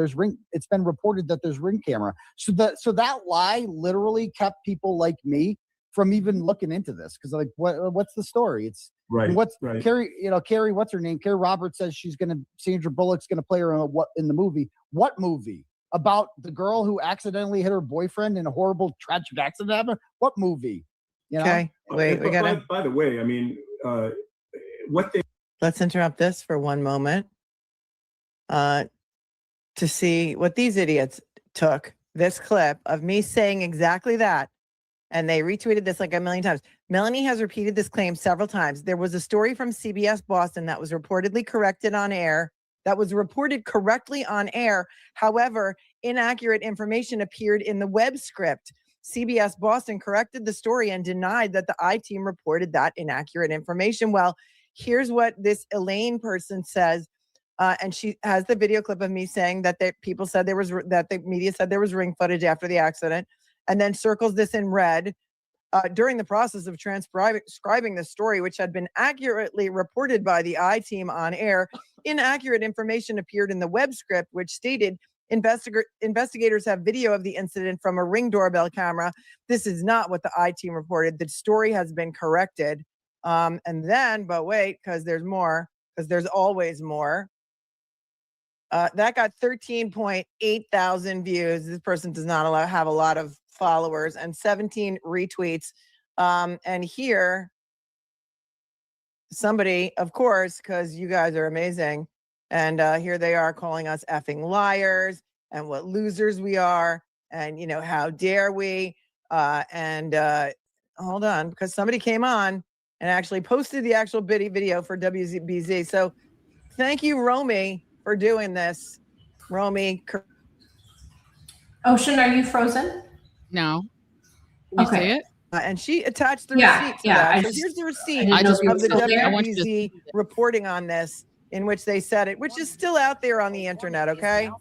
S17: it's been reported that there's ring camera. So that lie literally kept people like me from even looking into this. Cause like, what's the story? It's
S7: right.
S17: Right. Carrie, what's her name? Carrie Roberts says Sandra Bullock's going to play her in the movie. What movie? About the girl who accidentally hit her boyfriend in a horrible tragic accident? What movie?
S18: Okay, wait, we gotta.
S7: By the way, I mean,
S18: Let's interrupt this for one moment to see what these idiots took this clip of me saying exactly that, and they retweeted this like a million times. Melanie has repeated this claim several times. There was a story from CBS Boston that was reportedly corrected on air. That was reported correctly on air. However, inaccurate information appeared in the web script. CBS Boston corrected the story and denied that the I-team reported that inaccurate information. Well, here's what this Elaine person says. And she has the video clip of me saying that the media said there was ring footage after the accident, and then circles this in red. During the process of transcribing the story, which had been accurately reported by the I-team on air, inaccurate information appeared in the web script, which stated investigators have video of the incident from a Ring doorbell camera. This is not what the I-team reported. The story has been corrected. And then, but wait, because there's more, because there's always more. That got 13.8 thousand views. This person does not have a lot of followers, and 17 retweets. And here, somebody, of course, because you guys are amazing, And here they are calling us effing liars and what losers we are. And, you know, how dare we? Hold on, because somebody came on and actually posted the actual video for WBZ. So thank you, Romy, for doing this. Romy.
S1: Ocean, are you frozen?
S6: No. Can you see it?
S18: And she attached the
S1: Yeah,
S18: receipt for
S1: yeah,
S18: that.
S1: I
S18: So
S1: just-
S18: here's the
S1: I
S18: receipt
S1: didn't know if you
S18: of
S1: were
S18: the
S1: still there.
S18: WBZ reporting on this, in which they said it, which is still out there on the internet, okay?
S19: A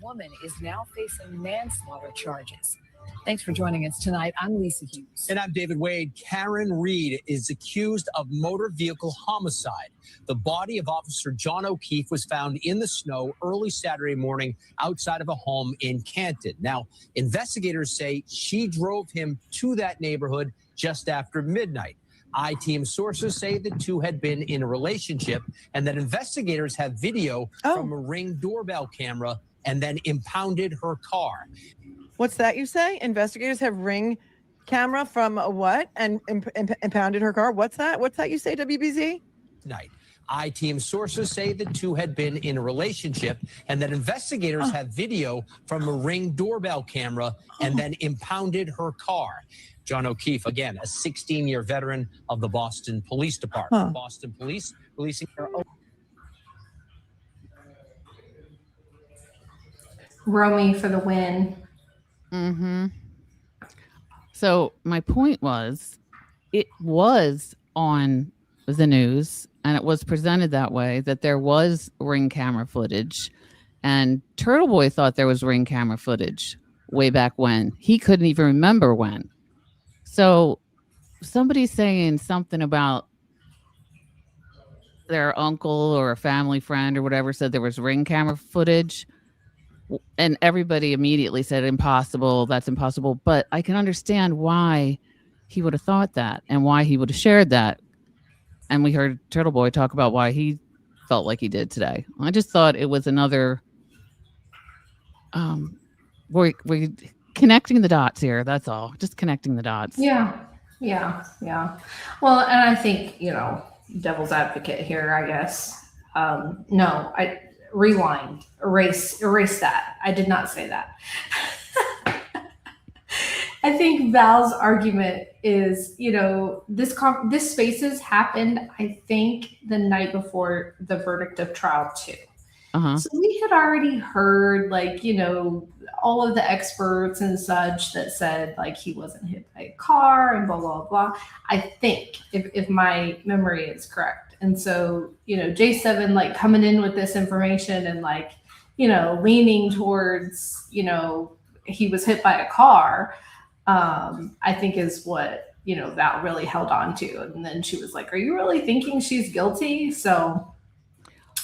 S19: woman is now facing manslaughter charges. Thanks for joining us tonight. I'm Lisa Hughes.
S20: And I'm David Wade. Karen Reed is accused of motor vehicle homicide. The body of Officer John O'Keefe was found in the snow early Saturday morning outside of a home in Canton. Now, investigators say she drove him to that neighborhood just after midnight. I-team sources say the two had been in a relationship and that investigators have video from a Ring doorbell camera and then impounded her car.
S18: What's that you say? Investigators have Ring camera from a what? And impounded her car? What's that? What's that you say, WBZ?
S20: Night. I-team sources say the two had been in a relationship and that investigators have video from a Ring doorbell camera and then impounded her car. John O'Keefe, again, a 16-year veteran of the Boston Police Department. Boston Police releasing their own.
S1: Romy for the win.
S6: Mm-hmm. So my point was, it was on the news and it was presented that way, that there was Ring camera footage, and Turtle Boy thought there was Ring camera footage way back when. He couldn't even remember when. So somebody's saying something about their uncle or a family friend or whatever said there was Ring camera footage. And everybody immediately said, impossible, that's impossible. But I can understand why he would have thought that and why he would have shared that. And we heard Turtle Boy talk about why he felt like he did today. I just thought it was another, we're connecting the dots here. That's all. Just connecting the dots.
S1: Yeah. Well, and I think, you know, devil's advocate here, I guess. No, I rewind, erase that. I did not say that. I think Val's argument is, you know, this spaces happened, I think, the night before the verdict of trial 2. So we had already heard, like, you know, all of the experts and such that said, like, he wasn't hit by a car and blah, blah, blah. I think, if my memory is correct. And so, you know, J7, like, coming in with this information and, like, you know, leaning towards, you know, he was hit by a car, I think is what, you know, Val really held on to. And then she was like, are you really thinking she's guilty? So...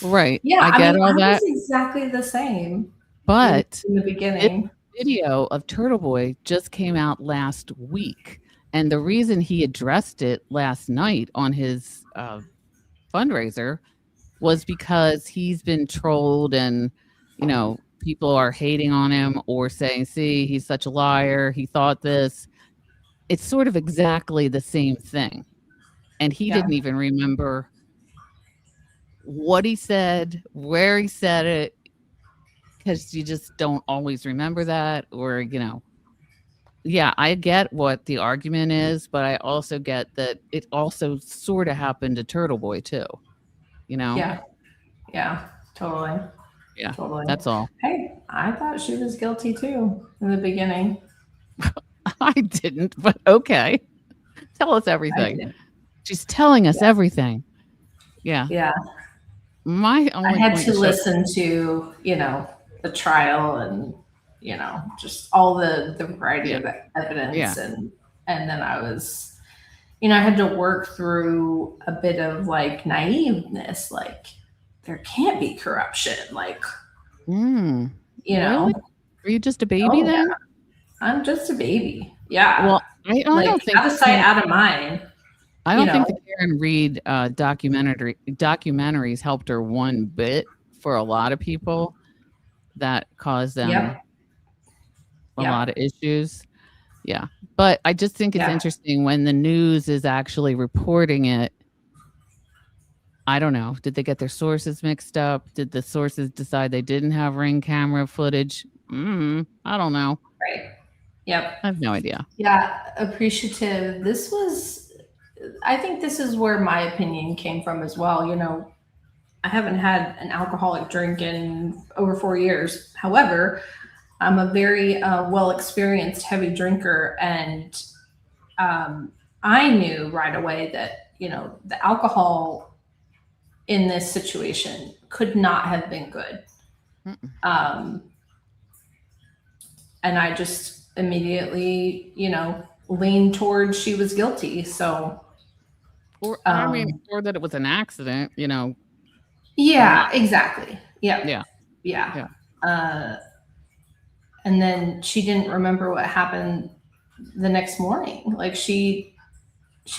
S6: Right.
S1: Yeah,
S6: I get all that.
S1: was exactly the same.
S6: But
S1: in the beginning,
S6: video of Turtle Boy just came out last week. And the reason he addressed it last night on his fundraiser was because he's been trolled and, you know, people are hating on him or saying, see, he's such a liar. He thought this. It's sort of exactly the same thing. And he didn't even remember what he said, where he said it, because you just don't always remember that. Or, you know, yeah, I get what the argument is, but I also get that it also sort of happened to Turtle Boy too, you know?
S1: Yeah, totally.
S6: Yeah,
S1: totally.
S6: That's all.
S1: Hey, I thought she was guilty too in the beginning.
S6: I didn't, but okay. Tell us everything. She's telling us everything. Yeah. My only
S1: I had
S6: point
S1: to
S6: is
S1: listen to, you know, the trial and, you know, just all the variety of evidence. And then I was, you know, I had to work through a bit of like naiveness, like there can't be corruption. Like, you know,
S6: really? Are you just a baby then?
S1: Yeah. I'm just a baby. Yeah.
S6: Well, I don't think
S1: out of sight, out of mind.
S6: I don't think the Karen Reed documentaries helped her one bit for a lot of people. That caused them a lot of issues. Yeah. But I just think it's interesting when the news is actually reporting it I don't know. Did they get their sources mixed up? Did the sources decide they didn't have Ring camera footage? I don't know.
S1: Right. Yep.
S6: I have no idea.
S1: Yeah, appreciative. I think this is where my opinion came from as well. You know, I haven't had an alcoholic drink in over 4 years. However, I'm a very well experienced heavy drinker, and I knew right away that, you know, the alcohol in this situation could not have been good. And I just immediately, you know, leaned towards she was guilty. So,
S6: or that it was an accident, you know.
S1: Yeah, exactly.
S6: Yeah.
S1: Yeah. And then she didn't remember what happened the next morning. Like she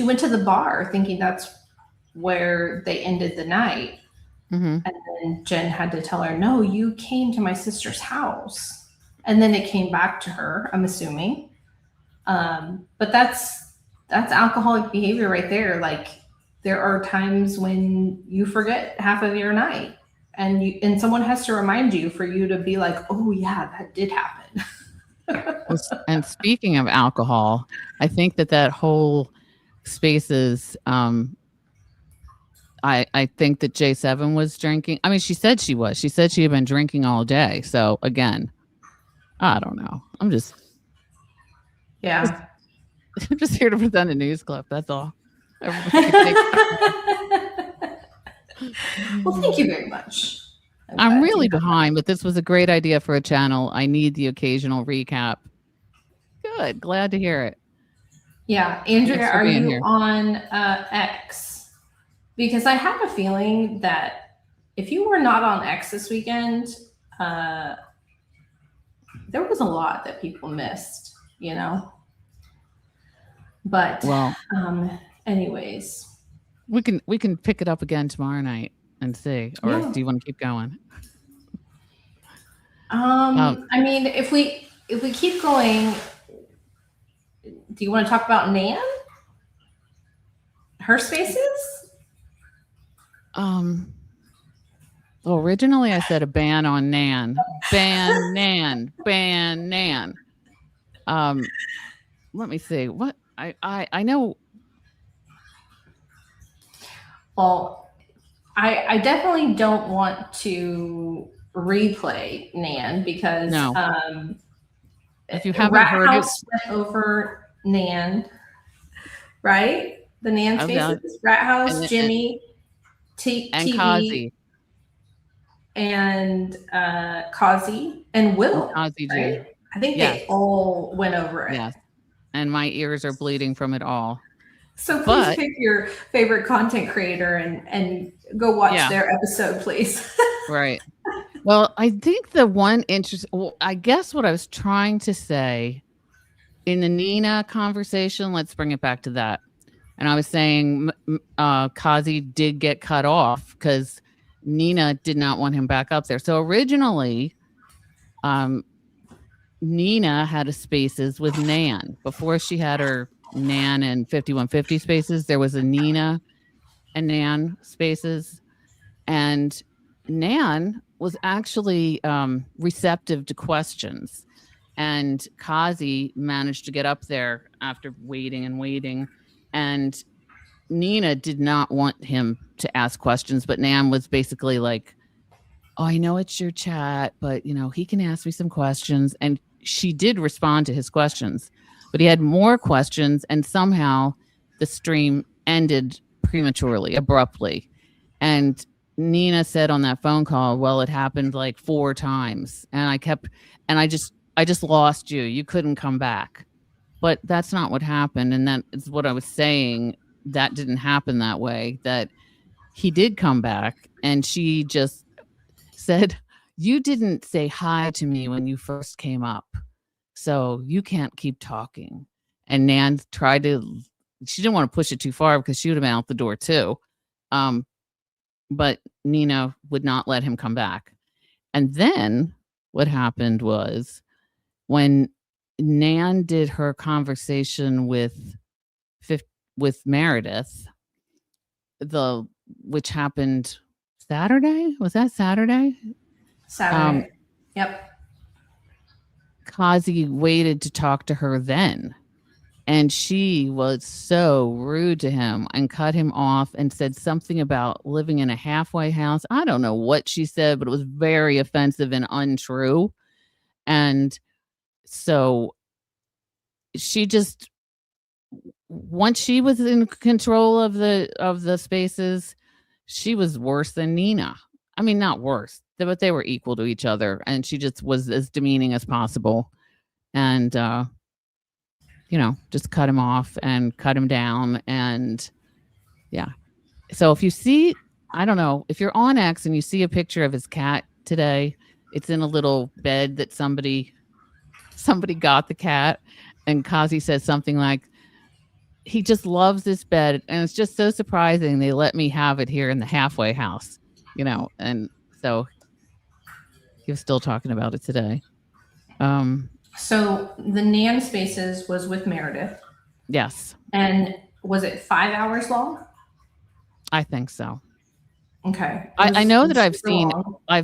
S1: went to the bar thinking that's where they ended the night. And then Jen had to tell her, no, you came to my sister's house. And then it came back to her, I'm assuming. But that's alcoholic behavior right there. Like there are times when you forget half of your night and someone has to remind you for you to be like, oh yeah, that did happen.
S6: And speaking of alcohol, I think that whole Spaces, I think that J7 was drinking. I mean, she said she was. She said she had been drinking all day. So again, I don't know. I'm just
S1: I'm
S6: just here to present a news clip. That's all.
S1: Well, thank you very much.
S6: I'm really behind, but this was a great idea for a channel. I need the occasional recap. Good. Glad to hear it.
S1: Yeah. Andrea,
S6: Thanks for
S1: are
S6: being
S1: you
S6: here.
S1: on X? Because I have a feeling that if you were not on X this weekend, there was a lot that people missed, you know? But
S6: Well,
S1: anyways.
S6: we can pick it up again tomorrow night and see. Or
S1: Yeah.
S6: do you want to keep going?
S1: I mean, if we keep going, do you want to talk about Nan? Her Spaces?
S6: Well, originally I said a ban on Nan. Ban Nan. Ban Nan. Let me see. What I know.
S1: Well, I definitely don't want to replay Nan because
S6: No. If you haven't
S1: Rat
S6: heard
S1: House went over Nan, right? The Nan
S6: Oh,
S1: Spaces,
S6: yeah.
S1: Rat House,
S6: And-
S1: Jimmy,
S6: and
S1: TV,
S6: Kazi.
S1: and Kazi and Will.
S6: Kazi
S1: right?
S6: did.
S1: I think
S6: Yes.
S1: they all went over it.
S6: Yes. And my ears are bleeding from it all.
S1: So please
S6: But-
S1: pick your favorite content creator and go watch
S6: Yeah.
S1: their episode, please.
S6: Right. Well, I think the one I guess what I was trying to say in the Nenah conversation, let's bring it back to that. And I was saying Kazi did get cut off because Nenah did not want him back up there. So originally, Nenah had a Spaces with Nan. Before she had her Nan and 5150 Spaces, there was a Nenah and Nan Spaces. And Nan was actually receptive to questions. And Kazi managed to get up there after waiting and waiting. And Nenah did not want him to ask questions, but Nan was basically like, oh, I know it's your chat, but, you know, he can ask me some questions. And she did respond to his questions, but he had more questions. And somehow the stream ended prematurely, abruptly. And Nenah said on that phone call, well, it happened like 4 times. And I just lost you. You couldn't come back. But that's not what happened. And that is what I was saying. That didn't happen that way, that he did come back. And she just said, you didn't say hi to me when you first came up, so you can't keep talking. And Nan she didn't want to push it too far because she would have been out the door too. But Nenah would not let him come back. And then what happened was when Nan did her conversation with Meredith, the which happened Saturday. Was that Saturday?
S1: Saturday. Yep.
S6: Kazi waited to talk to her then. And she was so rude to him and cut him off and said something about living in a halfway house. I don't know what she said, but it was very offensive and untrue. And so she just, once she was in control of the spaces, she was worse than Nenah. I mean, not worse, but they were equal to each other. And she just was as demeaning as possible. And, just cut him off and cut him down. And yeah. So if you see, I don't know, if you're on X and you see a picture of his cat today, it's in a little bed that somebody got the cat. And Kazi says something like, he just loves this bed. And it's just so surprising they let me have it here in the halfway house, and so he was still talking about it today.
S1: So the Nan Spaces was with Meredith.
S6: Yes.
S1: And was it 5 hours long?
S6: I think so.
S1: Okay.
S6: I know that I've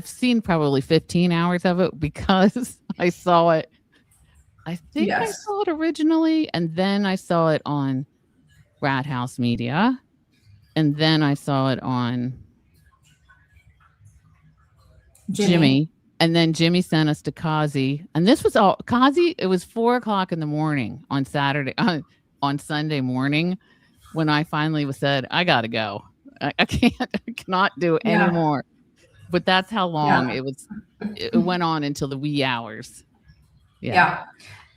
S6: seen probably 15 hours of it because I saw it. I think I saw it originally, and then I saw it on Rat House Media, and then I saw it on Jimmy. And then Jimmy sent us to Kazi. And this was all Kazi. It was 4:00 in the morning on Saturday, on Sunday morning, when I finally said, I got to go. I cannot do anymore. But that's how long it was. It went on until the wee hours.
S1: Yeah.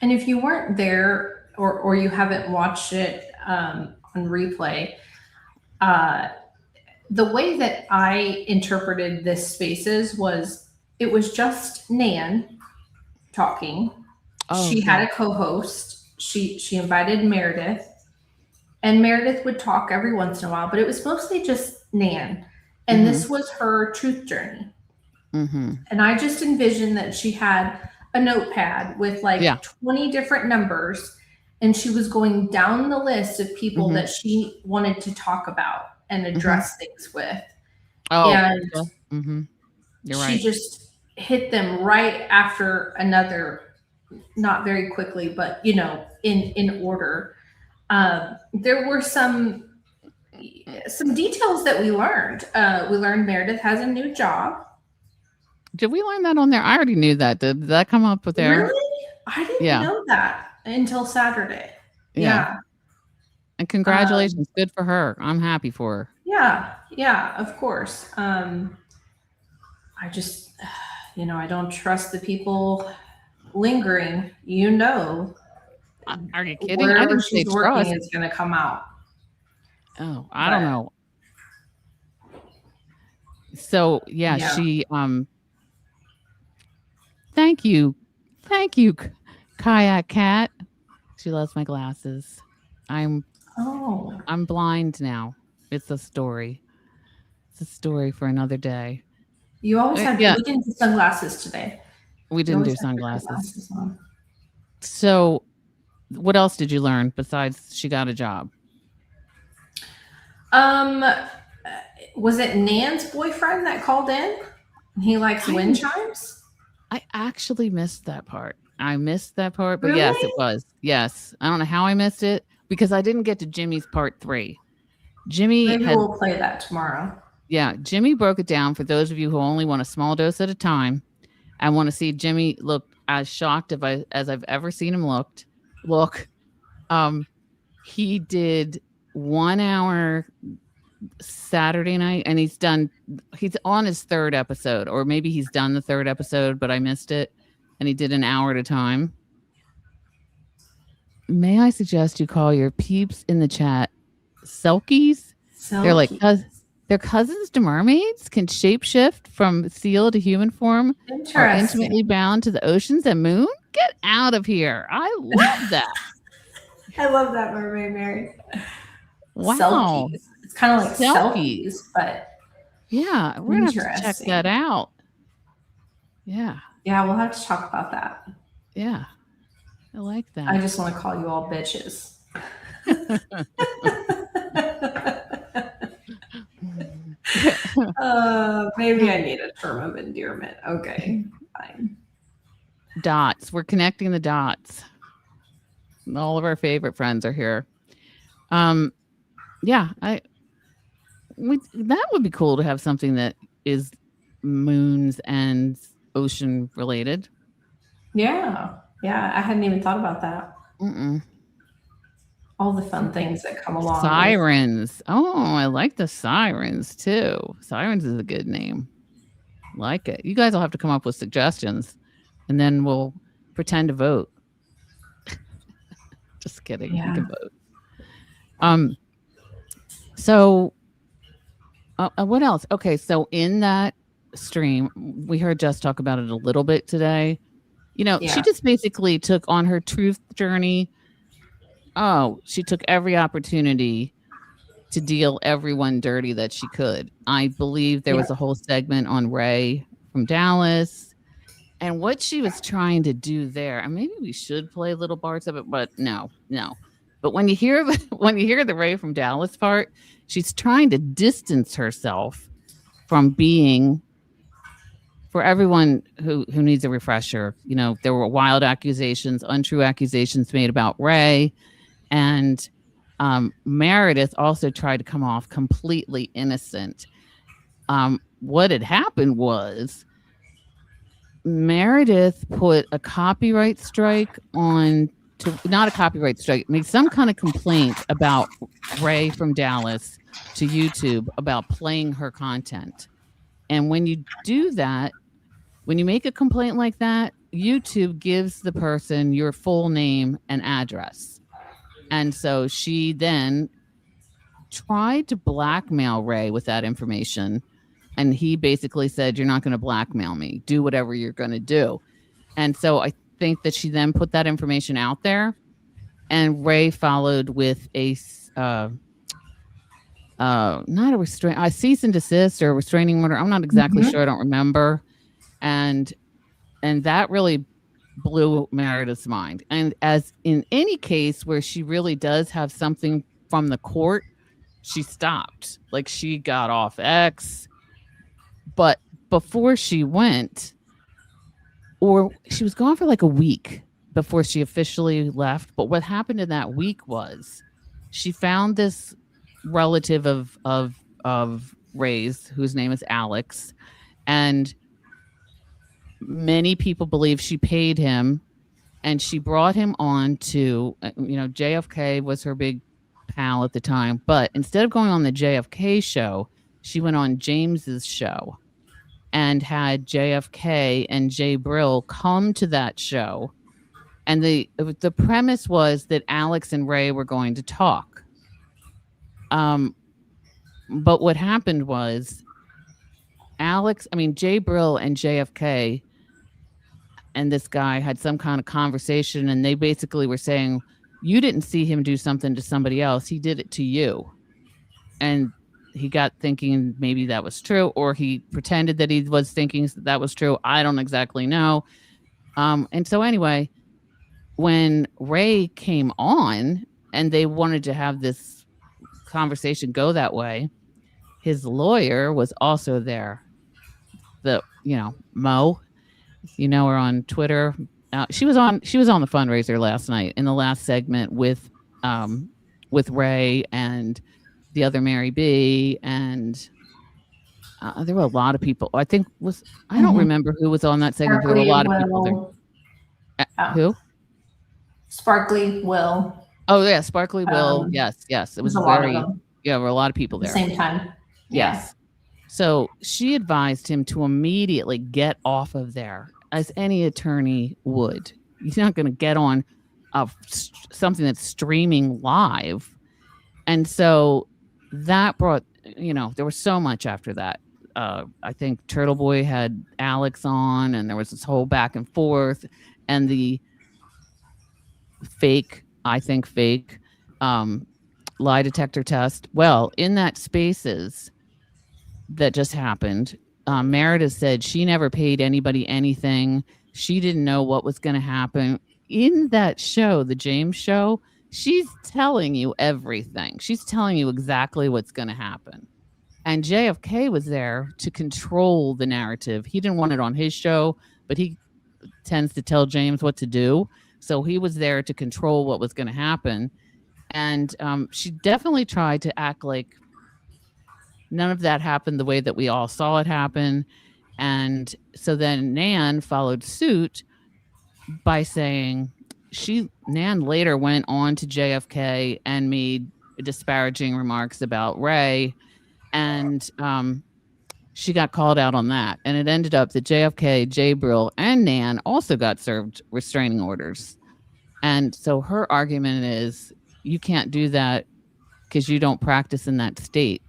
S1: And if you weren't there or you haven't watched it on replay, the way that I interpreted this Spaces was, it was just Nan talking. She had a co-host. She invited Meredith, and Meredith would talk every once in a while, but it was mostly just Nan. And this was her truth journey.
S6: Mm-hmm.
S1: And I just envisioned that she had a notepad with 20 different numbers, and she was going down the list of people that she wanted to talk about and address things with. And
S6: you're right.
S1: She just hit them right after another, not very quickly, but in order. There were some details that we learned. We learned Meredith has a new job.
S6: Did we learn that on there? I already knew that. Did that come up with there?
S1: Really? I didn't know that until Saturday.
S6: Yeah. And congratulations. Good for her. I'm happy for her.
S1: Yeah, of course. I just, I don't trust the people lingering.
S6: Are you kidding?
S1: Wherever she's working is going to come out.
S6: Oh, I don't know. So she thank you, Kayak Cat. She loves my glasses. I'm blind now. It's a story. It's a story for another day.
S1: You always had we didn't do sunglasses today.
S6: We didn't do sunglasses. So what else did you learn besides she got a job?
S1: Was it Nan's boyfriend that called in? He likes wind chimes?
S6: I actually missed that part. But
S1: really?
S6: Yes, it was. Yes. I don't know how I missed it because I didn't get to Jimmy's part 3.
S1: Maybe we'll play that tomorrow.
S6: Yeah. Jimmy broke it down for those of you who only want a small dose at a time and want to see Jimmy look as shocked as I've ever seen him look. He did 1 hour Saturday night, and he's on his 3rd episode, or maybe he's done the 3rd episode, but I missed it. And he did an hour at a time. May I suggest you call your peeps in the chat Selkies? They're like they're cousins to mermaids, can shapeshift from seal to human form, are intimately bound to the oceans and moon. Get out of here. I love that.
S1: I love that, Mermaid Mary.
S6: Wow.
S1: Selkies. It's kind of like selfies, but
S6: yeah, we're gonna have to check that out. Yeah,
S1: we'll have to talk about that.
S6: Yeah, I like that.
S1: I just want to call you all bitches. Maybe I need a term of endearment. Okay, fine.
S6: Dots. We're connecting the dots. All of our favorite friends are here. Yeah, that would be cool to have something that is moons and ocean related.
S1: Yeah, I hadn't even thought about that.
S6: Mm-mm.
S1: All the fun things that come along.
S6: Sirens. Oh, I like the Sirens too. Sirens is a good name. Like it. You guys will have to come up with suggestions, and then we'll pretend to vote. Just kidding.
S1: Yeah.
S6: You can vote. So, what else? Okay, so in that stream, we heard Jess talk about it a little bit today. You know, she just basically took on her truth journey. Oh, she took every opportunity to deal everyone dirty that she could. I believe there was a whole segment on Ray from Dallas, and what she was trying to do there. And maybe we should play little parts of it, but no. But when you hear the Ray from Dallas part, she's trying to distance herself from being. For everyone who needs a refresher, you know, there were wild accusations, untrue accusations made about Ray, and Meredith also tried to come off completely innocent. What had happened was Meredith put a copyright strike not a copyright strike, made some kind of complaint about Ray from Dallas to YouTube about playing her content. And when you do that, when you make a complaint like that, YouTube gives the person your full name and address. And so she then tried to blackmail Ray with that information. And he basically said, "You're not going to blackmail me. Do whatever you're going to do." And so I think that she then put that information out there. And Ray followed with a not a cease and desist or a restraining order. I'm not exactly sure. I don't remember. And that really blew Meredith's mind. And as in any case where she really does have something from the court, she stopped. Like, she got off X. But before she went, or she was gone for like a week before she officially left. But what happened in that week was she found this relative of Ray's, whose name is Alex, and many people believe she paid him, and she brought him on to, JFK was her big pal at the time, but instead of going on the JFK show, she went on James's show and had JFK and Jay Brill come to that show. And the premise was that Alex and Ray were going to talk. But what happened was Jay Brill and JFK and this guy had some kind of conversation, and they basically were saying, "You didn't see him do something to somebody else. He did it to you." And he got thinking maybe that was true, or he pretended that he was thinking that was true. I don't exactly know. And so anyway, when Ray came on and they wanted to have this conversation go that way, his lawyer was also there. Mo, her on Twitter. She was on the fundraiser last night in the last segment with Ray and the other Mary B, and there were a lot of people. I don't remember who was on that segment. There were a lot of people there. Who?
S1: Sparkly Will.
S6: Oh yeah, Sparkly Will. Yes. It was
S1: a lot of them.
S6: Yeah, there were a lot of people there.
S1: At the same time.
S6: Yes. So she advised him to immediately get off of there, as any attorney would. He's not going to get on something that's streaming live. And so that brought, there was so much after that. I think Turtle Boy had Alex on, and there was this whole back and forth, and the fake lie detector test. Well, in that Spaces that just happened, Meredith said she never paid anybody anything. She didn't know what was going to happen. In that show, the James show, she's telling you everything. She's telling you exactly what's going to happen. And JFK was there to control the narrative. He didn't want it on his show, but he tends to tell James what to do. So he was there to control what was going to happen. And she definitely tried to act like none of that happened the way that we all saw it happen. And so then Nan followed suit by saying Nan later went on to JFK and made disparaging remarks about Ray. And she got called out on that. And it ended up that JFK, Jabril, and Nan also got served restraining orders. And so her argument is you can't do that because you don't practice in that state.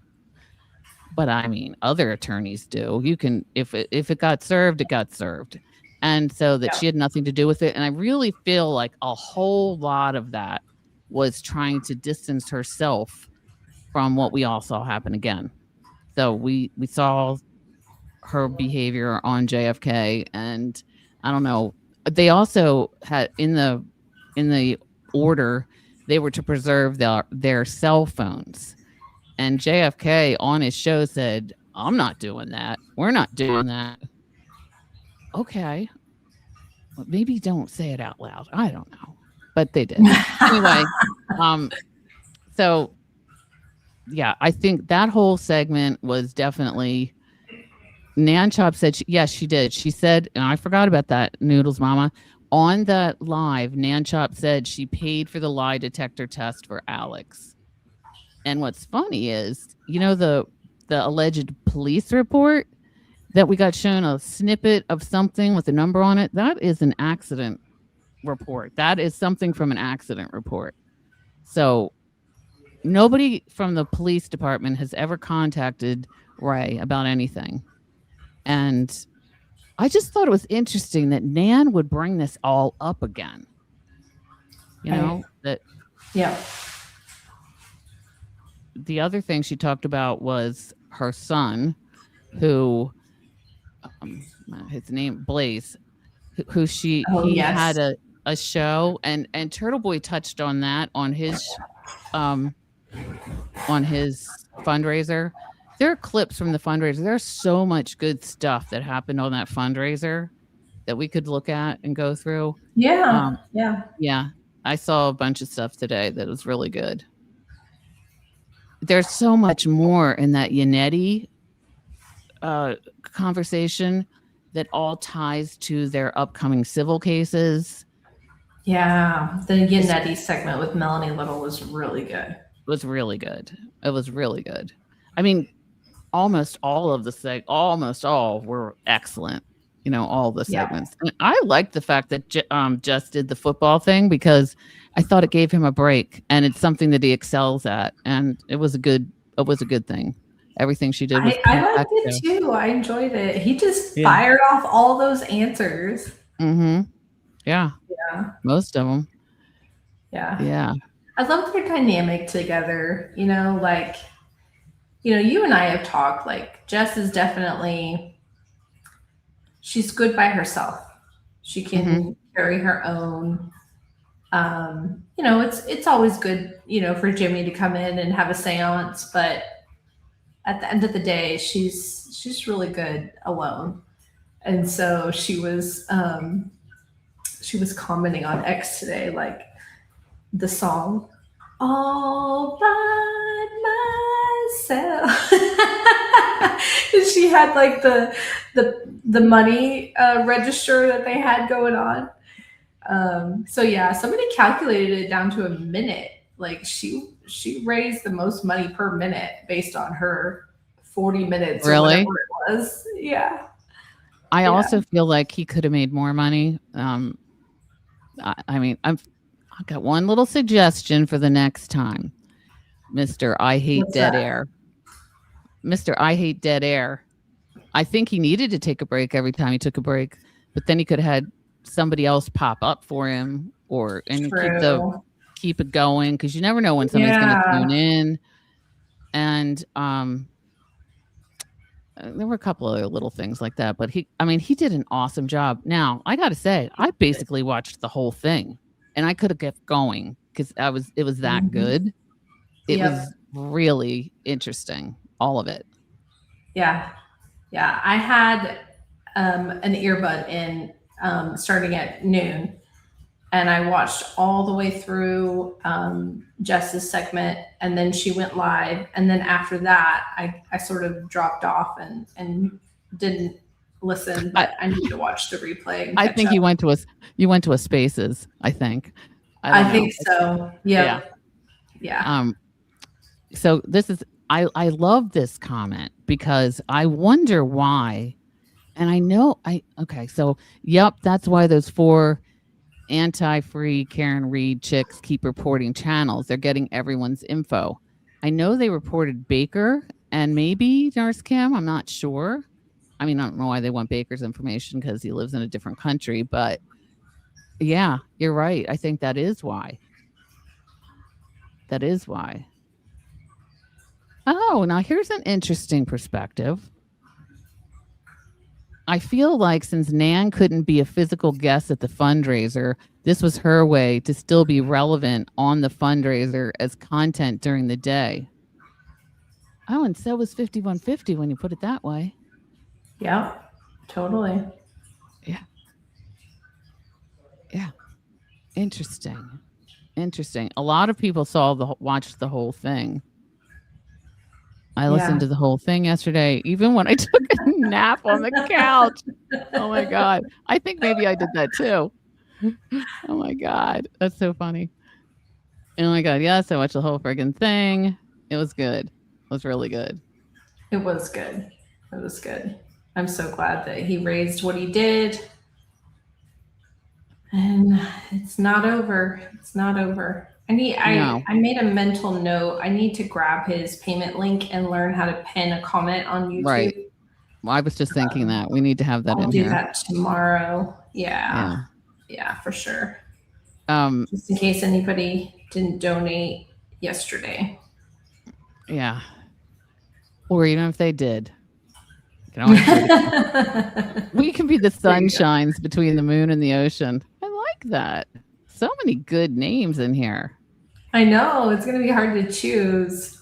S6: But I mean, other attorneys do. You can, if it got served, it got served. And so that she had nothing to do with it. And I really feel like a whole lot of that was trying to distance herself from what we all saw happen again. So we saw her behavior on JFK, and I don't know. They also had in the order, they were to preserve their cell phones. And JFK on his show said, I'm not doing that. We're not doing that. Okay. Well, maybe don't say it out loud. I don't know. But they did. Anyway, so yeah, I think that whole segment was definitely Nan Chop said, yes, she did. She said, and I forgot about that, Noodles Mama. On the live, Nan Chop said she paid for the lie detector test for Alex. And what's funny is, the alleged police report that we got shown a snippet of something with a number on it. That is an accident report. That is something from an accident report. So nobody from the police department has ever contacted Ray about anything. And I just thought it was interesting that Nan would bring this all up again. That.
S1: Yeah.
S6: The other thing she talked about was her son, who, his name Blaze, who he had a show, and Turtle Boy touched on that on his fundraiser. There are clips from the fundraiser. There's so much good stuff that happened on that fundraiser that we could look at and go through.
S1: Yeah.
S6: Yeah. I saw a bunch of stuff today that was really good. There's so much more in that Yannetti conversation that all ties to their upcoming civil cases.
S1: Yeah, the Yannetti segment with Melanie Little was really good.
S6: It was really good. I mean, almost all were excellent. All the segments. And I liked the fact that Jess did the football thing because I thought it gave him a break, and it's something that he excels at, and it was a good thing. Everything she did was
S1: I liked it too. I enjoyed it. He just fired off all those answers.
S6: Mm-hmm. Yeah. Most of them.
S1: Yeah. I love their dynamic together. You and I have talked, like, Jess is definitely, she's good by herself. She can carry her own. It's always good, for Jimmy to come in and have a seance, but at the end of the day, she's really good alone. And so she was commenting on X today, like the song All by Myself. And she had like the money register that they had going on. So yeah, somebody calculated it down to a minute. Like she raised the most money per minute based on her 40 minutes.
S6: Really?
S1: Or whatever it was. Yeah.
S6: I also feel like he could have made more money. I mean, I've got one little suggestion for the next time. Mr. I Hate Dead Air. Mr. I Hate Dead Air. I think he needed to take a break every time he took a break, but then he could have had somebody else pop up for him keep it going, because you never know when somebody's going to tune in. And there were a couple of little things like that, but he did an awesome job. Now I got to say, I basically watched the whole thing, and I could have kept going because it was that good. It was really interesting, all of it.
S1: Yeah. Yeah. I had an earbud in starting at noon, and I watched all the way through Jess's segment, and then she went live. And then after that, I sort of dropped off and didn't listen, but I need to watch the replay. And
S6: I
S1: catch
S6: think
S1: up.
S6: you went to a Spaces. I think.
S1: I
S6: don't know.
S1: think so. Yep. Yeah.
S6: So this is I love this comment because I wonder why, and I know so yep, that's why those 4 anti-free Karen Reed chicks keep reporting channels. They're getting everyone's info. I know they reported Baker and maybe Nurse Kim. I'm not sure. I mean, I don't know why they want Baker's information because he lives in a different country, but yeah, you're right. I think that is why. That is why. Oh, now here's an interesting perspective. I feel like since Nan couldn't be a physical guest at the fundraiser, this was her way to still be relevant on the fundraiser as content during the day. Oh, and so was 5150 when you put it that way.
S1: Yeah, totally.
S6: Yeah. Yeah. Interesting. A lot of people watched the whole thing. I listened to the whole thing yesterday, even when I took a nap on the couch. Oh my God. I think maybe I did that too. Oh my God. That's so funny. Oh my God. Yes, I watched the whole friggin' thing. It was good. It was really good.
S1: It was good. It was good. I'm so glad that he raised what he did. And it's not over. It's not over. I made a mental note. I need to grab his payment link and learn how to pin a comment on YouTube.
S6: Right. Well, I was just thinking that we need to have that
S1: I'll
S6: in
S1: do
S6: here.
S1: that tomorrow. Yeah, for sure. Just in case anybody didn't donate yesterday.
S6: Yeah. Or even if they did. You can always do it. We can be the sunshines between the moon and the ocean. I like that. So many good names in here.
S1: I know. It's going to be hard to choose.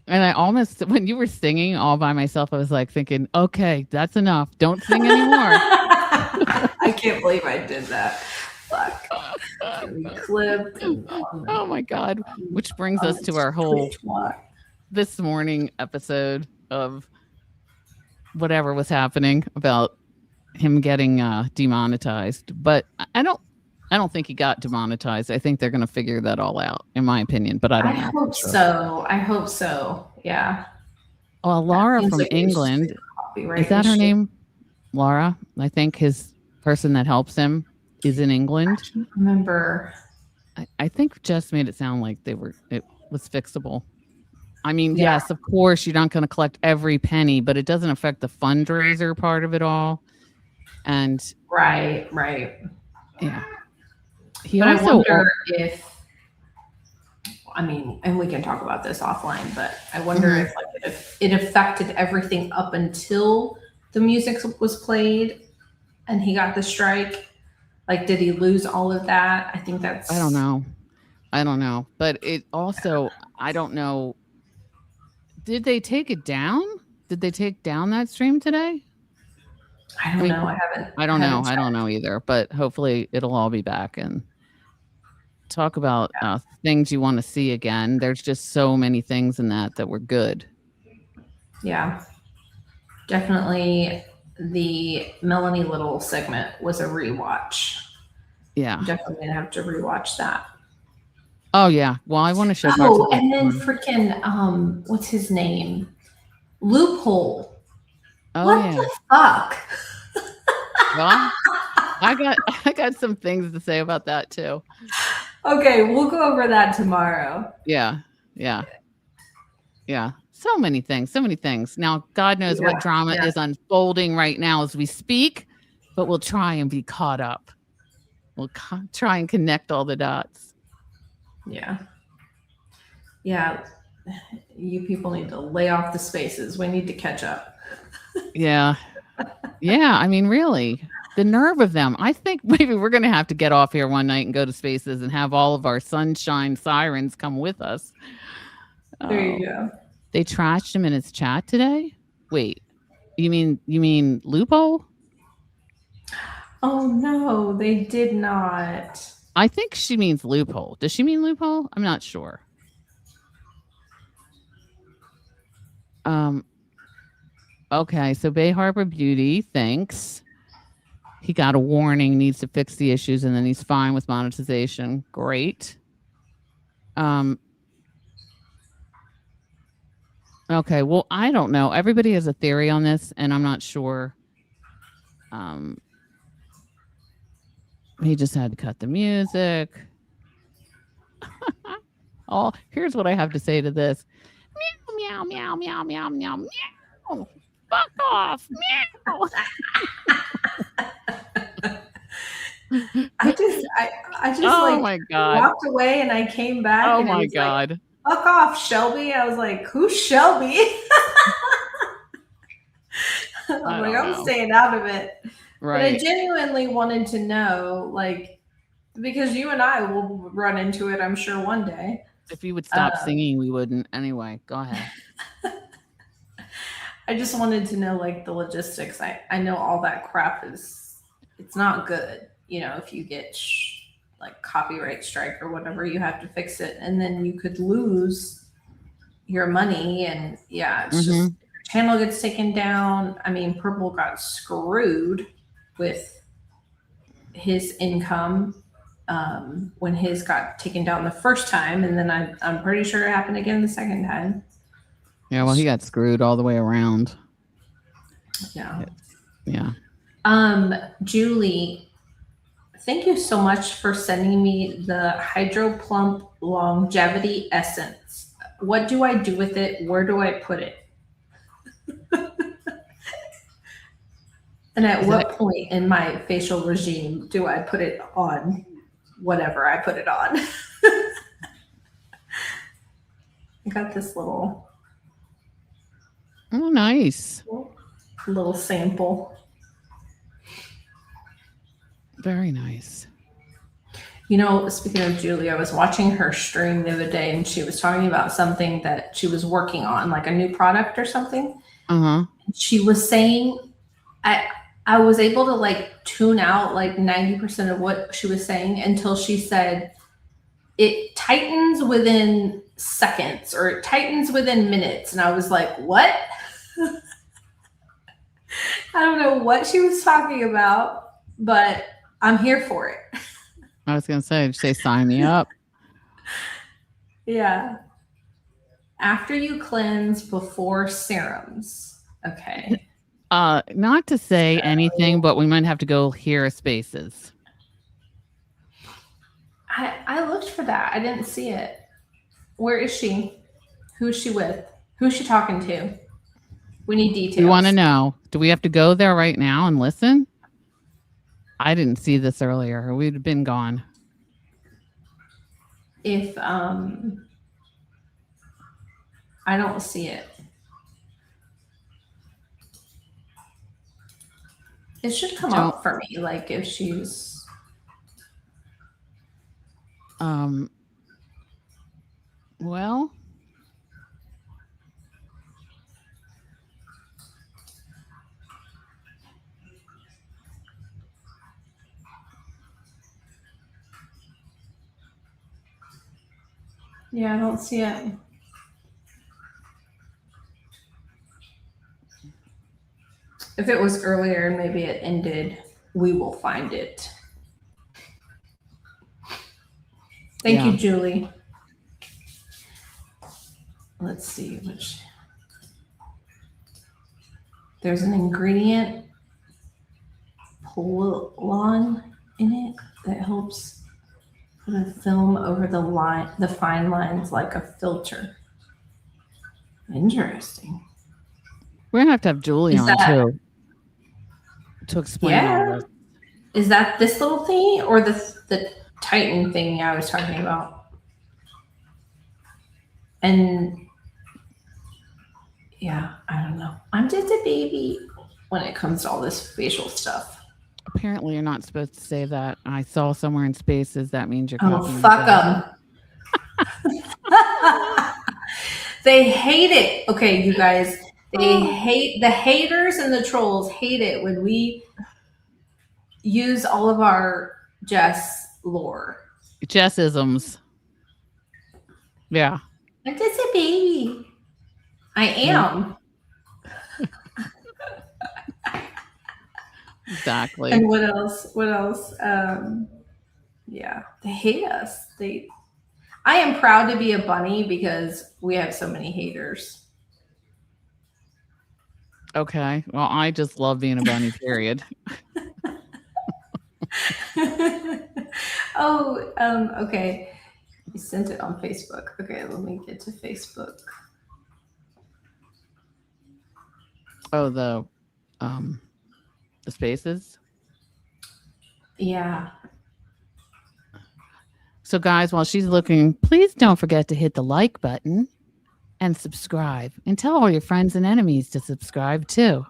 S6: And I almost, when you were singing all by myself, I was like thinking, okay, that's enough. Don't sing anymore.
S1: I can't believe I did that. Fuck. Clipped.
S6: Oh my God. Which brings us to our whole this morning episode of whatever was happening about him getting demonetized. But I don't think he got demonetized. I think they're going to figure that all out, in my opinion. But I don't know.
S1: I hope so. Yeah.
S6: Well, Laura from England, is that her name? Laura. I think his person that helps him is in England.
S1: I can't remember.
S6: I think Jess made it sound like it was fixable. I mean, yes, of course, you're not going to collect every penny, but it doesn't affect the fundraiser part of it all. And
S1: right.
S6: Yeah.
S1: I wonder and we can talk about this offline, but I wonder if it affected everything up until the music was played and he got the strike. Like, did he lose all of that? I think that's...
S6: I don't know. But it also, I don't know. Did they take it down? Did they take down that stream today?
S1: I don't know. I haven't.
S6: I don't know either, but hopefully it'll all be back and talk about things you want to see again. There's just so many things in that were good.
S1: Yeah, definitely. The Melanie Little segment was a rewatch.
S6: Yeah,
S1: definitely gonna have to rewatch that.
S6: Oh yeah. Well, I want to show.
S1: Oh, and then freaking what's his name? Loophole.
S6: Oh,
S1: what the fuck?
S6: Well, I got some things to say about that too.
S1: Okay, we'll go over that tomorrow.
S6: Yeah. So many things. Now, God knows what drama is unfolding right now as we speak, but we'll try and be caught up. We'll try and connect all the dots.
S1: Yeah. You people need to lay off the spaces. We need to catch up.
S6: Yeah. I mean, really, the nerve of them. I think maybe we're going to have to get off here one night and go to spaces and have all of our sunshine sirens come with us.
S1: There you go.
S6: They trashed him in his chat today. Wait, You mean Lupo?
S1: Oh no, they did not.
S6: I think she means loophole. Does she mean loophole? I'm not sure. Okay, so Bay Harbor Beauty thinks he got a warning, needs to fix the issues, and then he's fine with monetization. Great. Okay, well, I don't know. Everybody has a theory on this, and I'm not sure. He just had to cut the music. Oh, here's what I have to say to this. Meow, meow, meow, meow, meow, meow, meow. Fuck off. Meow.
S1: I just
S6: Oh
S1: like
S6: my God.
S1: walked away and I came back.
S6: Oh
S1: and it
S6: my
S1: was
S6: God.
S1: Like, fuck off, Shelby. I was like, who's Shelby? I'm staying out of it. But I
S6: Right.
S1: genuinely wanted to know, like, because you and I will run into it, I'm sure, one day.
S6: If you would stop singing, we wouldn't. Anyway, go ahead.
S1: I just wanted to know, like, the logistics. I know all that crap it's not good. You know, if you get like copyright strike or whatever, you have to fix it, and then you could lose your money. And yeah, it's just your channel gets taken down. I mean, Purple got screwed with his income when his got taken down the first time, and then I'm pretty sure it happened again the second time.
S6: Yeah, well, he got screwed all the way around.
S1: Yeah.
S6: Yeah.
S1: Julie, thank you so much for sending me the Hydro Plump Longevity Essence. What do I do with it? Where do I put it? And at what point in my facial regime do I put it on whatever I put it on? I got this little
S6: nice
S1: little sample.
S6: Very nice.
S1: You know, speaking of Julie, I was watching her stream the other day and she was talking about something that she was working on, like a new product or something. She was saying, I was able to like tune out like 90% of what she was saying until she said it tightens within seconds or it tightens within minutes. And I was like, what? I don't know what she was talking about, but I'm here for it.
S6: I was going to say, sign me up.
S1: Yeah. After you cleanse, before serums. Okay.
S6: Not to say anything, but we might have to go here spaces.
S1: I looked for that. I didn't see it. Where is she? Who is she with? Who is she talking to? We need details.
S6: You want to know? Do we have to go there right now and listen? I didn't see this earlier. We'd have been gone.
S1: If I don't see it. It should come up for me, like if she's
S6: well,
S1: yeah, I don't see it. If it was earlier and maybe it ended, we will find it. Thank you, Julie. Let's see which. There's an ingredient, Polon, in it that helps put a film over the fine lines like a filter. Interesting.
S6: we're going to have Julie on too to explain all this.
S1: Is that this little thingy or the Titan thing I was talking about? And yeah, I don't know. I'm just a baby when it comes to all this facial stuff.
S6: Apparently, you're not supposed to say that. I saw somewhere in spaces that means you're
S1: copying. Oh, fuck them. They hate it. Okay, you guys, They hate, the haters and the trolls hate it when we use all of our Jess lore.
S6: Jessisms. Yeah.
S1: I'm just a baby. I am.
S6: Exactly.
S1: And what else? What else? Yeah, they hate us. I am proud to be a bunny because we have so many haters.
S6: Okay. Well, I just love being a bunny, period.
S1: Okay. You sent it on Facebook. Okay, let me get to Facebook.
S6: Oh, the spaces.
S1: Yeah.
S6: So, guys, while she's looking, please don't forget to hit the like button and subscribe, and tell all your friends and enemies to subscribe too.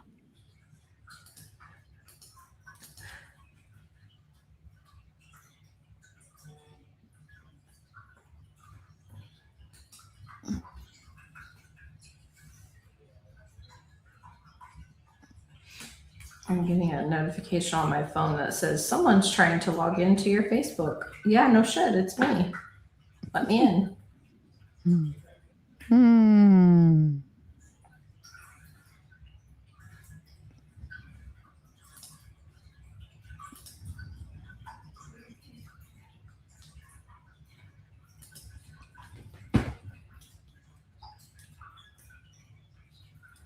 S1: I'm getting a notification on my phone that says someone's trying to log into your Facebook. Yeah, no shit, it's me. Let me in.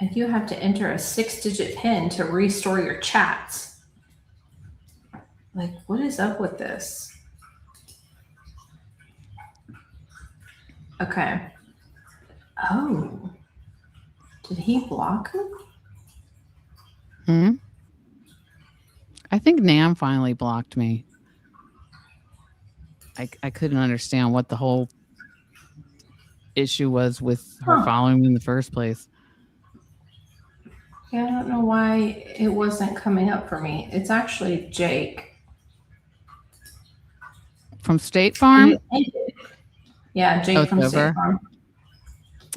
S1: And you have to enter a 6-digit PIN to restore your chats. Like, what is up with this? Okay. Oh. Did he block me?
S6: I think Nam finally blocked me. I couldn't understand what the whole issue was with her following me in the first place.
S1: Yeah, I don't know why it wasn't coming up for me. It's actually Jake.
S6: From State Farm?
S1: Yeah, Jake from State Farm.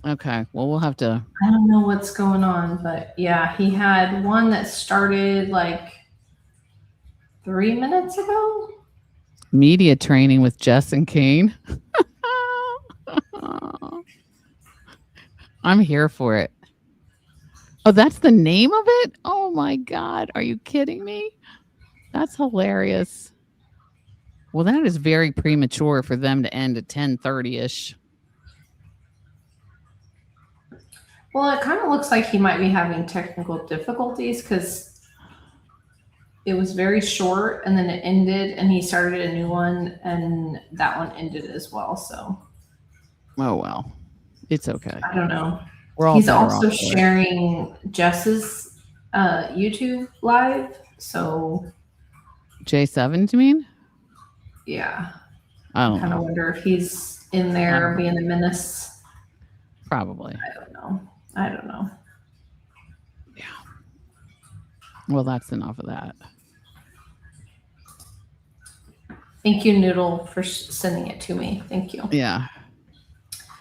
S6: Okay, well, we'll have to.
S1: I don't know what's going on, but yeah, he had one that started like 3 minutes ago.
S6: Media training with Jess and Kane. I'm here for it. Oh, that's the name of it? Oh my God. Are you kidding me? That's hilarious. Well, that is very premature for them to end at 10:30-ish.
S1: Well, it kind of looks like he might be having technical difficulties because it was very short and then it ended and he started a new one and that one ended as well. So,
S6: oh, well, it's okay.
S1: I don't know.
S6: We're all
S1: He's
S6: better
S1: also
S6: off for it.
S1: sharing Jess's YouTube live. So,
S6: J7, you mean?
S1: yeah.
S6: I don't
S1: kind of
S6: know.
S1: wonder if he's in there being a menace.
S6: Probably.
S1: I don't know.
S6: Well, that's enough of that.
S1: Thank you, Noodle, for sending it to me. Thank you.
S6: Yeah.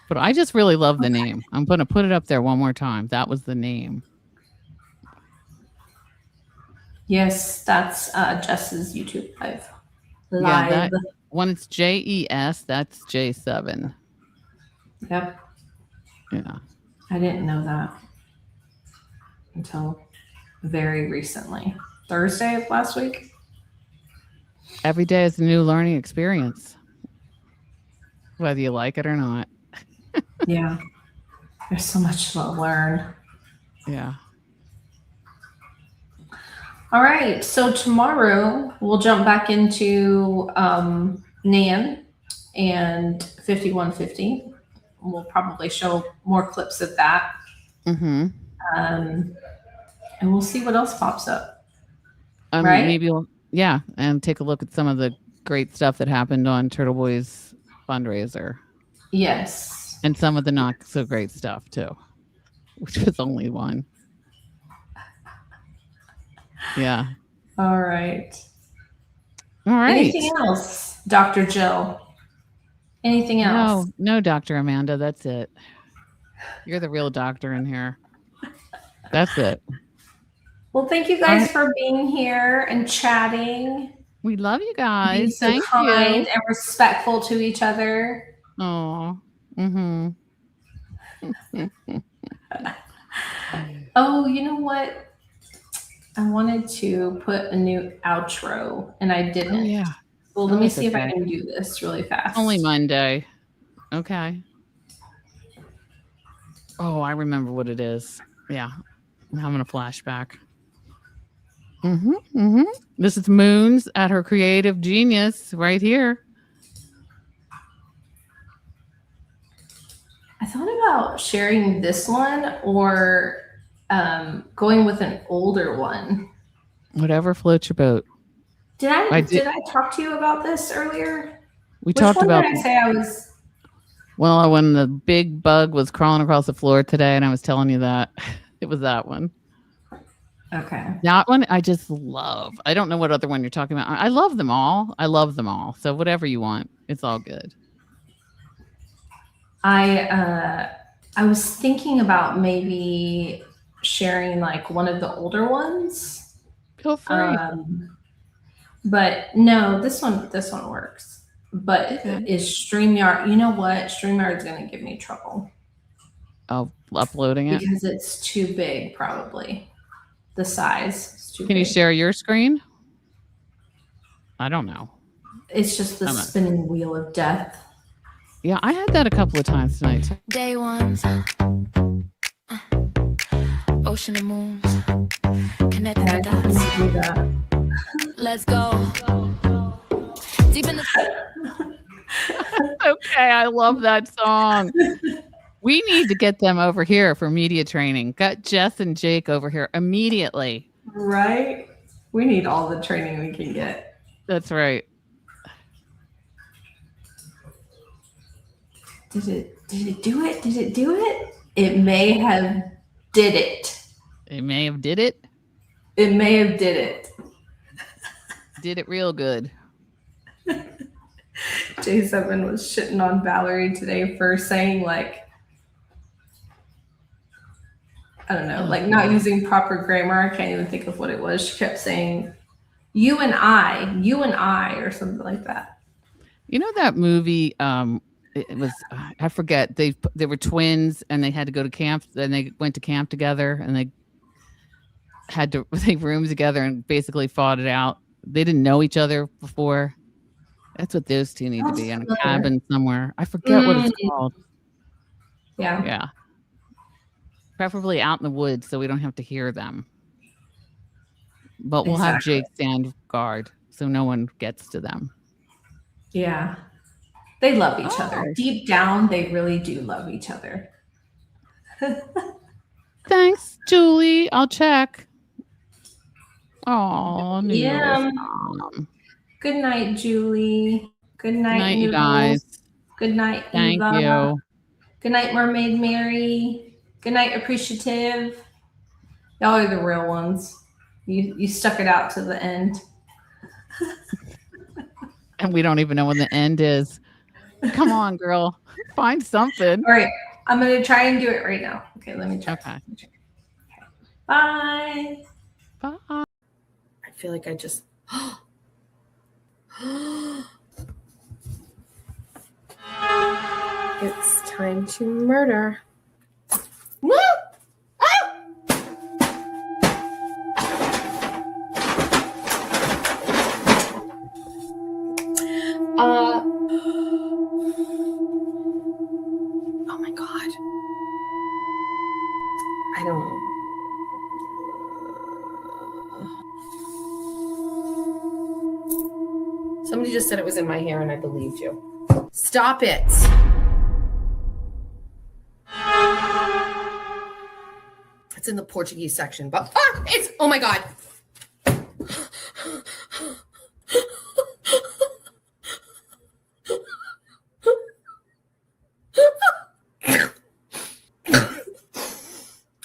S6: But I just really love the name. I'm going to put it up there one more time. That was the name.
S1: Yes, that's Jess's YouTube live.
S6: Yeah, that, when it's JES, that's J7.
S1: Yep.
S6: Yeah.
S1: I didn't know that until very recently. Thursday of last week.
S6: Every day is a new learning experience, whether you like it or not.
S1: Yeah. There's so much to learn.
S6: Yeah.
S1: All right. So tomorrow we'll jump back into Nan and 5150. We'll probably show more clips of that.
S6: Mm-hmm.
S1: And we'll see what else pops up. Right?
S6: Maybe we'll, yeah, and take a look at some of the great stuff that happened on Turtle Boy's fundraiser.
S1: Yes.
S6: And some of the not so great stuff too, which was only one. Yeah.
S1: All right.
S6: All right.
S1: Anything else, Dr. Jill? Anything else?
S6: No, Dr. Amanda, that's it. You're the real doctor in here. That's it.
S1: Well, thank you guys for being here and chatting.
S6: We love you
S1: Being
S6: guys.
S1: so
S6: Thank
S1: kind
S6: you.
S1: and respectful to each other.
S6: Oh. Mm-hmm.
S1: Oh, you know what? I wanted to put a new outro and I didn't.
S6: Oh, yeah.
S1: Well,
S6: Oh,
S1: let me
S6: it's
S1: see if I
S6: okay.
S1: can do this really fast.
S6: Only Monday. Okay. Oh, I remember what it is. Yeah. I'm having a flashback. This is Moons at her creative genius right here.
S1: I thought about sharing this one or going with an older one.
S6: Whatever floats your boat.
S1: Did I talk to you about this earlier?
S6: We
S1: Which
S6: talked
S1: one
S6: about.
S1: did I say I was?
S6: Well, when the big bug was crawling across the floor today, and I was telling you that it was that one.
S1: Okay.
S6: That one I just love. I don't know what other one you're talking about. I love them all. So whatever you want, it's all good.
S1: I was thinking about maybe sharing like one of the older ones.
S6: Feel free.
S1: But no, this one works. But is StreamYard? You know what? StreamYard's gonna give me trouble
S6: Oh, uploading it.
S1: because it's too big. Probably the size is too
S6: Can
S1: big.
S6: you share your screen? I don't know.
S1: It's just the spinning wheel of death.
S6: Yeah, I had that a couple of times tonight.
S21: Day ones, ocean and moons, connecting the dots.
S1: Do that.
S21: Let's go. Deep in the
S6: Okay, I love that song. We need to get them over here for media training. Got Jess and Jake over here immediately.
S1: Right? We need all the training we can get.
S6: That's right.
S1: Did it do it? Did it do it? It may have did it.
S6: It may have did it.
S1: It may have did it.
S6: Did it real good.
S1: J7 was shitting on Valerie today for saying like, I don't know, like not using proper grammar. I can't even think of what it was. She kept saying, you and I, or something like that.
S6: You know that movie? It was I forget. They were twins and they had to go to camp. Then they went to camp together and they had to take rooms together and basically fought it out. They didn't know each other before. That's what those two need to be, in a cabin somewhere. I forget what it's called.
S1: Yeah.
S6: Yeah. Preferably out in the woods so we don't have to hear them. But we'll have Jake stand guard so no one gets to them.
S1: Yeah. They love each other. Deep down, they really do love each other.
S6: Thanks, Julie. I'll check. Oh,
S1: yeah. Good night, Julie. Good night,
S6: Good night, you
S1: Noodles.
S6: guys.
S1: Good night,
S6: Thank
S1: Eva.
S6: you.
S1: Good night, Mermaid Mary. Good night, Appreciative. Y'all are the real ones. You stuck it out to the end.
S6: And we don't even know when the end is. Come on, girl. Find something.
S1: All right. I'm going to try and do it right now. Okay, let me try.
S6: Okay.
S1: Bye.
S6: Bye.
S1: I feel like I just... It's time to murder. Woo! Oh my God. I don't. Somebody just said it was in my hair and I believed you. Stop it. It's in the Portuguese section, but it's, oh my God.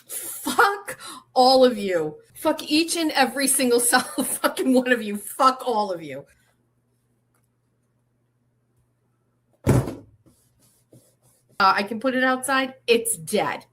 S1: Fuck all of you. Fuck each and every single fucking one of you. Fuck all of you. I can put it outside. It's dead.